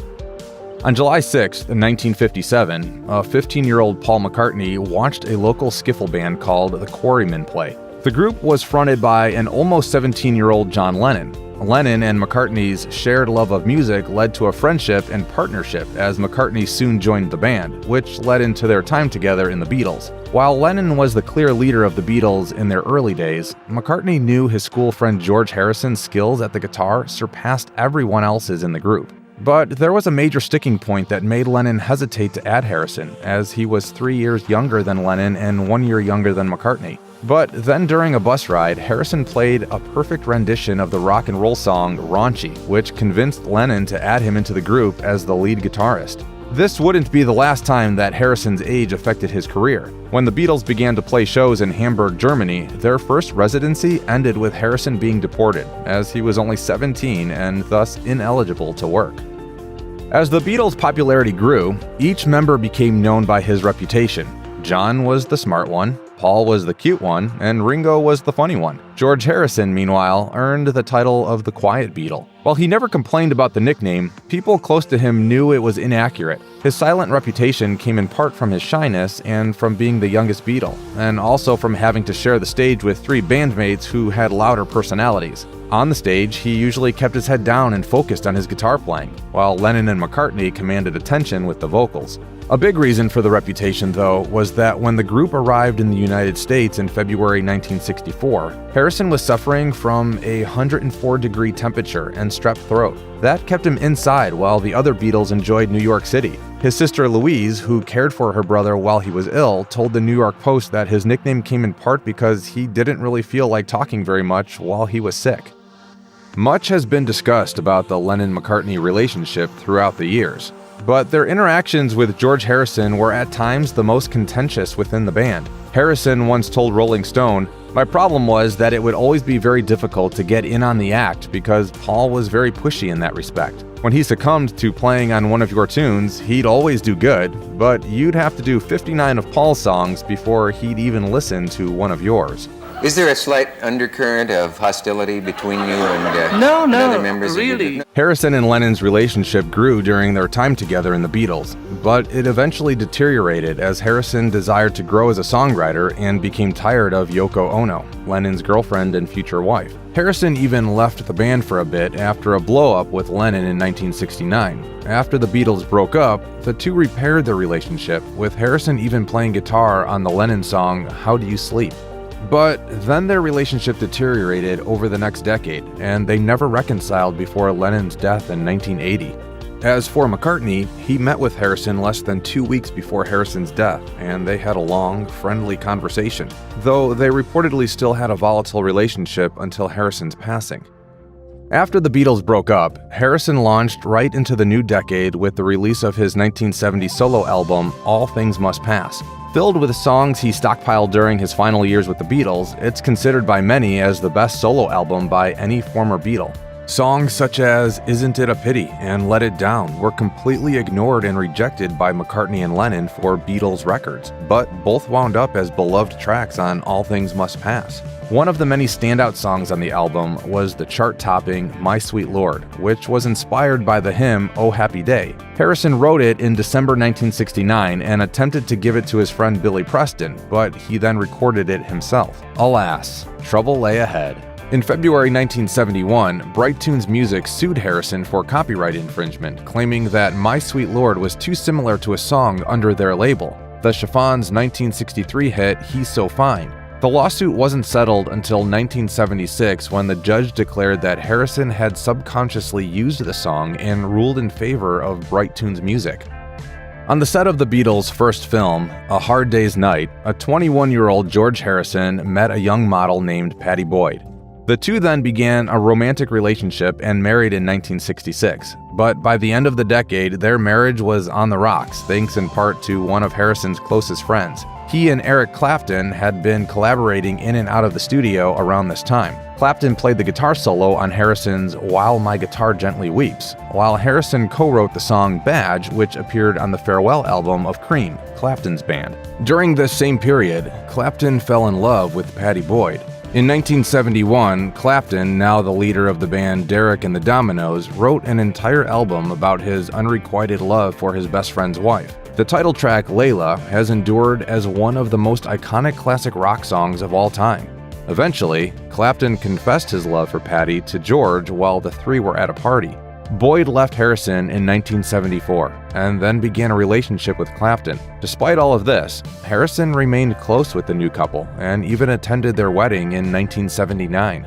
On July 6, 1957, a 15-year-old Paul McCartney watched a local skiffle band called the Quarrymen play. The group was fronted by an almost 17-year-old John Lennon. Lennon and McCartney's shared love of music led to a friendship and partnership as McCartney soon joined the band, which led into their time together in the Beatles. While Lennon was the clear leader of the Beatles in their early days, McCartney knew his school friend George Harrison's skills at the guitar surpassed everyone else's in the group. But there was a major sticking point that made Lennon hesitate to add Harrison, as he was 3 years younger than Lennon and 1 year younger than McCartney. But then during a bus ride, Harrison played a perfect rendition of the rock and roll song Raunchy, which convinced Lennon to add him into the group as the lead guitarist. This wouldn't be the last time that Harrison's age affected his career. When the Beatles began to play shows in Hamburg, Germany, their first residency ended with Harrison being deported, as he was only 17 and thus ineligible to work. As the Beatles' popularity grew, each member became known by his reputation. John was the smart one, Paul was the cute one, and Ringo was the funny one. George Harrison, meanwhile, earned the title of the Quiet Beatle. While he never complained about the nickname, people close to him knew it was inaccurate. His silent reputation came in part from his shyness and from being the youngest Beatle, and also from having to share the stage with 3 bandmates who had louder personalities. On the stage, he usually kept his head down and focused on his guitar playing, while Lennon and McCartney commanded attention with the vocals. A big reason for the reputation, though, was that when the group arrived in the United States in February 1964, Harrison was suffering from a 104-degree temperature and strep throat. That kept him inside while the other Beatles enjoyed New York City. His sister Louise, who cared for her brother while he was ill, told the New York Post that his nickname came in part because he didn't really feel like talking very much while he was sick. Much has been discussed about the Lennon-McCartney relationship throughout the years, but their interactions with George Harrison were at times the most contentious within the band. Harrison once told Rolling Stone, "My problem was that it would always be very difficult to get in on the act because Paul was very pushy in that respect. When he succumbed to playing on one of your tunes, he'd always do good, but you'd have to do 59 of Paul's songs before he'd even listen to one of yours." Is there a slight undercurrent of hostility between you and No, other members really. Harrison and Lennon's relationship grew during their time together in the Beatles, but it eventually deteriorated as Harrison desired to grow as a songwriter and became tired of Yoko Ono, Lennon's girlfriend and future wife. Harrison even left the band for a bit after a blow-up with Lennon in 1969. After the Beatles broke up, the two repaired their relationship, with Harrison even playing guitar on the Lennon song How Do You Sleep? But then their relationship deteriorated over the next decade, and they never reconciled before Lennon's death in 1980. As for McCartney, he met with Harrison less than 2 weeks before Harrison's death, and they had a long, friendly conversation, though they reportedly still had a volatile relationship until Harrison's passing. After the Beatles broke up, Harrison launched right into the new decade with the release of his 1970 solo album, All Things Must Pass. Filled with songs he stockpiled during his final years with the Beatles, it's considered by many as the best solo album by any former Beatle. Songs such as Isn't It a Pity and Let It Down were completely ignored and rejected by McCartney and Lennon for Beatles records, but both wound up as beloved tracks on All Things Must Pass. One of the many standout songs on the album was the chart-topping My Sweet Lord, which was inspired by the hymn Oh Happy Day. Harrison wrote it in December 1969 and attempted to give it to his friend Billy Preston, but he then recorded it himself. Alas, trouble lay ahead. In February 1971, Bright Tunes Music sued Harrison for copyright infringement, claiming that My Sweet Lord was too similar to a song under their label, the Chiffons' 1963 hit He's So Fine. The lawsuit wasn't settled until 1976 when the judge declared that Harrison had subconsciously used the song and ruled in favor of Bright Tunes Music. On the set of the Beatles' first film, A Hard Day's Night, a 21-year-old George Harrison met a young model named Pattie Boyd. The two then began a romantic relationship and married in 1966, but by the end of the decade, their marriage was on the rocks, thanks in part to one of Harrison's closest friends. He and Eric Clapton had been collaborating in and out of the studio around this time. Clapton played the guitar solo on Harrison's While My Guitar Gently Weeps, while Harrison co-wrote the song Badge, which appeared on the farewell album of Cream, Clapton's band. During this same period, Clapton fell in love with Pattie Boyd. In 1971, Clapton, now the leader of the band Derek and the Dominoes, wrote an entire album about his unrequited love for his best friend's wife. The title track, Layla, has endured as one of the most iconic classic rock songs of all time. Eventually, Clapton confessed his love for Pattie to George while the three were at a party. Boyd left Harrison in 1974 and then began a relationship with Clapton. Despite all of this, Harrison remained close with the new couple and even attended their wedding in 1979.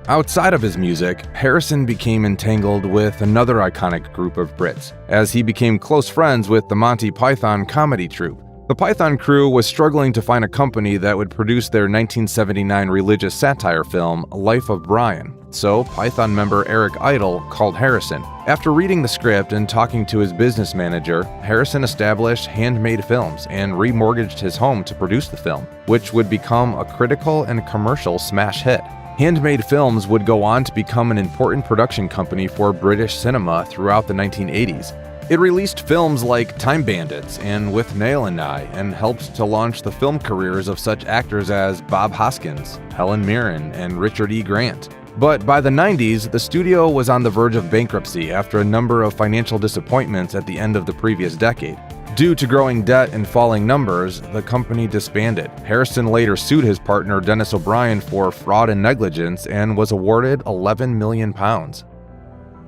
Outside of his music, Harrison became entangled with another iconic group of Brits, as he became close friends with the Monty Python comedy troupe. The Python crew was struggling to find a company that would produce their 1979 religious satire film, Life of Brian, so Python member Eric Idle called Harrison. After reading the script and talking to his business manager, Harrison established Handmade Films and remortgaged his home to produce the film, which would become a critical and commercial smash hit. Handmade Films would go on to become an important production company for British cinema throughout the 1980s. It released films like Time Bandits and With Nail and I, and helped to launch the film careers of such actors as Bob Hoskins, Helen Mirren, and Richard E. Grant. But by the 90s, the studio was on the verge of bankruptcy after a number of financial disappointments at the end of the previous decade. Due to growing debt and falling numbers, the company disbanded. Harrison later sued his partner Dennis O'Brien for fraud and negligence and was awarded 11 million pounds.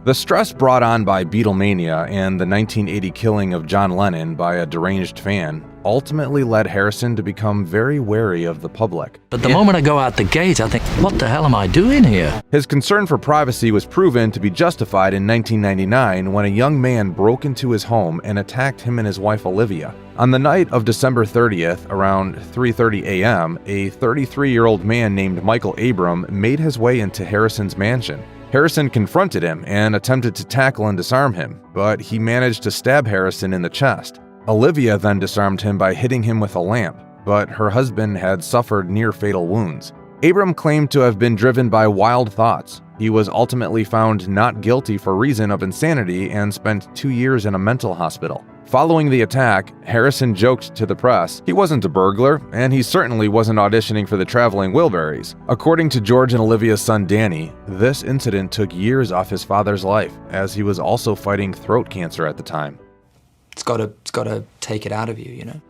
The stress brought on by Beatlemania and the 1980 killing of John Lennon by a deranged fan ultimately led Harrison to become very wary of the public. But the moment I go out the gate, I think, what the hell am I doing here? His concern for privacy was proven to be justified in 1999 when a young man broke into his home and attacked him and his wife Olivia. On the night of December 30th, around 3:30 a.m., a 33-year-old man named Michael Abram made his way into Harrison's mansion. Harrison confronted him and attempted to tackle and disarm him, but he managed to stab Harrison in the chest. Olivia then disarmed him by hitting him with a lamp, but her husband had suffered near-fatal wounds. Abram claimed to have been driven by wild thoughts. He was ultimately found not guilty for reason of insanity and spent 2 years in a mental hospital. Following the attack, Harrison joked to the press he wasn't a burglar, and he certainly wasn't auditioning for the Traveling Wilburys. According to George and Olivia's son Danny, this incident took years off his father's life, as he was also fighting throat cancer at the time. It's got to take it out of you, you know?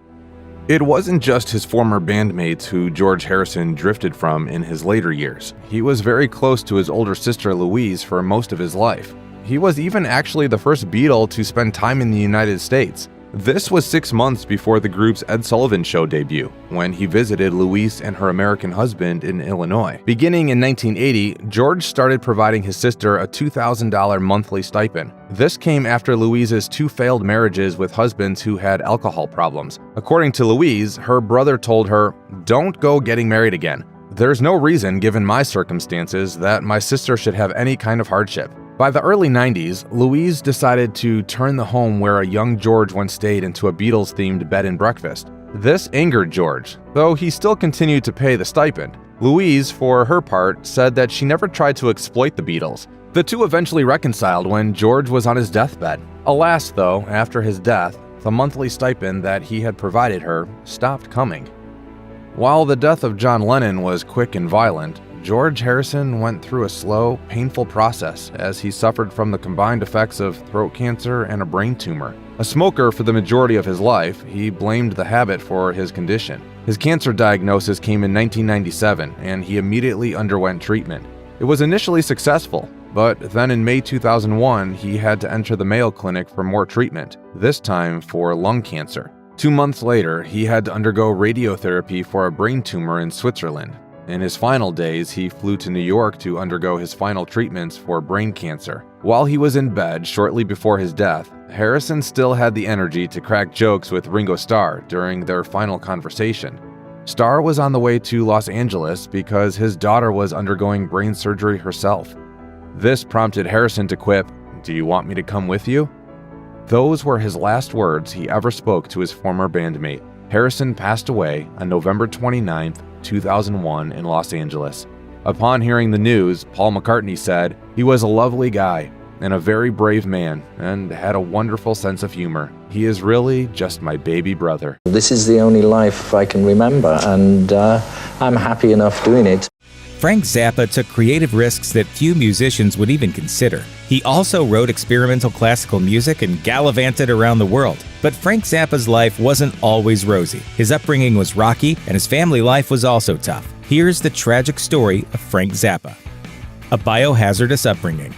It wasn't just his former bandmates who George Harrison drifted from in his later years. He was very close to his older sister Louise for most of his life. He was even actually the first Beatle to spend time in the United States. This was 6 months before the group's Ed Sullivan Show debut, when he visited Louise and her American husband in Illinois. Beginning in 1980, George started providing his sister a $2,000 monthly stipend. This came after Louise's 2 failed marriages with husbands who had alcohol problems. According to Louise, her brother told her, "Don't go getting married again. There's no reason, given my circumstances, that my sister should have any kind of hardship." By the early 90s, Louise decided to turn the home where a young George once stayed into a Beatles-themed bed and breakfast. This angered George, though he still continued to pay the stipend. Louise, for her part, said that she never tried to exploit the Beatles. The two eventually reconciled when George was on his deathbed. Alas, though, after his death, the monthly stipend that he had provided her stopped coming. While the death of John Lennon was quick and violent, George Harrison went through a slow, painful process as he suffered from the combined effects of throat cancer and a brain tumor. A smoker for the majority of his life, he blamed the habit for his condition. His cancer diagnosis came in 1997, and he immediately underwent treatment. It was initially successful, but then in May 2001, he had to enter the Mayo Clinic for more treatment, this time for lung cancer. 2 months later, he had to undergo radiotherapy for a brain tumor in Switzerland. In his final days, he flew to New York to undergo his final treatments for brain cancer. While he was in bed shortly before his death, Harrison still had the energy to crack jokes with Ringo Starr during their final conversation. Starr was on the way to Los Angeles because his daughter was undergoing brain surgery herself. This prompted Harrison to quip, "Do you want me to come with you?" Those were his last words he ever spoke to his former bandmate. Harrison passed away on November 29th, 2001 in Los Angeles. Upon hearing the news, Paul McCartney said, "He was a lovely guy and a very brave man and had a wonderful sense of humor. He is really just my baby brother." This is the only life I can remember, and I'm happy enough doing it. Frank Zappa took creative risks that few musicians would even consider. He also wrote experimental classical music and gallivanted around the world. But Frank Zappa's life wasn't always rosy. His upbringing was rocky, and his family life was also tough. Here's the tragic story of Frank Zappa. A biohazardous upbringing.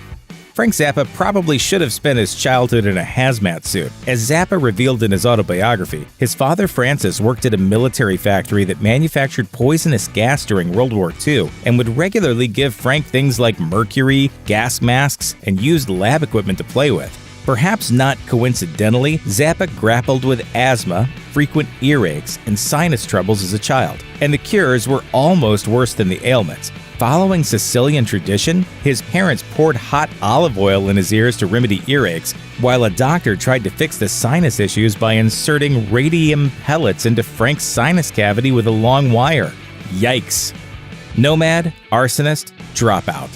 Frank Zappa probably should have spent his childhood in a hazmat suit. As Zappa revealed in his autobiography, his father Francis worked at a military factory that manufactured poisonous gas during World War II and would regularly give Frank things like mercury, gas masks, and used lab equipment to play with. Perhaps not coincidentally, Zappa grappled with asthma, frequent earaches, and sinus troubles as a child, and the cures were almost worse than the ailments. Following Sicilian tradition, his parents poured hot olive oil in his ears to remedy earaches, while a doctor tried to fix the sinus issues by inserting radium pellets into Frank's sinus cavity with a long wire. Yikes. Nomad, arsonist, dropout.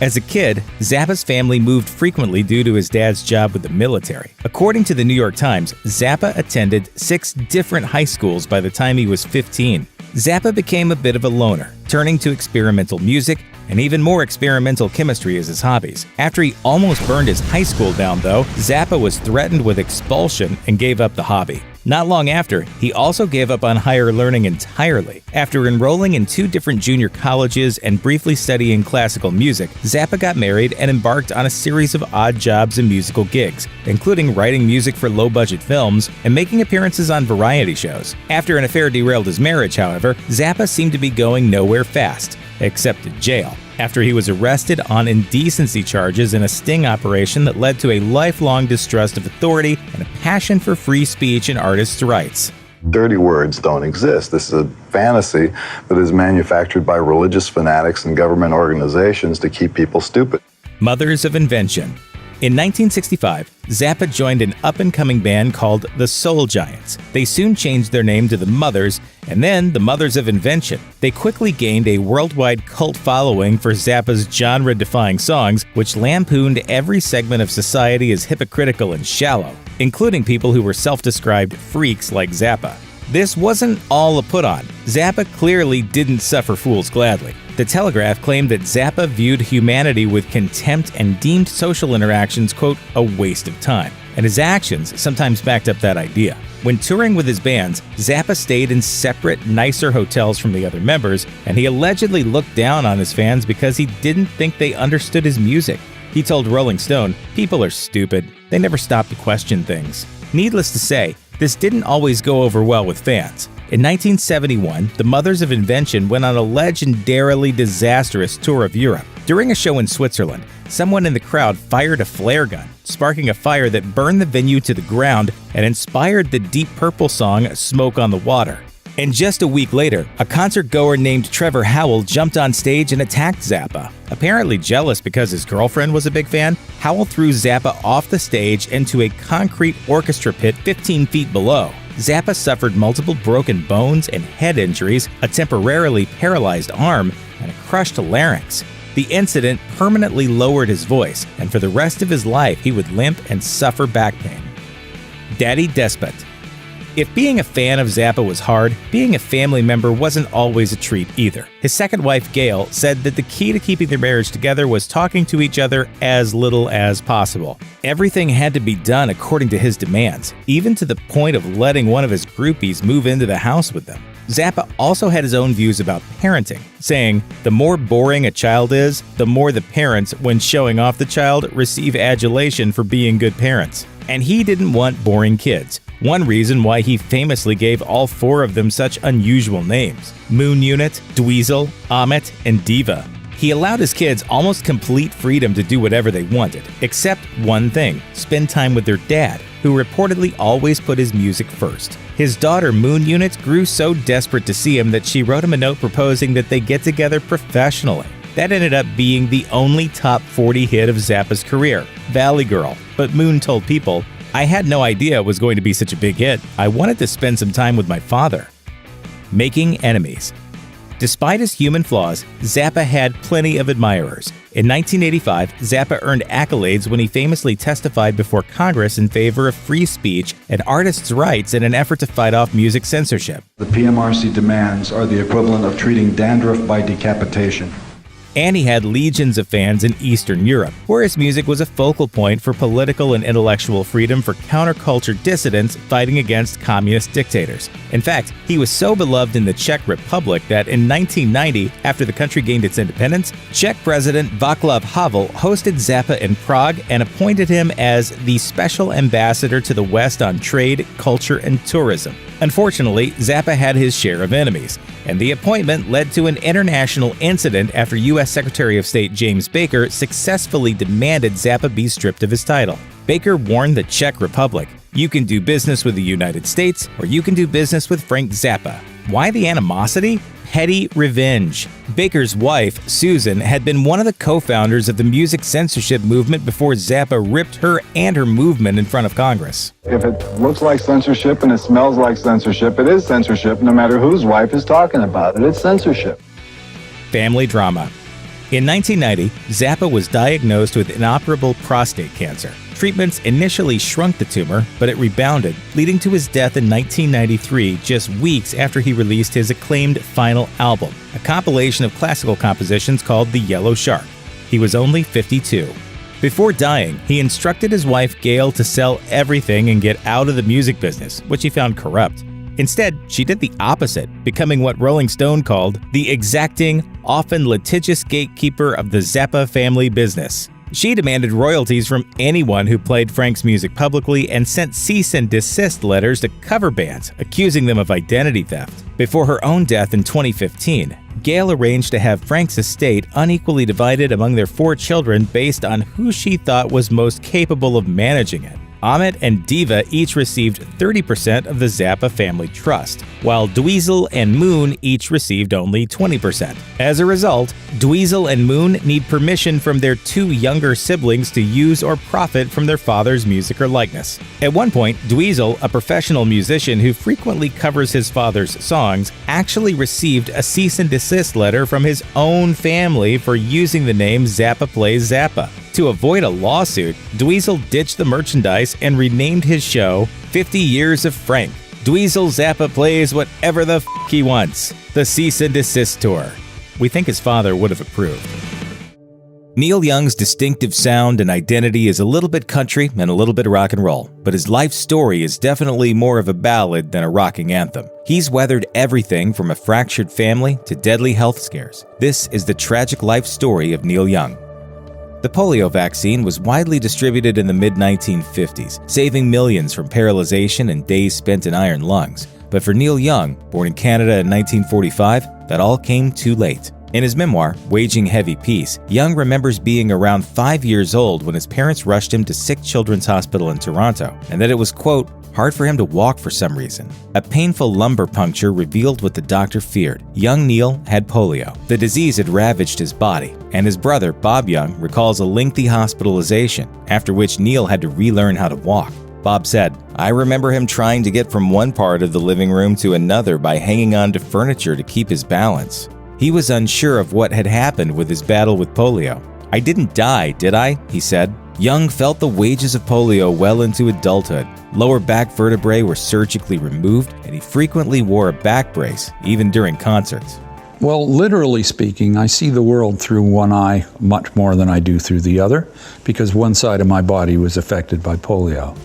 As a kid, Zappa's family moved frequently due to his dad's job with the military. According to the New York Times, Zappa attended 6 different high schools by the time he was 15. Zappa became a bit of a loner, turning to experimental music and even more experimental chemistry as his hobbies. After he almost burned his high school down, though, Zappa was threatened with expulsion and gave up the hobby. Not long after, he also gave up on higher learning entirely. After enrolling in 2 different junior colleges and briefly studying classical music, Zappa got married and embarked on a series of odd jobs and musical gigs, including writing music for low-budget films and making appearances on variety shows. After an affair derailed his marriage, however, Zappa seemed to be going nowhere fast, except to jail, after he was arrested on indecency charges in a sting operation that led to a lifelong distrust of authority and a passion for free speech and artists' rights. Dirty words don't exist. This is a fantasy that is manufactured by religious fanatics and government organizations to keep people stupid. Mothers of Invention. In 1965, Zappa joined an up-and-coming band called the Soul Giants. They soon changed their name to the Mothers, and then the Mothers of Invention. They quickly gained a worldwide cult following for Zappa's genre-defying songs, which lampooned every segment of society as hypocritical and shallow, including people who were self-described freaks like Zappa. This wasn't all a put-on. Zappa clearly didn't suffer fools gladly. The Telegraph claimed that Zappa viewed humanity with contempt and deemed social interactions, quote, a waste of time. And his actions sometimes backed up that idea. When touring with his bands, Zappa stayed in separate, nicer hotels from the other members, and he allegedly looked down on his fans because he didn't think they understood his music. He told Rolling Stone, "People are stupid. They never stop to question things." Needless to say, this didn't always go over well with fans. In 1971, the Mothers of Invention went on a legendarily disastrous tour of Europe. During a show in Switzerland, someone in the crowd fired a flare gun, sparking a fire that burned the venue to the ground and inspired the Deep Purple song "Smoke on the Water." And just a week later, a concert-goer named Trevor Howell jumped on stage and attacked Zappa. Apparently jealous because his girlfriend was a big fan, Howell threw Zappa off the stage into a concrete orchestra pit 15 feet below. Zappa suffered multiple broken bones and head injuries, a temporarily paralyzed arm, and a crushed larynx. The incident permanently lowered his voice, and for the rest of his life he would limp and suffer back pain. Daddy Despot. If being a fan of Zappa was hard, being a family member wasn't always a treat either. His second wife, Gail, said that the key to keeping their marriage together was talking to each other as little as possible. Everything had to be done according to his demands, even to the point of letting one of his groupies move into the house with them. Zappa also had his own views about parenting, saying, "The more boring a child is, the more the parents, when showing off the child, receive adulation for being good parents." And he didn't want boring kids. One reason why he famously gave all 4 of them such unusual names: Moon Unit, Dweezil, Amit, and Diva. He allowed his kids almost complete freedom to do whatever they wanted, except one thing: spend time with their dad, who reportedly always put his music first. His daughter, Moon Unit, grew so desperate to see him that she wrote him a note proposing that they get together professionally. That ended up being the only top 40 hit of Zappa's career, Valley Girl. But Moon told People, "I had no idea it was going to be such a big hit. I wanted to spend some time with my father." Making enemies. Despite his human flaws, Zappa had plenty of admirers. In 1985, Zappa earned accolades when he famously testified before Congress in favor of free speech and artists' rights in an effort to fight off music censorship. The PMRC demands are the equivalent of treating dandruff by decapitation. And he had legions of fans in Eastern Europe, where his music was a focal point for political and intellectual freedom for counterculture dissidents fighting against communist dictators. In fact, he was so beloved in the Czech Republic that in 1990, after the country gained its independence, Czech President Václav Havel hosted Zappa in Prague and appointed him as the special ambassador to the West on trade, culture, and tourism. Unfortunately, Zappa had his share of enemies, and the appointment led to an international incident after U.S. Secretary of State James Baker successfully demanded Zappa be stripped of his title. Baker warned the Czech Republic, "You can do business with the United States, or you can do business with Frank Zappa." Why the animosity? Petty revenge. Baker's wife, Susan, had been one of the co-founders of the music censorship movement before Zappa ripped her and her movement in front of Congress. If it looks like censorship and it smells like censorship, it is censorship no matter whose wife is talking about it. It's censorship. Family drama. In 1990, Zappa was diagnosed with inoperable prostate cancer. Treatments initially shrunk the tumor, but it rebounded, leading to his death in 1993, just weeks after he released his acclaimed final album, a compilation of classical compositions called The Yellow Shark. He was only 52. Before dying, he instructed his wife Gail to sell everything and get out of the music business, which he found corrupt. Instead, she did the opposite, becoming what Rolling Stone called the exacting, often litigious gatekeeper of the Zappa family business. She demanded royalties from anyone who played Frank's music publicly and sent cease and desist letters to cover bands, accusing them of identity theft. Before her own death in 2015, Gail arranged to have Frank's estate unequally divided among their 4 children based on who she thought was most capable of managing it. Ahmet and Diva each received 30% of the Zappa family trust, while Dweezil and Moon each received only 20%. As a result, Dweezil and Moon need permission from their 2 younger siblings to use or profit from their father's music or likeness. At one point, Dweezil, a professional musician who frequently covers his father's songs, actually received a cease and desist letter from his own family for using the name Zappa Plays Zappa. To avoid a lawsuit, Dweezil ditched the merchandise and renamed his show 50 Years of Frank. Dweezil Zappa plays whatever the f*** he wants. The Cease and Desist Tour. We think his father would have approved. Neil Young's distinctive sound and identity is a little bit country and a little bit rock and roll, but his life story is definitely more of a ballad than a rocking anthem. He's weathered everything from a fractured family to deadly health scares. This is the tragic life story of Neil Young. The polio vaccine was widely distributed in the mid-1950s, saving millions from paralyzation and days spent in iron lungs. But for Neil Young, born in Canada in 1945, that all came too late. In his memoir, Waging Heavy Peace, Young remembers being around 5 years old when his parents rushed him to Sick Children's Hospital in Toronto, and that it was, quote, hard for him to walk for some reason. A painful lumbar puncture revealed what the doctor feared. Young Neil had polio. The disease had ravaged his body, and his brother, Bob Young, recalls a lengthy hospitalization, after which Neil had to relearn how to walk. Bob said, I remember him trying to get from one part of the living room to another by hanging on to furniture to keep his balance. He was unsure of what had happened with his battle with polio. I didn't die, did I? He said. Young felt the wages of polio well into adulthood. Lower back vertebrae were surgically removed, and he frequently wore a back brace, even during concerts. Well, literally speaking, I see the world through one eye much more than I do through the other, because one side of my body was affected by polio.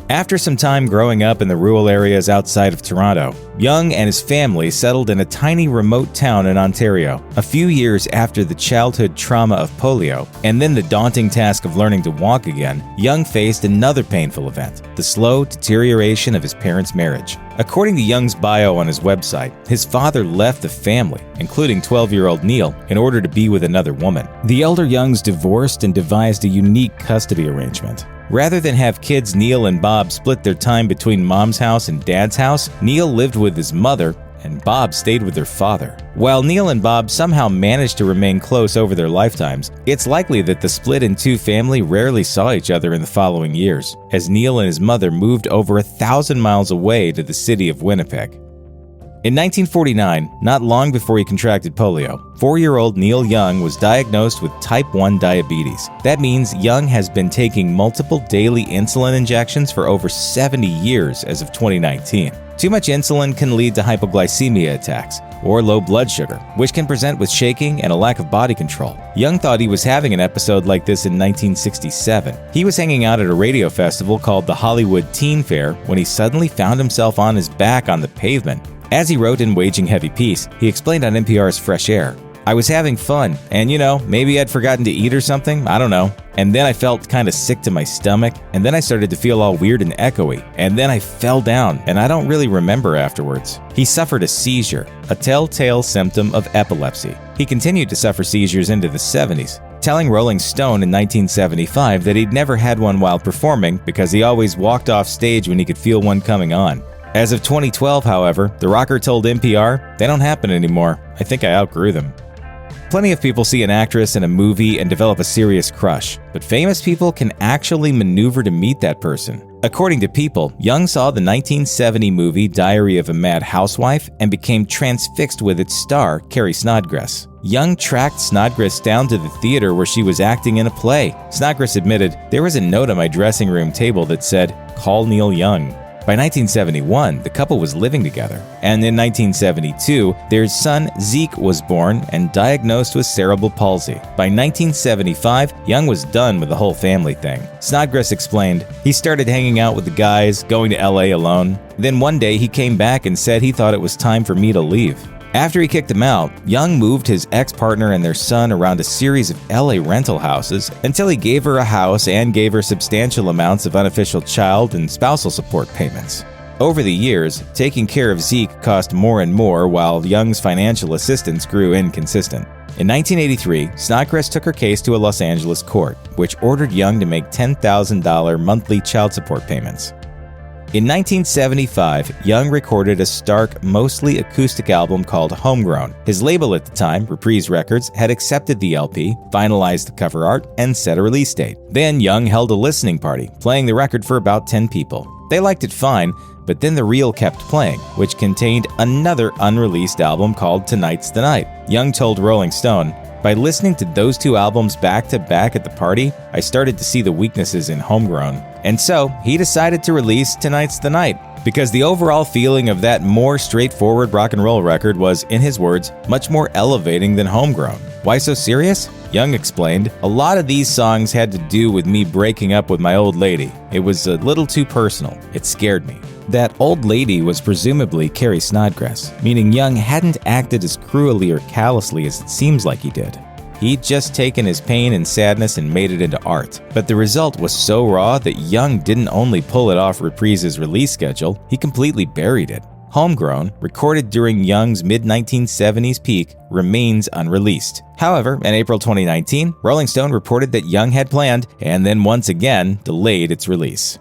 After some time growing up in the rural areas outside of Toronto, Young and his family settled in a tiny remote town in Ontario. A few years after the childhood trauma of polio, and then the daunting task of learning to walk again, Young faced another painful event, the slow deterioration of his parents' marriage. According to Young's bio on his website, his father left the family, including 12-year-old Neil, in order to be with another woman. The elder Youngs divorced and devised a unique custody arrangement. Rather than have kids Neil and Bob split their time between Mom's house and Dad's house, Neil lived with his mother and Bob stayed with their father. While Neil and Bob somehow managed to remain close over their lifetimes, it's likely that the split-in-two family rarely saw each other in the following years, as Neil and his mother moved over 1,000 miles away to the city of Winnipeg. In 1949, not long before he contracted polio, 4-year-old Neil Young was diagnosed with type 1 diabetes. That means Young has been taking multiple daily insulin injections for over 70 years as of 2019. Too much insulin can lead to hypoglycemia attacks, or low blood sugar, which can present with shaking and a lack of body control. Young thought he was having an episode like this in 1967. He was hanging out at a radio festival called the Hollywood Teen Fair when he suddenly found himself on his back on the pavement. As he wrote in Waging Heavy Peace, he explained on NPR's Fresh Air, I was having fun, and maybe I'd forgotten to eat or something, I don't know. And then I felt kind of sick to my stomach, and then I started to feel all weird and echoey, and then I fell down, and I don't really remember afterwards. He suffered a seizure, a telltale symptom of epilepsy. He continued to suffer seizures into the 70s, telling Rolling Stone in 1975 that he'd never had one while performing because he always walked off stage when he could feel one coming on. As of 2012, however, the rocker told NPR, they don't happen anymore. I think I outgrew them. Plenty of people see an actress in a movie and develop a serious crush, but famous people can actually maneuver to meet that person. According to People, Young saw the 1970 movie Diary of a Mad Housewife and became transfixed with its star, Carrie Snodgrass. Young tracked Snodgrass down to the theater where she was acting in a play. Snodgrass admitted, "There was a note on my dressing room table that said, 'Call Neil Young.'" By 1971, the couple was living together, and in 1972, their son Zeke was born and diagnosed with cerebral palsy. By 1975, Young was done with the whole family thing. Snodgrass explained, "He started hanging out with the guys, going to LA alone. Then one day he came back and said he thought it was time for me to leave." After he kicked him out, Young moved his ex-partner and their son around a series of LA rental houses until he gave her a house and gave her substantial amounts of unofficial child and spousal support payments. Over the years, taking care of Zeke cost more and more while Young's financial assistance grew inconsistent. In 1983, Snodgrass took her case to a Los Angeles court, which ordered Young to make $10,000 monthly child support payments. In 1975, Young recorded a stark, mostly acoustic album called Homegrown. His label at the time, Reprise Records, had accepted the LP, finalized the cover art, and set a release date. Then Young held a listening party, playing the record for about 10 people. They liked it fine, but then the reel kept playing, which contained another unreleased album called Tonight's the Night. Young told Rolling Stone, "By listening to those two albums back to back at the party, I started to see the weaknesses in Homegrown." And so, he decided to release Tonight's the Night, because the overall feeling of that more straightforward rock and roll record was, in his words, much more elevating than Homegrown. Why so serious? Young explained, "A lot of these songs had to do with me breaking up with my old lady. It was a little too personal. It scared me." That old lady was presumably Carrie Snodgrass, meaning Young hadn't acted as cruelly or callously as it seems like he did. He'd just taken his pain and sadness and made it into art. But the result was so raw that Young didn't only pull it off Reprise's release schedule, he completely buried it. Homegrown, recorded during Young's mid-1970s peak, remains unreleased. However, in April 2019, Rolling Stone reported that Young had planned, and then once again, delayed its release.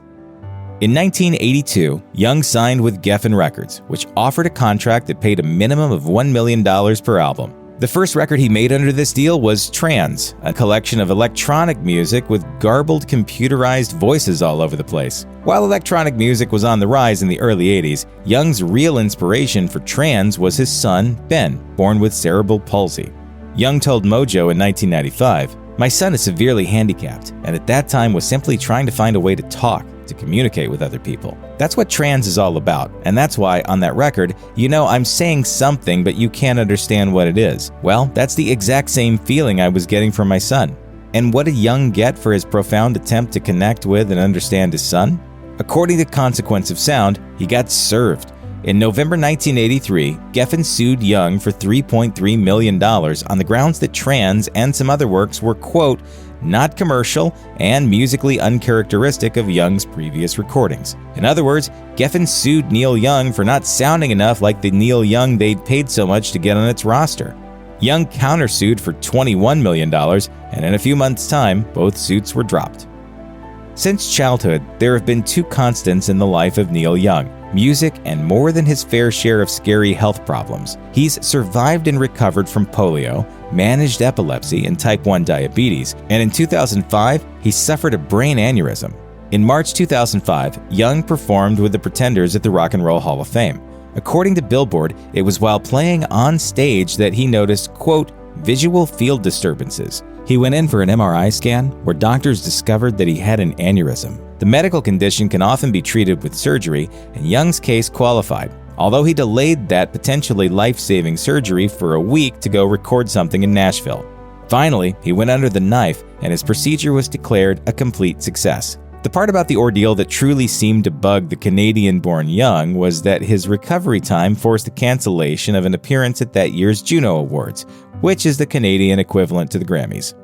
In 1982, Young signed with Geffen Records, which offered a contract that paid a minimum of $1 million per album. The first record he made under this deal was Trans, a collection of electronic music with garbled computerized voices all over the place. While electronic music was on the rise in the early 80s, Young's real inspiration for Trans was his son, Ben, born with cerebral palsy. Young told Mojo in 1995, "My son is severely handicapped, and at that time was simply trying to find a way to talk, to communicate with other people. That's what Trans is all about, and that's why, on that record, I'm saying something but you can't understand what it is. Well, that's the exact same feeling I was getting from my son." And what did Young get for his profound attempt to connect with and understand his son? According to Consequence of Sound, he got served. In November 1983, Geffen sued Young for $3.3 million on the grounds that Trans and some other works were, quote, "not commercial and musically uncharacteristic of Young's previous recordings." In other words, Geffen sued Neil Young for not sounding enough like the Neil Young they'd paid so much to get on its roster. Young countersued for $21 million, and in a few months' time, both suits were dropped. Since childhood, there have been two constants in the life of Neil Young: music and more than his fair share of scary health problems. He's survived and recovered from polio, managed epilepsy and type 1 diabetes, and in 2005, he suffered a brain aneurysm. In March 2005, Young performed with the Pretenders at the Rock and Roll Hall of Fame. According to Billboard, it was while playing on stage that he noticed, quote, "visual field disturbances." He went in for an MRI scan where doctors discovered that he had an aneurysm. The medical condition can often be treated with surgery, and Young's case qualified, although he delayed that potentially life-saving surgery for a week to go record something in Nashville. Finally, he went under the knife, and his procedure was declared a complete success. The part about the ordeal that truly seemed to bug the Canadian-born Young was that his recovery time forced the cancellation of an appearance at that year's Juno Awards, which is the Canadian equivalent to the Grammys.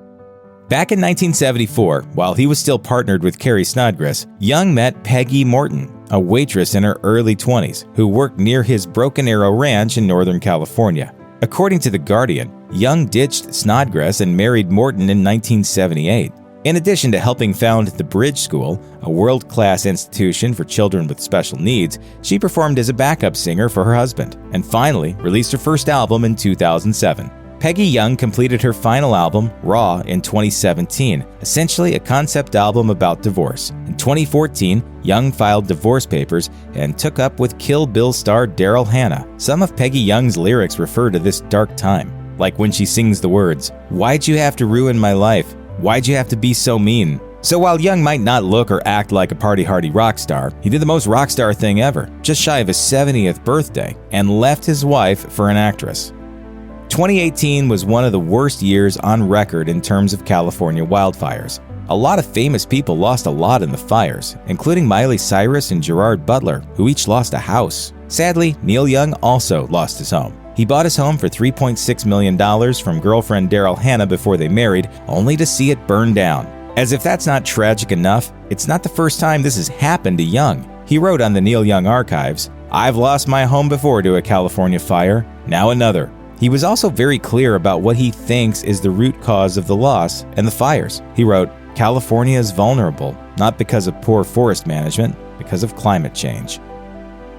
Back in 1974, while he was still partnered with Carrie Snodgrass, Young met Peggy Morton, a waitress in her early 20s, who worked near his Broken Arrow Ranch in Northern California. According to The Guardian, Young ditched Snodgrass and married Morton in 1978. In addition to helping found the Bridge School, a world-class institution for children with special needs, she performed as a backup singer for her husband, and finally released her first album in 2007. Peggy Young completed her final album, Raw, in 2017, essentially a concept album about divorce. In 2014, Young filed divorce papers and took up with Kill Bill star Daryl Hannah. Some of Peggy Young's lyrics refer to this dark time, like when she sings the words, "Why'd you have to ruin my life? Why'd you have to be so mean?" So while Young might not look or act like a party-hardy rock star, he did the most rock star thing ever, just shy of his 70th birthday, and left his wife for an actress. 2018 was one of the worst years on record in terms of California wildfires. A lot of famous people lost a lot in the fires, including Miley Cyrus and Gerard Butler, who each lost a house. Sadly, Neil Young also lost his home. He bought his home for $3.6 million from girlfriend Daryl Hannah before they married, only to see it burn down. As if that's not tragic enough, it's not the first time this has happened to Young. He wrote on the Neil Young archives, "I've lost my home before to a California fire, now another." He was also very clear about what he thinks is the root cause of the loss and the fires. He wrote, "California is vulnerable, not because of poor forest management, because of climate change."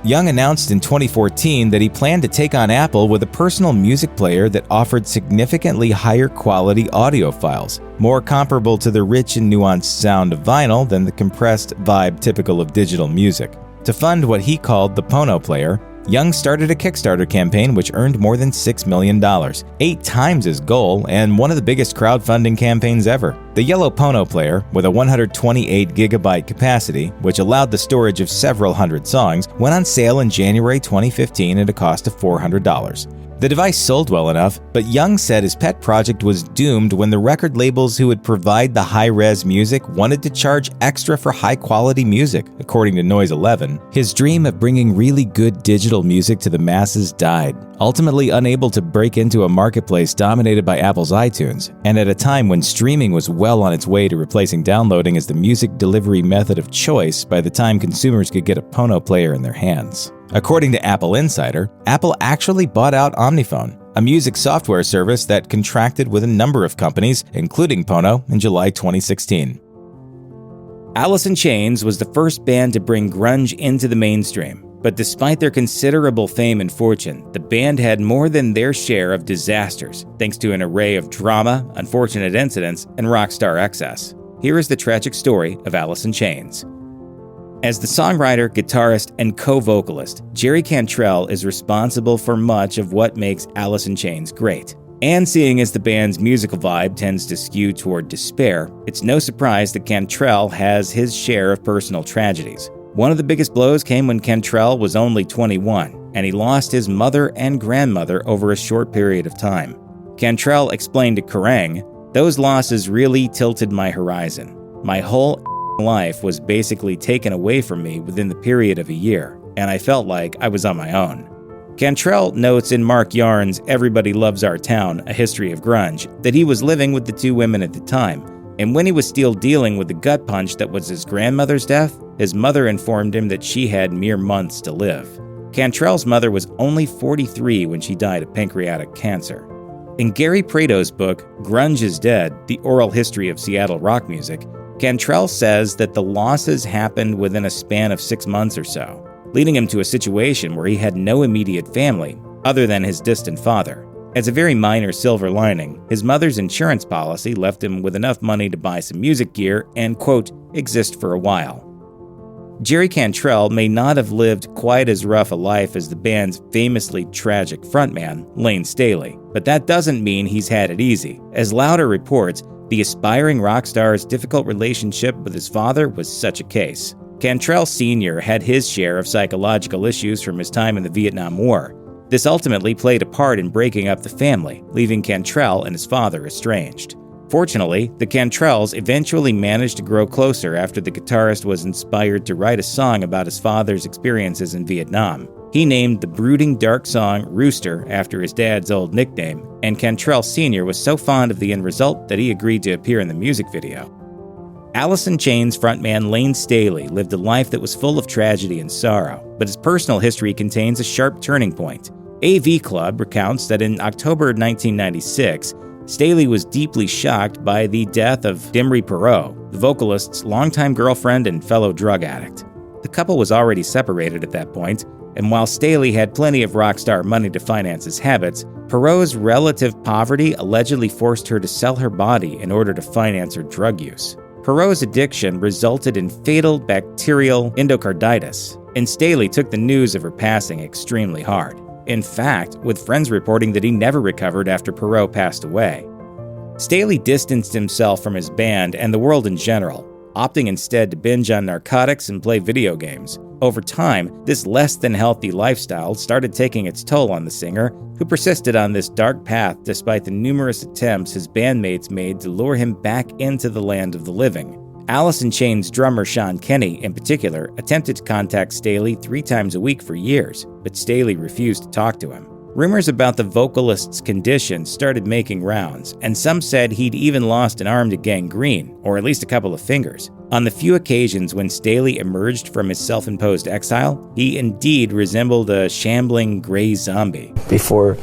Young announced in 2014 that he planned to take on Apple with a personal music player that offered significantly higher quality audio files, more comparable to the rich and nuanced sound of vinyl than the compressed vibe typical of digital music. To fund what he called the Pono player, Young started a Kickstarter campaign which earned more than $6 million, 8 times his goal, and one of the biggest crowdfunding campaigns ever. The yellow Pono player, with a 128GB capacity, which allowed the storage of several hundred songs, went on sale in January 2015 at a cost of $400. The device sold well enough, but Young said his pet project was doomed when the record labels who would provide the high-res music wanted to charge extra for high-quality music, according to Noise 11. His dream of bringing really good digital music to the masses died, ultimately unable to break into a marketplace dominated by Apple's iTunes, and at a time when streaming was well on its way to replacing downloading as the music delivery method of choice by the time consumers could get a Pono player in their hands. According to Apple Insider, Apple actually bought out Omniphone, a music software service that contracted with a number of companies, including Pono, in July 2016. Alice in Chains was the first band to bring grunge into the mainstream, but despite their considerable fame and fortune, the band had more than their share of disasters, thanks to an array of drama, unfortunate incidents, and rock star excess. Here is the tragic story of Alice in Chains. As the songwriter, guitarist, and co-vocalist, Jerry Cantrell is responsible for much of what makes Alice in Chains great. And seeing as the band's musical vibe tends to skew toward despair, it's no surprise that Cantrell has his share of personal tragedies. One of the biggest blows came when Cantrell was only 21, and he lost his mother and grandmother over a short period of time. Cantrell explained to Kerrang!, "Those losses really tilted my horizon. My whole life was basically taken away from me within the period of a year, and I felt like I was on my own." Cantrell notes in Mark Yarn's Everybody Loves Our Town, A History of Grunge, that he was living with the two women at the time, and when he was still dealing with the gut punch that was his grandmother's death, his mother informed him that she had mere months to live. Cantrell's mother was only 43 when she died of pancreatic cancer. In Gary Prado's book, Grunge is Dead, The Oral History of Seattle Rock Music, Cantrell says that the losses happened within a span of 6 months or so, leading him to a situation where he had no immediate family other than his distant father. As a very minor silver lining, his mother's insurance policy left him with enough money to buy some music gear and, quote, exist for a while. Jerry Cantrell may not have lived quite as rough a life as the band's famously tragic frontman, Lane Staley, but that doesn't mean he's had it easy. As Louder reports, the aspiring rock star's difficult relationship with his father was such a case. Cantrell Sr. had his share of psychological issues from his time in the Vietnam War. This ultimately played a part in breaking up the family, leaving Cantrell and his father estranged. Fortunately, the Cantrells eventually managed to grow closer after the guitarist was inspired to write a song about his father's experiences in Vietnam. He named the brooding dark song Rooster after his dad's old nickname, and Cantrell Sr. was so fond of the end result that he agreed to appear in the music video. Alice in Chains frontman Lane Staley lived a life that was full of tragedy and sorrow, but his personal history contains a sharp turning point. AV Club recounts that in October 1996, Staley was deeply shocked by the death of Dimri Perot, the vocalist's longtime girlfriend and fellow drug addict. The couple was already separated at that point, and while Staley had plenty of rock star money to finance his habits, Perot's relative poverty allegedly forced her to sell her body in order to finance her drug use. Perot's addiction resulted in fatal bacterial endocarditis, and Staley took the news of her passing extremely hard. In fact, with friends reporting that he never recovered after Perot passed away. Staley distanced himself from his band and the world in general, opting instead to binge on narcotics and play video games. Over time, this less-than-healthy lifestyle started taking its toll on the singer, who persisted on this dark path despite the numerous attempts his bandmates made to lure him back into the land of the living. Alice in Chains drummer Sean Kenny, in particular, attempted to contact Staley 3 times a week for years, but Staley refused to talk to him. Rumors about the vocalist's condition started making rounds, and some said he'd even lost an arm to gangrene, or at least a couple of fingers. On the few occasions when Staley emerged from his self-imposed exile, he indeed resembled a shambling gray zombie. Before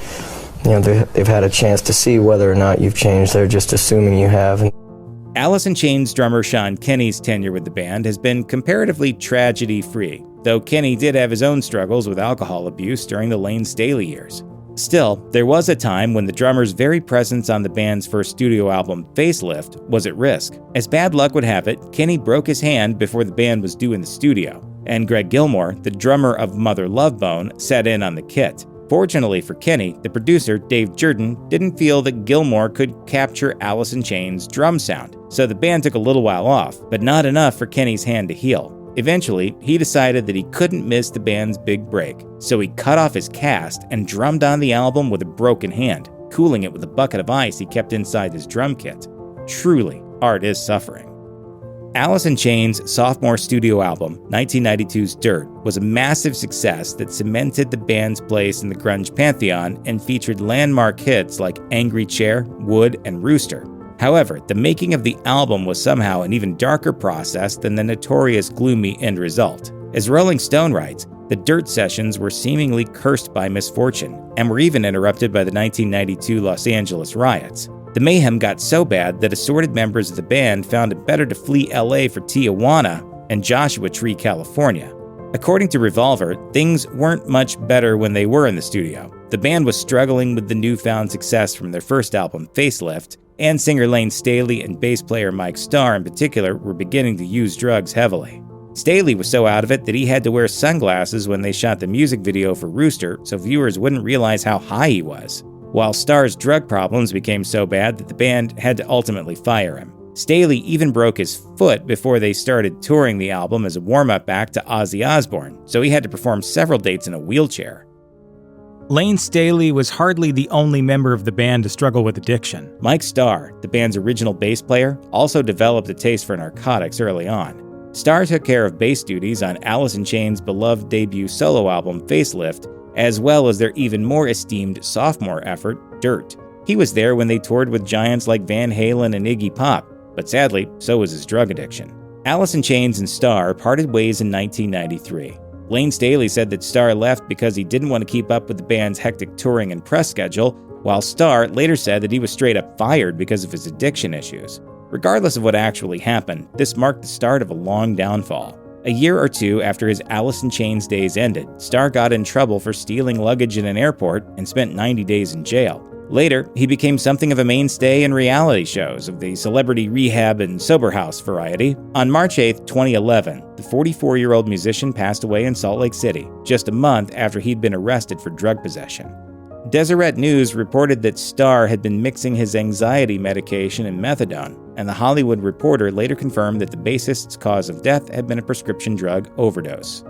they've had a chance to see whether or not you've changed, they're just assuming you have. Alice in Chains drummer Sean Kenny's tenure with the band has been comparatively tragedy-free, though Kenny did have his own struggles with alcohol abuse during the Lane Staley years. Still, there was a time when the drummer's very presence on the band's first studio album, Facelift, was at risk. As bad luck would have it, Kenny broke his hand before the band was due in the studio, and Greg Gilmore, the drummer of Mother Love Bone, sat in on the kit. Fortunately for Kenny, the producer, Dave Jordan, didn't feel that Gilmore could capture Alice in Chains' drum sound, so the band took a little while off, but not enough for Kenny's hand to heal. Eventually, he decided that he couldn't miss the band's big break, so he cut off his cast and drummed on the album with a broken hand, cooling it with a bucket of ice he kept inside his drum kit. Truly, art is suffering. Alice in Chains' sophomore studio album, 1992's Dirt, was a massive success that cemented the band's place in the grunge pantheon and featured landmark hits like Angry Chair, Wood, and Rooster. However, the making of the album was somehow an even darker process than the notorious gloomy end result. As Rolling Stone writes, the Dirt sessions were seemingly cursed by misfortune, and were even interrupted by the 1992 Los Angeles riots. The mayhem got so bad that assorted members of the band found it better to flee LA for Tijuana and Joshua Tree, California. According to Revolver, things weren't much better when they were in the studio. The band was struggling with the newfound success from their first album, Facelift, and singer Lane Staley and bass player Mike Starr in particular were beginning to use drugs heavily. Staley was so out of it that he had to wear sunglasses when they shot the music video for Rooster so viewers wouldn't realize how high he was, while Starr's drug problems became so bad that the band had to ultimately fire him. Staley even broke his foot before they started touring the album as a warm-up act to Ozzy Osbourne, so he had to perform several dates in a wheelchair. Lane Staley was hardly the only member of the band to struggle with addiction. Mike Starr, the band's original bass player, also developed a taste for narcotics early on. Starr took care of bass duties on Alice in Chains' beloved debut solo album, Facelift, as well as their even more esteemed sophomore effort, Dirt. He was there when they toured with giants like Van Halen and Iggy Pop, but sadly, so was his drug addiction. Alice in Chains and Starr parted ways in 1993. Lane Staley said that Starr left because he didn't want to keep up with the band's hectic touring and press schedule, while Starr later said that he was straight up fired because of his addiction issues. Regardless of what actually happened, this marked the start of a long downfall. A year or two after his Alice in Chains days ended, Starr got in trouble for stealing luggage in an airport and spent 90 days in jail. Later, he became something of a mainstay in reality shows of the celebrity rehab and sober house variety. On March 8, 2011, the 44-year-old musician passed away in Salt Lake City, just a month after he'd been arrested for drug possession. Deseret News reported that Starr had been mixing his anxiety medication and methadone, and The Hollywood Reporter later confirmed that the bassist's cause of death had been a prescription drug overdose.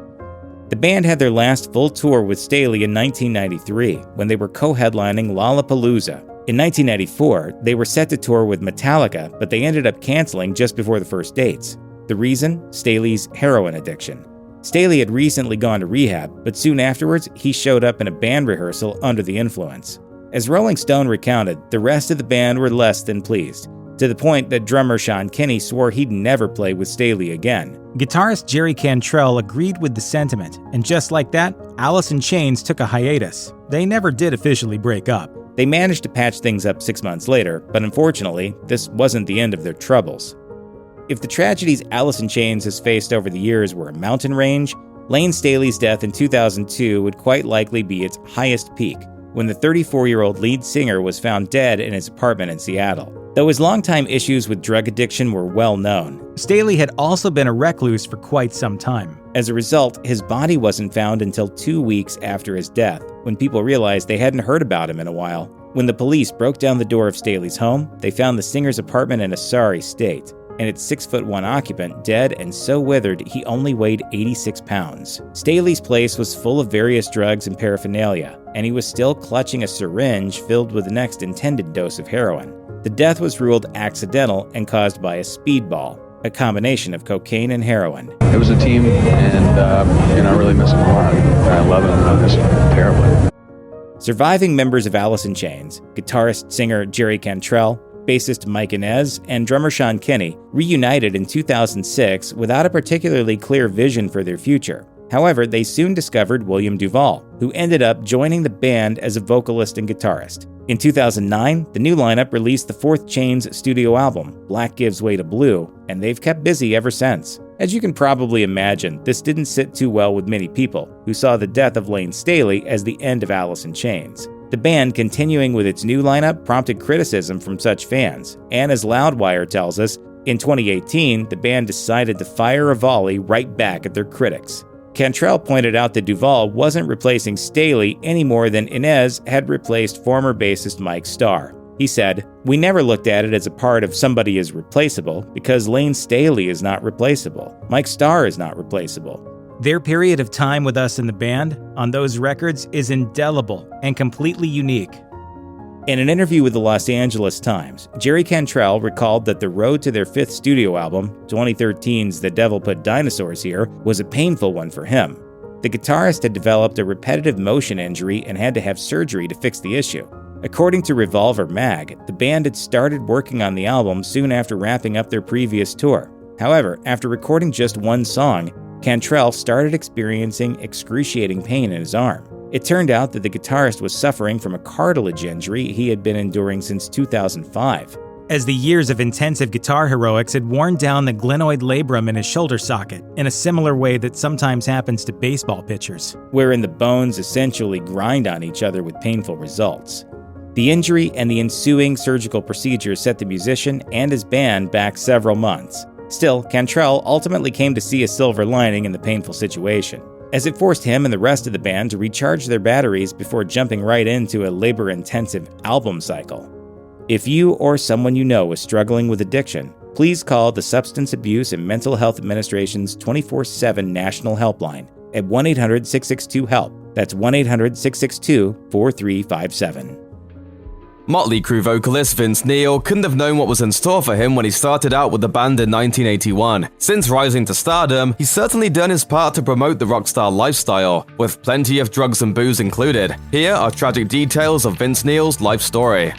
The band had their last full tour with Staley in 1993, when they were co-headlining Lollapalooza. In 1994, they were set to tour with Metallica, but they ended up canceling just before the first dates. The reason? Staley's heroin addiction. Staley had recently gone to rehab, but soon afterwards, he showed up in a band rehearsal under the influence. As Rolling Stone recounted, the rest of the band were less than pleased, to the point that drummer Sean Kenny swore he'd never play with Staley again. Guitarist Jerry Cantrell agreed with the sentiment, and just like that, Alice in Chains took a hiatus. They never did officially break up. They managed to patch things up 6 months later, but unfortunately, this wasn't the end of their troubles. If the tragedies Alice in Chains has faced over the years were a mountain range, Layne Staley's death in 2002 would quite likely be its highest peak, when the 34-year-old lead singer was found dead in his apartment in Seattle. Though his longtime issues with drug addiction were well known, Staley had also been a recluse for quite some time. As a result, his body wasn't found until 2 weeks after his death, when people realized they hadn't heard about him in a while. When the police broke down the door of Staley's home, they found the singer's apartment in a sorry state, and its 6'1" occupant dead and so withered he only weighed 86 pounds. Staley's place was full of various drugs and paraphernalia, and he was still clutching a syringe filled with the next intended dose of heroin. The death was ruled accidental and caused by a speedball, a combination of cocaine and heroin. It was a team, and I really miss him a lot. I love him, and I miss him terribly. Surviving members of Alice in Chains, guitarist-singer Jerry Cantrell, bassist Mike Inez, and drummer Sean Kinney reunited in 2006 without a particularly clear vision for their future. However, they soon discovered William Duvall, who ended up joining the band as a vocalist and guitarist. In 2009, the new lineup released the fourth Chains studio album, Black Gives Way to Blue, and they've kept busy ever since. As you can probably imagine, this didn't sit too well with many people, who saw the death of Layne Staley as the end of Alice in Chains. The band continuing with its new lineup prompted criticism from such fans, and as Loudwire tells us, in 2018, the band decided to fire a volley right back at their critics. Cantrell pointed out that Duvall wasn't replacing Staley any more than Inez had replaced former bassist Mike Starr. He said, "We never looked at it as a part of somebody is replaceable, because Layne Staley is not replaceable. Mike Starr is not replaceable." Their period of time with us in the band, on those records, is indelible and completely unique. In an interview with the Los Angeles Times, Jerry Cantrell recalled that the road to their fifth studio album, 2013's The Devil Put Dinosaurs Here, was a painful one for him. The guitarist had developed a repetitive motion injury and had to have surgery to fix the issue. According to Revolver Mag, the band had started working on the album soon after wrapping up their previous tour. However, after recording just one song, Cantrell started experiencing excruciating pain in his arm. It turned out that the guitarist was suffering from a cartilage injury he had been enduring since 2005. As the years of intensive guitar heroics had worn down the glenoid labrum in his shoulder socket, in a similar way that sometimes happens to baseball pitchers, wherein the bones essentially grind on each other with painful results. The injury and the ensuing surgical procedure set the musician and his band back several months. Still, Cantrell ultimately came to see a silver lining in the painful situation, as it forced him and the rest of the band to recharge their batteries before jumping right into a labor-intensive album cycle. If you or someone you know is struggling with addiction, please call the Substance Abuse and Mental Health Administration's 24/7 National Helpline at 1-800-662-HELP. That's 1-800-662-4357. Motley Crue vocalist Vince Neil couldn't have known what was in store for him when he started out with the band in 1981. Since rising to stardom, he's certainly done his part to promote the rockstar lifestyle, with plenty of drugs and booze included. Here are tragic details of Vince Neil's life story.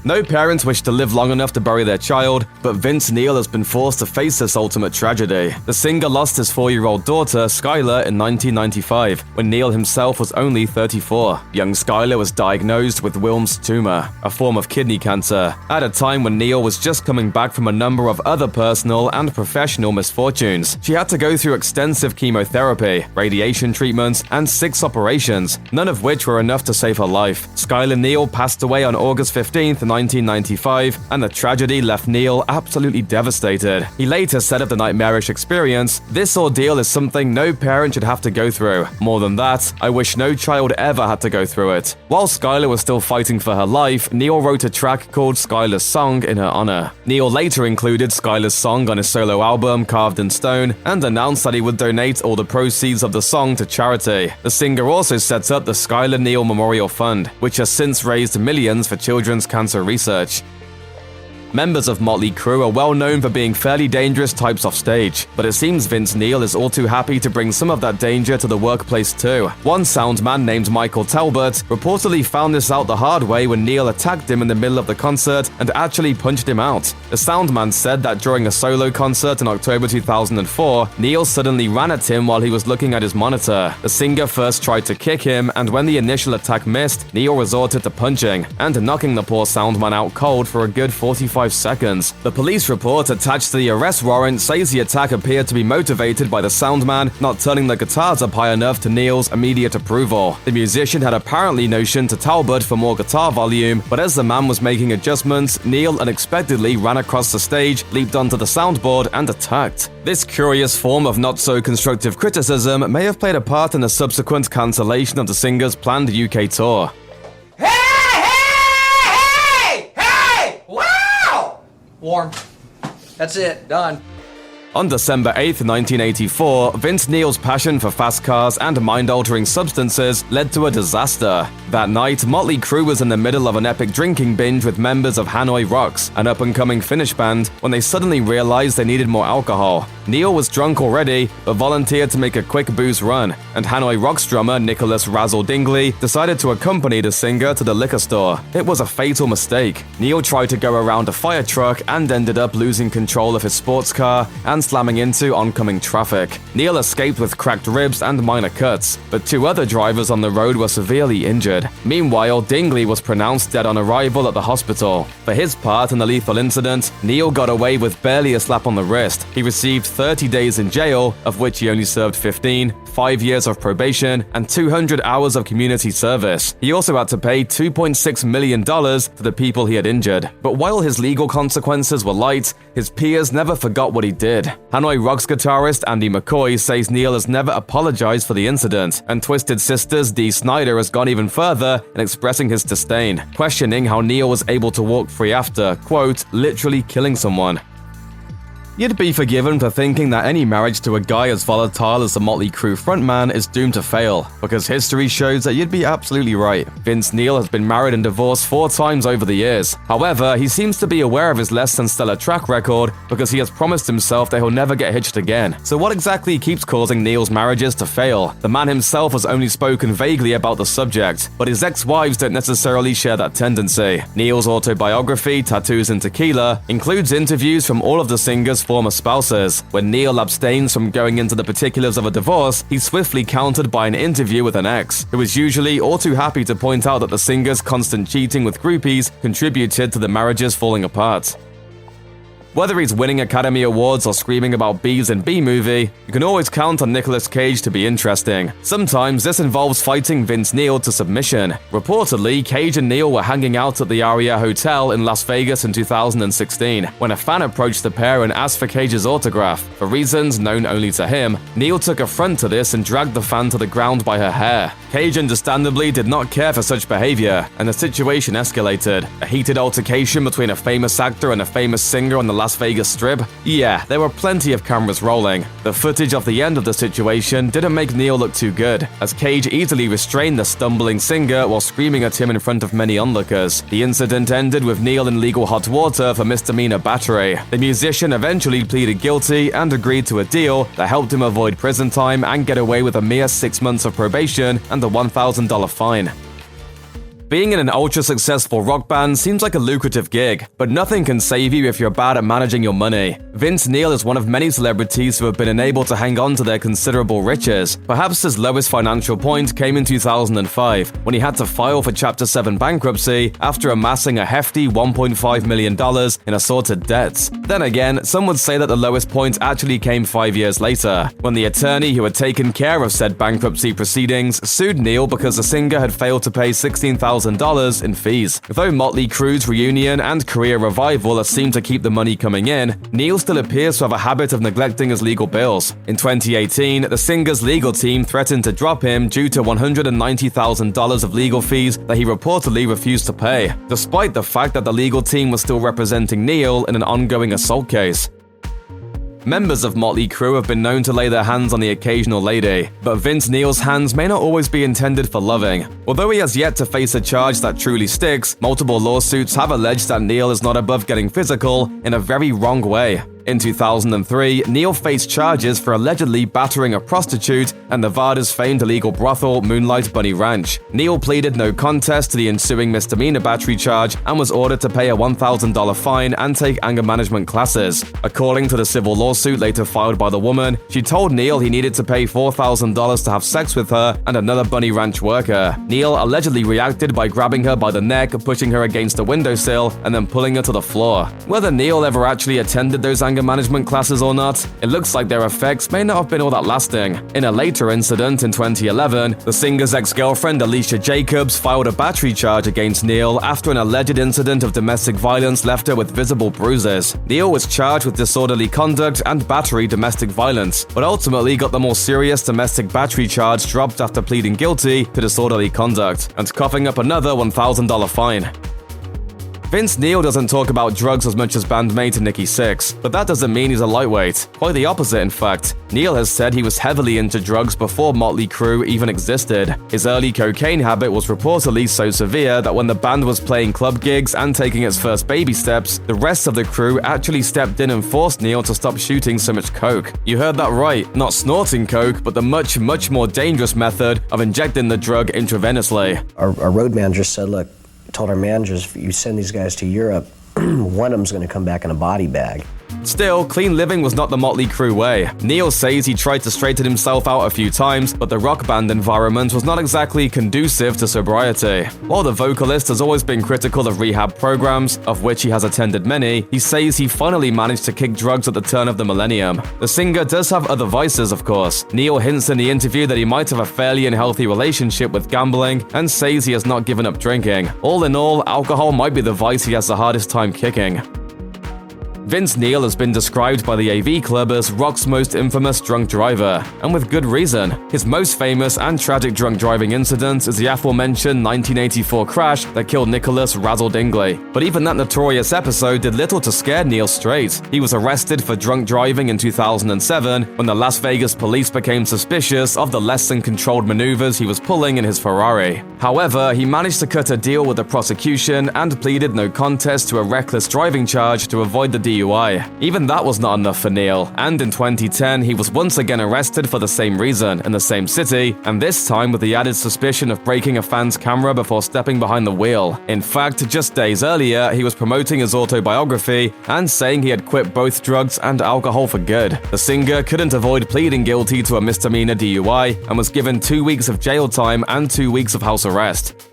No parents wish to live long enough to bury their child, but Vince Neil has been forced to face this ultimate tragedy. The singer lost his 4-year-old daughter, Skylar, in 1995, when Neil himself was only 34. Young Skylar was diagnosed with Wilms tumor, a form of kidney cancer, at a time when Neil was just coming back from a number of other personal and professional misfortunes. She had to go through extensive chemotherapy, radiation treatments, and 6 operations, none of which were enough to save her life. Skylar Neil passed away on August 15th, 1995, and the tragedy left Neil absolutely devastated. He later said of the nightmarish experience, "This ordeal is something no parent should have to go through. More than that, I wish no child ever had to go through it." While Skylar was still fighting for her life, Neil wrote a track called Skylar's Song in her honor. Neil later included Skylar's song on his solo album, Carved in Stone, and announced that he would donate all the proceeds of the song to charity. The singer also sets up the Skylar Neil Memorial Fund, which has since raised millions for children's cancer research. Members of Motley Crue are well known for being fairly dangerous types off stage, but it seems Vince Neil is all too happy to bring some of that danger to the workplace too. One soundman named Michael Talbot reportedly found this out the hard way when Neil attacked him in the middle of the concert and actually punched him out. The soundman said that during a solo concert in October 2004, Neil suddenly ran at him while he was looking at his monitor. The singer first tried to kick him, and when the initial attack missed, Neil resorted to punching and knocking the poor soundman out cold for a good 45 seconds. The police report attached to the arrest warrant says the attack appeared to be motivated by the soundman not turning the guitars up high enough to Neil's immediate approval. The musician had apparently notioned to Talbot for more guitar volume, but as the man was making adjustments, Neil unexpectedly ran across the stage, leaped onto the soundboard, and attacked. This curious form of not-so-constructive criticism may have played a part in the subsequent cancellation of the singer's planned UK tour. Wow! Warm. That's it. Done. On December 8, 1984, Vince Neil's passion for fast cars and mind-altering substances led to a disaster. That night, Motley Crue was in the middle of an epic drinking binge with members of Hanoi Rocks, an up-and-coming Finnish band, when they suddenly realized they needed more alcohol. Neil was drunk already, but volunteered to make a quick booze run, and Hanoi Rocks drummer Nicholas Razzle Dingley decided to accompany the singer to the liquor store. It was a fatal mistake. Neil tried to go around a fire truck and ended up losing control of his sports car and slamming into oncoming traffic. Neil escaped with cracked ribs and minor cuts, but 2 other drivers on the road were severely injured. Meanwhile, Dingley was pronounced dead on arrival at the hospital. For his part in the lethal incident, Neil got away with barely a slap on the wrist. He received 30 days in jail, of which he only served 15, 5 years of probation, and 200 hours of community service. He also had to pay $2.6 million to the people he had injured. But while his legal consequences were light, his peers never forgot what he did. Hanoi Rocks guitarist Andy McCoy says Neil has never apologized for the incident, and Twisted Sister's Dee Snider has gone even further in expressing his disdain, questioning how Neil was able to walk free after, quote, literally killing someone. You'd be forgiven for thinking that any marriage to a guy as volatile as the Motley Crue frontman is doomed to fail, because history shows that you'd be absolutely right. Vince Neil has been married and divorced 4 times over the years. However, he seems to be aware of his less than stellar track record because he has promised himself that he'll never get hitched again. So what exactly keeps causing Neil's marriages to fail? The man himself has only spoken vaguely about the subject, but his ex-wives don't necessarily share that tendency. Neil's autobiography, Tattoos and Tequila, includes interviews from all of the singer's former spouses. When Neil abstains from going into the particulars of a divorce, he's swiftly countered by an interview with an ex, who is usually all too happy to point out that the singer's constant cheating with groupies contributed to the marriages falling apart. Whether he's winning Academy Awards or screaming about Bees in B-Movie, you can always count on Nicolas Cage to be interesting. Sometimes this involves fighting Vince Neil to submission. Reportedly, Cage and Neil were hanging out at the Aria Hotel in Las Vegas in 2016, when a fan approached the pair and asked for Cage's autograph. For reasons known only to him, Neil took affront to this and dragged the fan to the ground by her hair. Cage understandably did not care for such behavior, and the situation escalated. A heated altercation between a famous actor and a famous singer on the Las Vegas Strip? Yeah, there were plenty of cameras rolling. The footage of the end of the situation didn't make Neil look too good, as Cage easily restrained the stumbling singer while screaming at him in front of many onlookers. The incident ended with Neil in legal hot water for misdemeanor battery. The musician eventually pleaded guilty and agreed to a deal that helped him avoid prison time and get away with a mere 6 months of probation and a $1,000 fine. Being in an ultra-successful rock band seems like a lucrative gig, but nothing can save you if you're bad at managing your money. Vince Neil is one of many celebrities who have been unable to hang on to their considerable riches. Perhaps his lowest financial point came in 2005, when he had to file for Chapter 7 bankruptcy after amassing a hefty $1.5 million in assorted debts. Then again, some would say that the lowest point actually came 5 years later, when the attorney who had taken care of said bankruptcy proceedings sued Neil because the singer had failed to pay $16,000 in fees. Though Motley Crue's reunion and career revival has seemed to keep the money coming in, Neil still appears to have a habit of neglecting his legal bills. In 2018, the singer's legal team threatened to drop him due to $190,000 of legal fees that he reportedly refused to pay, despite the fact that the legal team was still representing Neil in an ongoing assault case. Members of Motley Crue have been known to lay their hands on the occasional lady, but Vince Neil's hands may not always be intended for loving. Although he has yet to face a charge that truly sticks, multiple lawsuits have alleged that Neil is not above getting physical in a very wrong way. In 2003, Neil faced charges for allegedly battering a prostitute at Nevada's famed illegal brothel, Moonlight Bunny Ranch. Neil pleaded no contest to the ensuing misdemeanor battery charge and was ordered to pay a $1,000 fine and take anger management classes. According to the civil lawsuit later filed by the woman, she told Neil he needed to pay $4,000 to have sex with her and another Bunny Ranch worker. Neil allegedly reacted by grabbing her by the neck, pushing her against a windowsill, and then pulling her to the floor. Whether Neil ever actually attended those anger management classes or not, it looks like their effects may not have been all that lasting. In a later incident in 2011, the singer's ex-girlfriend Alicia Jacobs filed a battery charge against Neil after an alleged incident of domestic violence left her with visible bruises. Neil was charged with disorderly conduct and battery domestic violence, but ultimately got the more serious domestic battery charge dropped after pleading guilty to disorderly conduct and coughing up another $1,000 fine. Vince Neil doesn't talk about drugs as much as bandmate Nikki Sixx, but that doesn't mean he's a lightweight. Quite the opposite, in fact. Neil has said he was heavily into drugs before Motley Crue even existed. His early cocaine habit was reportedly so severe that when the band was playing club gigs and taking its first baby steps, the rest of the crew actually stepped in and forced Neil to stop shooting so much coke. You heard that right, not snorting coke, but the much more dangerous method of injecting the drug intravenously. Our road manager said, look, told our managers, if you send these guys to Europe, one of them's going to come back in a body bag. Still, clean living was not the Motley Crue way. Neil says he tried to straighten himself out a few times, but the rock band environment was not exactly conducive to sobriety. While the vocalist has always been critical of rehab programs, of which he has attended many, he says he finally managed to kick drugs at the turn of the millennium. The singer does have other vices, of course. Neil hints in the interview that he might have a fairly unhealthy relationship with gambling and says he has not given up drinking. All in all, alcohol might be the vice he has the hardest time kicking. Vince Neil has been described by the AV Club as rock's most infamous drunk driver, and with good reason. His most famous and tragic drunk driving incident is the aforementioned 1984 crash that killed Nicholas Razzle Dingley. But even that notorious episode did little to scare Neil straight. He was arrested for drunk driving in 2007 when the Las Vegas police became suspicious of the less than controlled maneuvers he was pulling in his Ferrari. However, he managed to cut a deal with the prosecution and pleaded no contest to a reckless driving charge to avoid the DUI. Even that was not enough for Neil, and in 2010 he was once again arrested for the same reason in the same city, and this time with the added suspicion of breaking a fan's camera before stepping behind the wheel. In fact, just days earlier, he was promoting his autobiography and saying he had quit both drugs and alcohol for good. The singer couldn't avoid pleading guilty to a misdemeanor DUI and was given 2 weeks of jail time and 2 weeks of house arrest.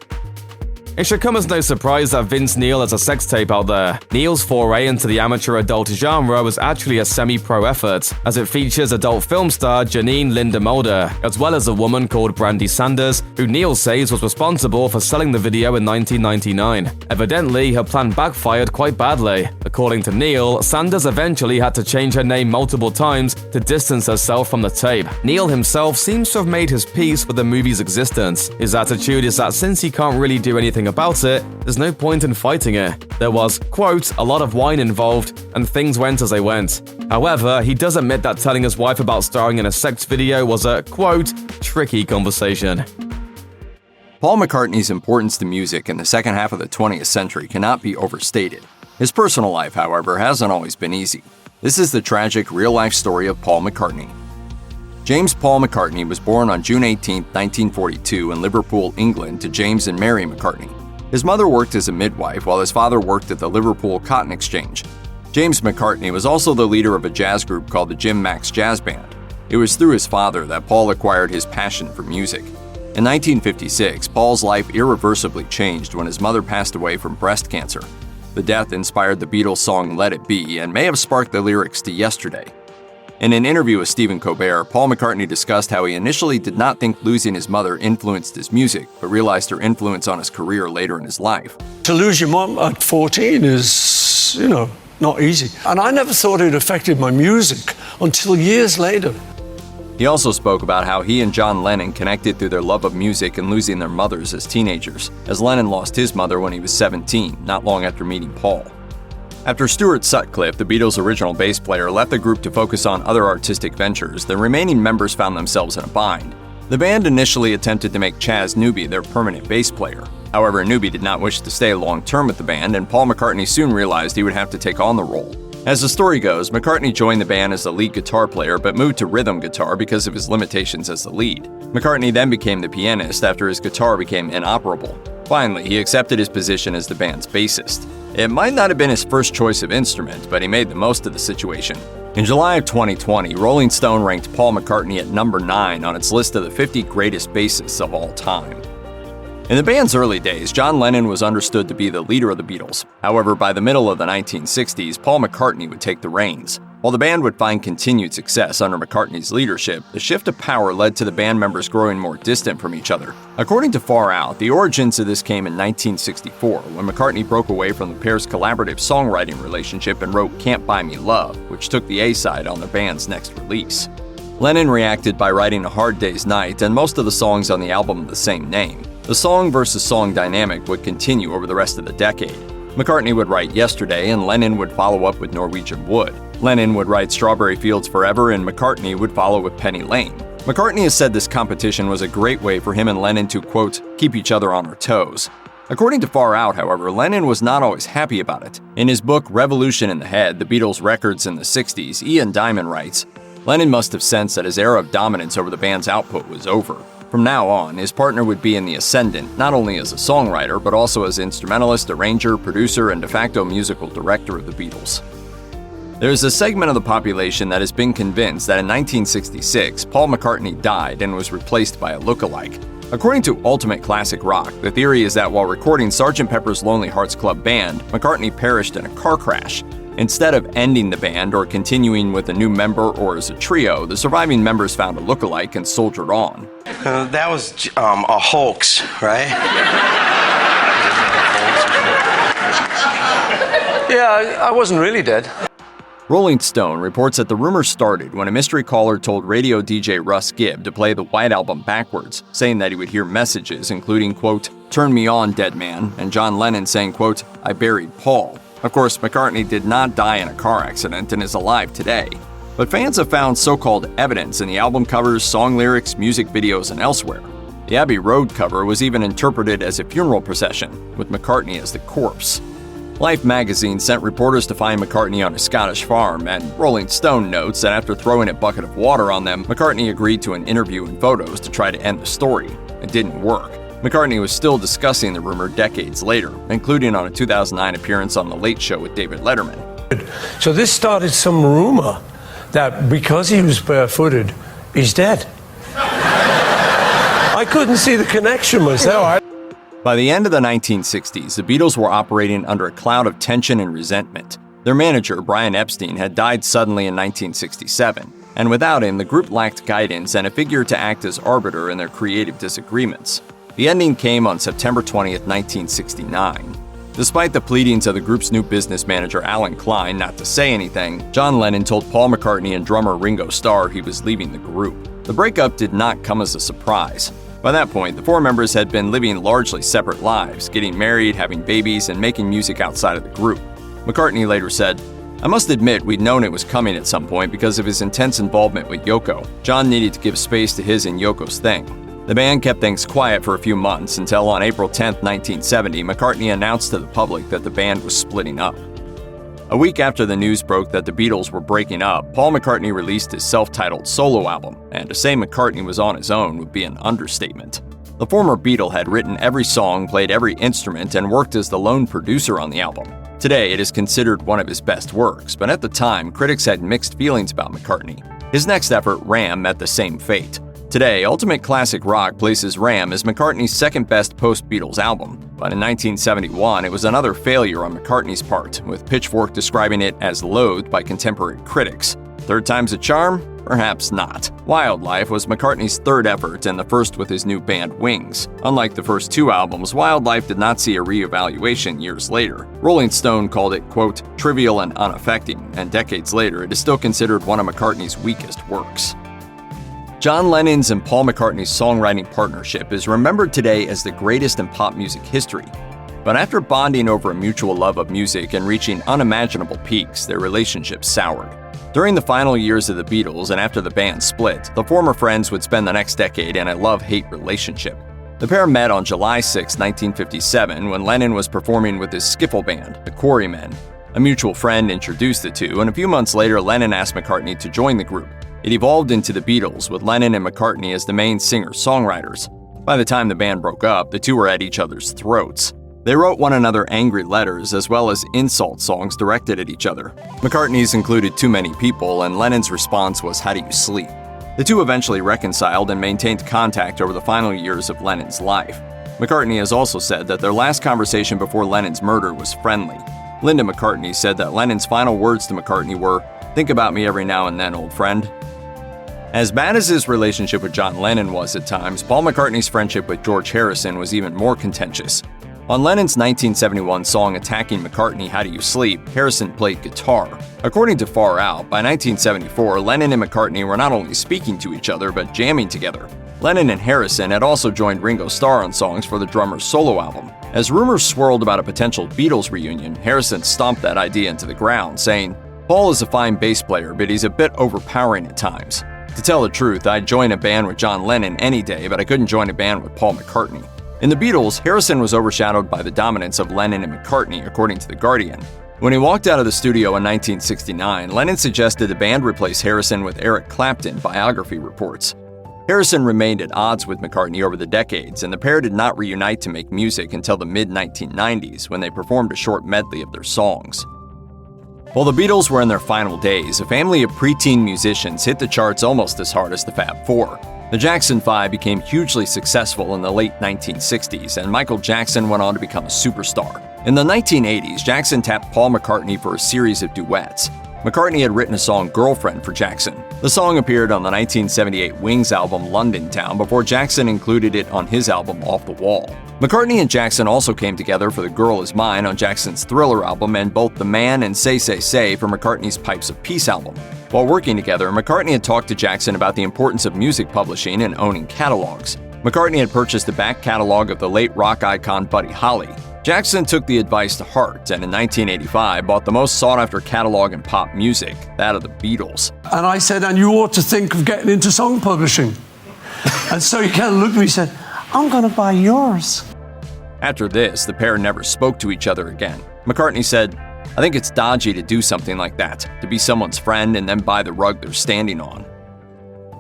It should come as no surprise that Vince Neil has a sex tape out there. Neil's foray into the amateur adult genre was actually a semi-pro effort, as it features adult film star Janine Linda Mulder, as well as a woman called Brandy Sanders, who Neil says was responsible for selling the video in 1999. Evidently, her plan backfired quite badly. According to Neil, Sanders eventually had to change her name multiple times to distance herself from the tape. Neil himself seems to have made his peace with the movie's existence. His attitude is that since he can't really do anything about it, there's no point in fighting it. There was, quote, a lot of wine involved, and things went as they went. However, he does admit that telling his wife about starring in a sex video was a, quote, tricky conversation. Paul McCartney's importance to music in the second half of the 20th century cannot be overstated. His personal life, however, hasn't always been easy. This is the tragic real-life story of Paul McCartney. James Paul McCartney was born on June 18, 1942 in Liverpool, England to James and Mary McCartney. His mother worked as a midwife while his father worked at the Liverpool Cotton Exchange. James McCartney was also the leader of a jazz group called the Jim Max Jazz Band. It was through his father that Paul acquired his passion for music. In 1956, Paul's life irreversibly changed when his mother passed away from breast cancer. The death inspired the Beatles' song Let It Be and may have sparked the lyrics to Yesterday. In an interview with Stephen Colbert, Paul McCartney discussed how he initially did not think losing his mother influenced his music, but realized her influence on his career later in his life. To lose your mom at 14 is, not easy. And I never thought it affected my music until years later. He also spoke about how he and John Lennon connected through their love of music and losing their mothers as teenagers, as Lennon lost his mother when he was 17, not long after meeting Paul. After Stuart Sutcliffe, the Beatles' original bass player, left the group to focus on other artistic ventures, the remaining members found themselves in a bind. The band initially attempted to make Chas Newby their permanent bass player. However, Newby did not wish to stay long-term with the band, and Paul McCartney soon realized he would have to take on the role. As the story goes, McCartney joined the band as the lead guitar player but moved to rhythm guitar because of his limitations as the lead. McCartney then became the pianist after his guitar became inoperable. Finally, he accepted his position as the band's bassist. It might not have been his first choice of instrument, but he made the most of the situation. In July of 2020, Rolling Stone ranked Paul McCartney at number 9 on its list of the 50 greatest bassists of all time. In the band's early days, John Lennon was understood to be the leader of the Beatles. However, by the middle of the 1960s, Paul McCartney would take the reins. While the band would find continued success under McCartney's leadership, the shift of power led to the band members growing more distant from each other. According to Far Out, the origins of this came in 1964, when McCartney broke away from the pair's collaborative songwriting relationship and wrote Can't Buy Me Love, which took the A-side on the band's next release. Lennon reacted by writing A Hard Day's Night and most of the songs on the album of the same name. The song versus song dynamic would continue over the rest of the decade. McCartney would write Yesterday, and Lennon would follow up with Norwegian Wood. Lennon would write Strawberry Fields Forever, and McCartney would follow with Penny Lane. McCartney has said this competition was a great way for him and Lennon to, quote, keep each other on our toes. According to Far Out, however, Lennon was not always happy about it. In his book Revolution in the Head, The Beatles' Records in the 60s, Ian Diamond writes, Lennon must have sensed that his era of dominance over the band's output was over. From now on, his partner would be in the ascendant, not only as a songwriter, but also as instrumentalist, arranger, producer, and de facto musical director of the Beatles. There is a segment of the population that has been convinced that in 1966, Paul McCartney died and was replaced by a look-alike. According to Ultimate Classic Rock, the theory is that while recording Sgt. Pepper's Lonely Hearts Club Band, McCartney perished in a car crash. Instead of ending the band or continuing with a new member or as a trio, the surviving members found a look-alike and soldiered on. That was a hoax, right? Yeah, I wasn't really dead. Rolling Stone reports that the rumor started when a mystery caller told radio DJ Russ Gibb to play the White Album backwards, saying that he would hear messages including, quote, turn me on, dead man, and John Lennon saying, quote, I buried Paul. Of course, McCartney did not die in a car accident and is alive today. But fans have found so-called evidence in the album covers, song lyrics, music videos, and elsewhere. The Abbey Road cover was even interpreted as a funeral procession, with McCartney as the corpse. Life magazine sent reporters to find McCartney on a Scottish farm, and Rolling Stone notes that after throwing a bucket of water on them, McCartney agreed to an interview and photos to try to end the story. It didn't work. McCartney was still discussing the rumor decades later, including on a 2009 appearance on The Late Show with David Letterman. So this started some rumor that because he was barefooted, he's dead. I couldn't see the connection myself. By the end of the 1960s, the Beatles were operating under a cloud of tension and resentment. Their manager, Brian Epstein, had died suddenly in 1967, and without him, the group lacked guidance and a figure to act as arbiter in their creative disagreements. The ending came on September 20th, 1969. Despite the pleadings of the group's new business manager, Alan Klein, not to say anything, John Lennon told Paul McCartney and drummer Ringo Starr he was leaving the group. The breakup did not come as a surprise. By that point, the four members had been living largely separate lives, getting married, having babies, and making music outside of the group. McCartney later said, I must admit we'd known it was coming at some point because of his intense involvement with Yoko. John needed to give space to his and Yoko's thing. The band kept things quiet for a few months until on April 10, 1970, McCartney announced to the public that the band was splitting up. A week after the news broke that the Beatles were breaking up, Paul McCartney released his self-titled solo album, and to say McCartney was on his own would be an understatement. The former Beatle had written every song, played every instrument, and worked as the lone producer on the album. Today, it is considered one of his best works, but at the time, critics had mixed feelings about McCartney. His next effort, Ram, met the same fate. Today, Ultimate Classic Rock places Ram as McCartney's second-best post-Beatles album, but in 1971 it was another failure on McCartney's part, with Pitchfork describing it as loathed by contemporary critics. Third time's a charm? Perhaps not. Wildlife was McCartney's third effort and the first with his new band Wings. Unlike the first two albums, Wildlife did not see a re-evaluation years later. Rolling Stone called it, quote, trivial and unaffecting, and decades later it is still considered one of McCartney's weakest works. John Lennon's and Paul McCartney's songwriting partnership is remembered today as the greatest in pop music history. But after bonding over a mutual love of music and reaching unimaginable peaks, their relationship soured. During the final years of the Beatles and after the band split, the former friends would spend the next decade in a love-hate relationship. The pair met on July 6, 1957, when Lennon was performing with his skiffle band, the Quarrymen. A mutual friend introduced the two, and a few months later, Lennon asked McCartney to join the group. It evolved into the Beatles, with Lennon and McCartney as the main singer-songwriters. By the time the band broke up, the two were at each other's throats. They wrote one another angry letters, as well as insult songs directed at each other. McCartney's included Too Many People, and Lennon's response was How Do You Sleep? The two eventually reconciled and maintained contact over the final years of Lennon's life. McCartney has also said that their last conversation before Lennon's murder was friendly. Linda McCartney said that Lennon's final words to McCartney were, "Think about me every now and then, old friend." As bad as his relationship with John Lennon was at times, Paul McCartney's friendship with George Harrison was even more contentious. On Lennon's 1971 song attacking McCartney, How Do You Sleep?, Harrison played guitar. According to Far Out, by 1974, Lennon and McCartney were not only speaking to each other, but jamming together. Lennon and Harrison had also joined Ringo Starr on songs for the drummer's solo album. As rumors swirled about a potential Beatles reunion, Harrison stomped that idea into the ground, saying, "Paul is a fine bass player, but he's a bit overpowering at times. To tell the truth, I'd join a band with John Lennon any day, but I couldn't join a band with Paul McCartney." In the Beatles, Harrison was overshadowed by the dominance of Lennon and McCartney, according to The Guardian. When he walked out of the studio in 1969, Lennon suggested the band replace Harrison with Eric Clapton, biography reports. Harrison remained at odds with McCartney over the decades, and the pair did not reunite to make music until the mid-1990s, when they performed a short medley of their songs. While the Beatles were in their final days, a family of preteen musicians hit the charts almost as hard as the Fab Four. The Jackson Five became hugely successful in the late 1960s, and Michael Jackson went on to become a superstar. In the 1980s, Jackson tapped Paul McCartney for a series of duets. McCartney had written a song, Girlfriend, for Jackson. The song appeared on the 1978 Wings album, London Town, before Jackson included it on his album, Off the Wall. McCartney and Jackson also came together for The Girl Is Mine on Jackson's Thriller album, and both The Man and Say Say Say for McCartney's Pipes of Peace album. While working together, McCartney had talked to Jackson about the importance of music publishing and owning catalogs. McCartney had purchased the back catalog of the late rock icon Buddy Holly. Jackson took the advice to heart, and in 1985 bought the most sought-after catalog in pop music, that of the Beatles. And I said, and you ought to think of getting into song publishing. And so he kind of looked at me and said, I'm going to buy yours. After this, the pair never spoke to each other again. McCartney said, I think it's dodgy to do something like that, to be someone's friend and then buy the rug they're standing on.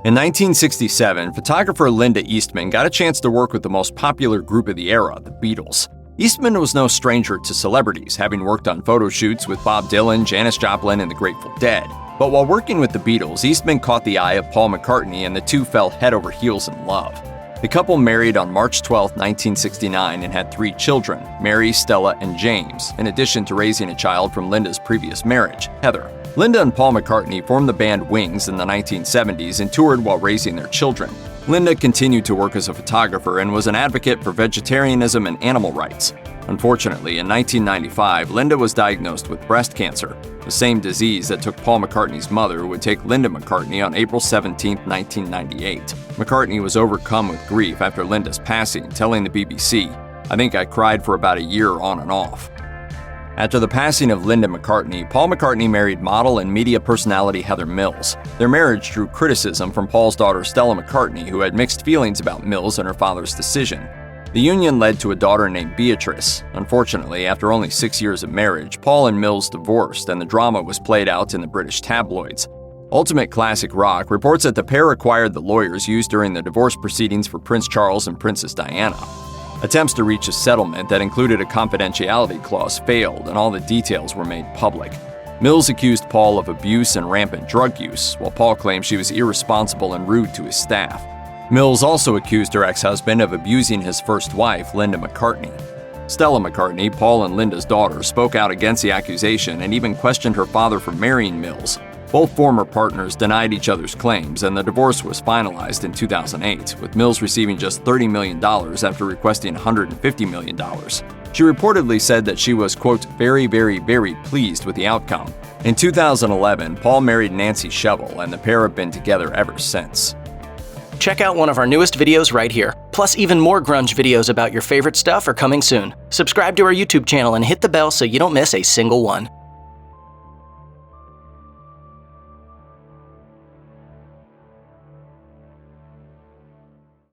In 1967, photographer Linda Eastman got a chance to work with the most popular group of the era, the Beatles. Eastman was no stranger to celebrities, having worked on photo shoots with Bob Dylan, Janis Joplin, and the Grateful Dead. But while working with the Beatles, Eastman caught the eye of Paul McCartney, and the two fell head over heels in love. The couple married on March 12, 1969, and had 3 children, Mary, Stella, and James, in addition to raising a child from Linda's previous marriage, Heather. Linda and Paul McCartney formed the band Wings in the 1970s and toured while raising their children. Linda continued to work as a photographer and was an advocate for vegetarianism and animal rights. Unfortunately, in 1995, Linda was diagnosed with breast cancer, the same disease that took Paul McCartney's mother would take Linda McCartney on April 17, 1998. McCartney was overcome with grief after Linda's passing, telling the BBC, I think I cried for about a year on and off. After the passing of Linda McCartney, Paul McCartney married model and media personality Heather Mills. Their marriage drew criticism from Paul's daughter Stella McCartney, who had mixed feelings about Mills and her father's decision. The union led to a daughter named Beatrice. Unfortunately, after only 6 years of marriage, Paul and Mills divorced, and the drama was played out in the British tabloids. Ultimate Classic Rock reports that the pair acquired the lawyers used during the divorce proceedings for Prince Charles and Princess Diana. Attempts to reach a settlement that included a confidentiality clause failed, and all the details were made public. Mills accused Paul of abuse and rampant drug use, while Paul claimed she was irresponsible and rude to his staff. Mills also accused her ex-husband of abusing his first wife, Linda McCartney. Stella McCartney, Paul and Linda's daughter, spoke out against the accusation and even questioned her father for marrying Mills. Both former partners denied each other's claims, and the divorce was finalized in 2008, with Mills receiving just $30 million after requesting $150 million. She reportedly said that she was, quote, very, very, very pleased with the outcome. In 2011, Paul married Nancy Shovel, and the pair have been together ever since. Check out one of our newest videos right here. Plus, even more grunge videos about your favorite stuff are coming soon. Subscribe to our YouTube channel and hit the bell so you don't miss a single one.